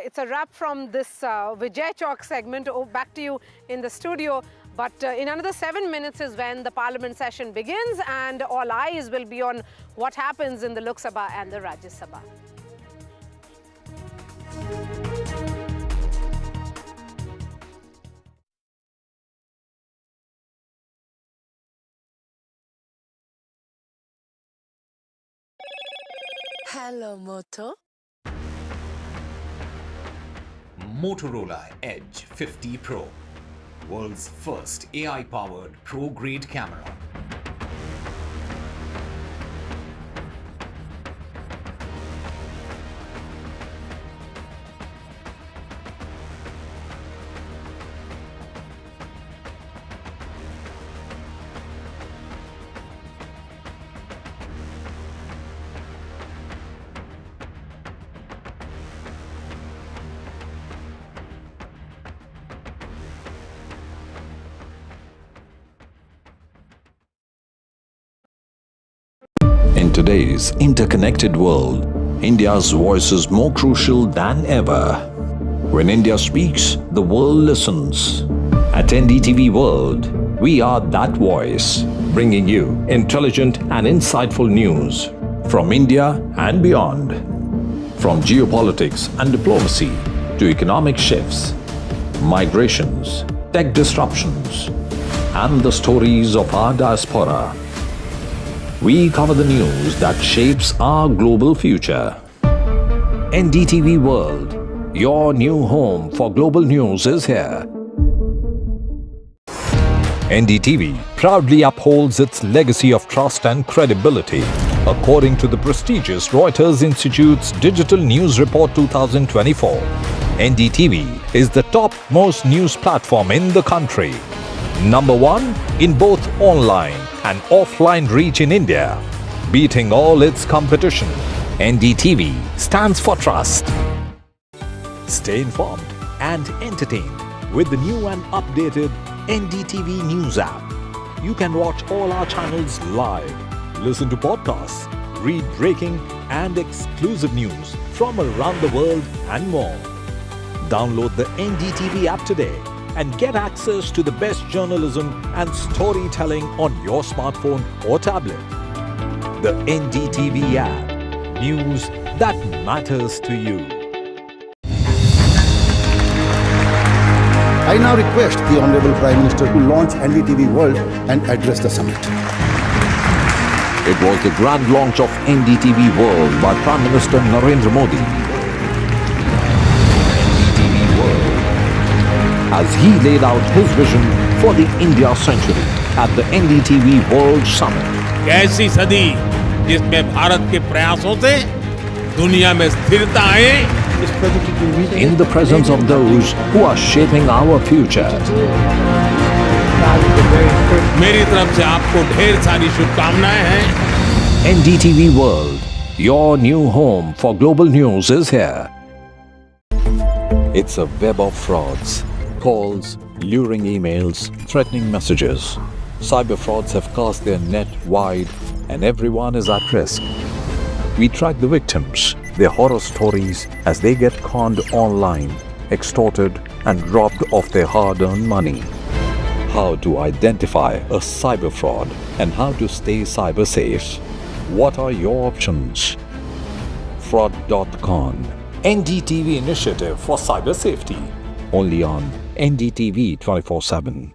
it's a wrap from this Vijay Chowk segment. Back to you in the studio. But in another 7 minutes is when the Parliament session begins, and all eyes will be on what happens in the Lok Sabha and the Rajya Sabha. Hello, Moto. Motorola Edge 50 Pro, world's first AI-powered pro-grade camera. In today's interconnected world, India's voice is more crucial than ever. When India speaks, the world listens. At NDTV World, we are that voice, bringing you intelligent and insightful news from India and beyond. From geopolitics and diplomacy to economic shifts, migrations, tech disruptions, and the stories of our diaspora. We cover the news that shapes our global future. NDTV World, your new home for global news, is here. NDTV proudly upholds its legacy of trust and credibility, according to the prestigious Reuters Institute's Digital News Report 2024. NDTV is the top-most news platform in the country. Number 1 in both online and offline reach in India, beating all its competition. NDTV stands for trust. Stay informed and entertained with the new and updated NDTV News app. You can watch all our channels live, listen to podcasts, read breaking and exclusive news from around the world and more. Download the NDTV app today and get access to the best journalism and storytelling on your smartphone or tablet. The NDTV app. News that matters to you. I now request the Honorable Prime Minister to launch NDTV World and address the summit. It was the grand launch of NDTV World by Prime Minister Narendra Modi. As he laid out his vision for the India century at the NDTV World Summit. ऐसी सदी जिसमें भारत के प्रयासों से दुनिया में स्थिरता आए. In the presence of those who are shaping our future. मेरी तरफ से आपको ढेर सारी शुभकामनाएं हैं. NDTV World, your new home for global news, is here. It's a web of frauds. Calls, luring emails, threatening messages. Cyber frauds have cast their net wide and everyone is at risk. We track the victims, their horror stories as they get conned online, extorted and robbed of their hard-earned money. How to identify a cyber fraud and how to stay cyber safe. What are your options? Fraud.con, NDTV initiative for cyber safety. Only on NDTV 24/7.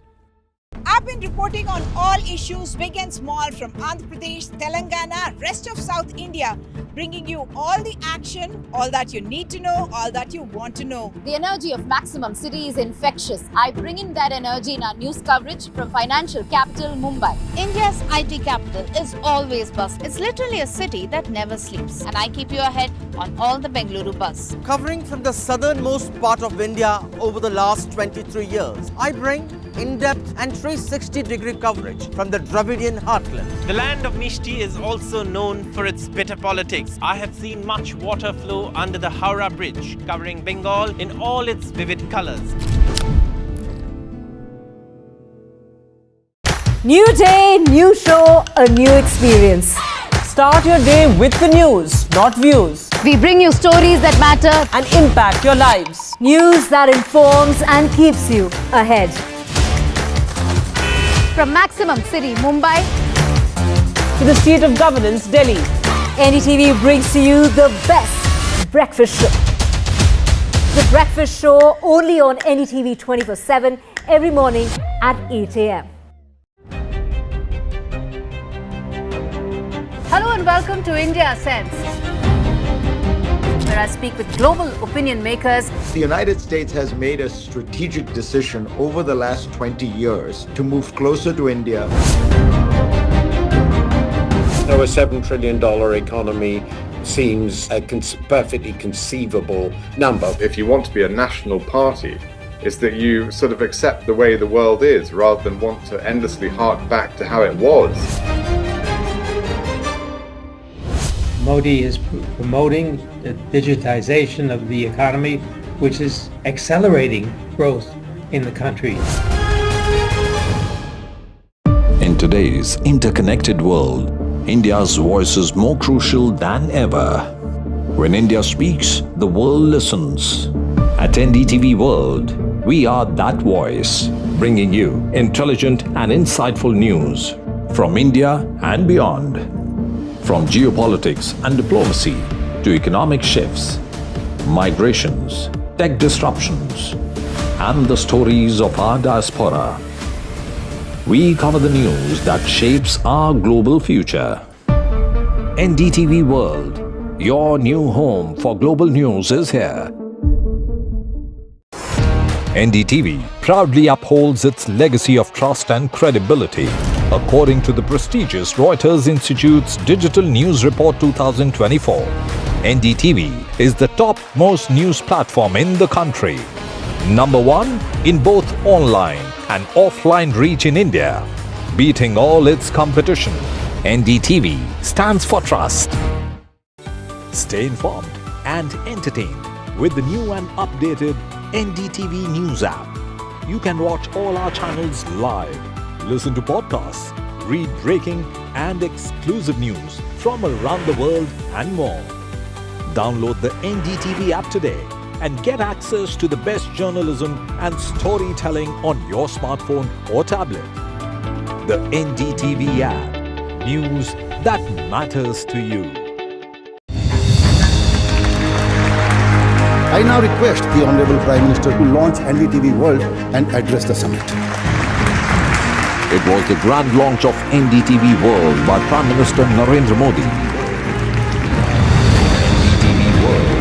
Up have been reporting on all issues big and small from Andhra Pradesh, Telangana, rest of South India, bringing you all the action, all that you need to know, all that you want to know. The energy of Maximum City is infectious. I bring in that energy in our news coverage from financial capital Mumbai. India's IT capital is always buzz. It's literally a city that never sleeps. And I keep you ahead on all the Bengaluru buzz. Covering from the southernmost part of India over the last 23 years, I bring in-depth and 360-degree coverage from the Dravidian heartland. The land of Mishti is also known for its bitter politics. I have seen much water flow under the Howrah Bridge, covering Bengal in all its vivid colors. New day, new show, a new experience. Start your day with the news, not views. We bring you stories that matter and impact your lives. News that informs and keeps you ahead. from Maximum City, Mumbai, to the seat of governance, Delhi. NDTV brings to you the best breakfast show. The breakfast show only on NDTV 24/7 every morning at 8 a.m. Hello and welcome to India Sense, where I speak with global opinion makers. The United States has made a strategic decision over the last 20 years to move closer to India. So a $7 trillion economy seems a perfectly conceivable number. If you want to be a national party, it's that you sort of accept the way the world is rather than want to endlessly hark back to how it was. Modi is promoting the digitization of the economy, which is accelerating growth in the country. In today's interconnected world, India's voice is more crucial than ever. When India speaks, the world listens. At NDTV World, we are that voice, bringing you intelligent and insightful news from India and beyond. From geopolitics and diplomacy to economic shifts, migrations, tech disruptions, and the stories of our diaspora, we cover the news that shapes our global future. NDTV World, your new home for global news, is here. NDTV proudly upholds its legacy of trust and credibility. According to the prestigious Reuters Institute's Digital News Report 2024, NDTV is the top-most news platform in the country. Number one in both online and offline reach in India, beating all its competition. NDTV stands for trust. Stay informed and entertained with the new and updated NDTV News app. You can watch all our channels live, listen to podcasts, read breaking and exclusive news from around the world and more. Download the NDTV app today and get access to the best journalism and storytelling on your smartphone or tablet. The NDTV app. News that matters to you. I now request the Honorable Prime Minister to launch NDTV World and address the summit. It was the grand launch of NDTV World by Prime Minister Narendra Modi. NDTV World,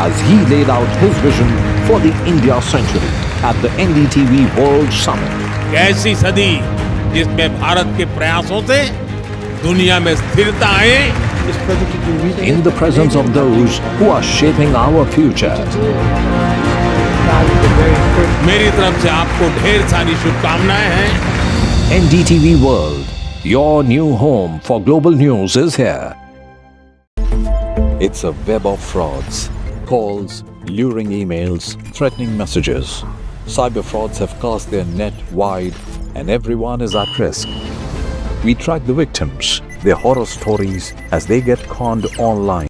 as he laid out his vision for the India century at the NDTV World Summit. ऐसी सदी जिसमें भारत के प्रयासों से दुनिया में स्थिरता आए. In the presence of those who are shaping our future. मेरी तरफ से आपको ढेर सारी शुभकामनाएं हैं. NDTV World, your new home for global news, is here. It's a web of frauds, calls, luring emails, threatening messages. Cyber frauds have cast their net wide and everyone is at risk. We track the victims, their horror stories as they get conned online.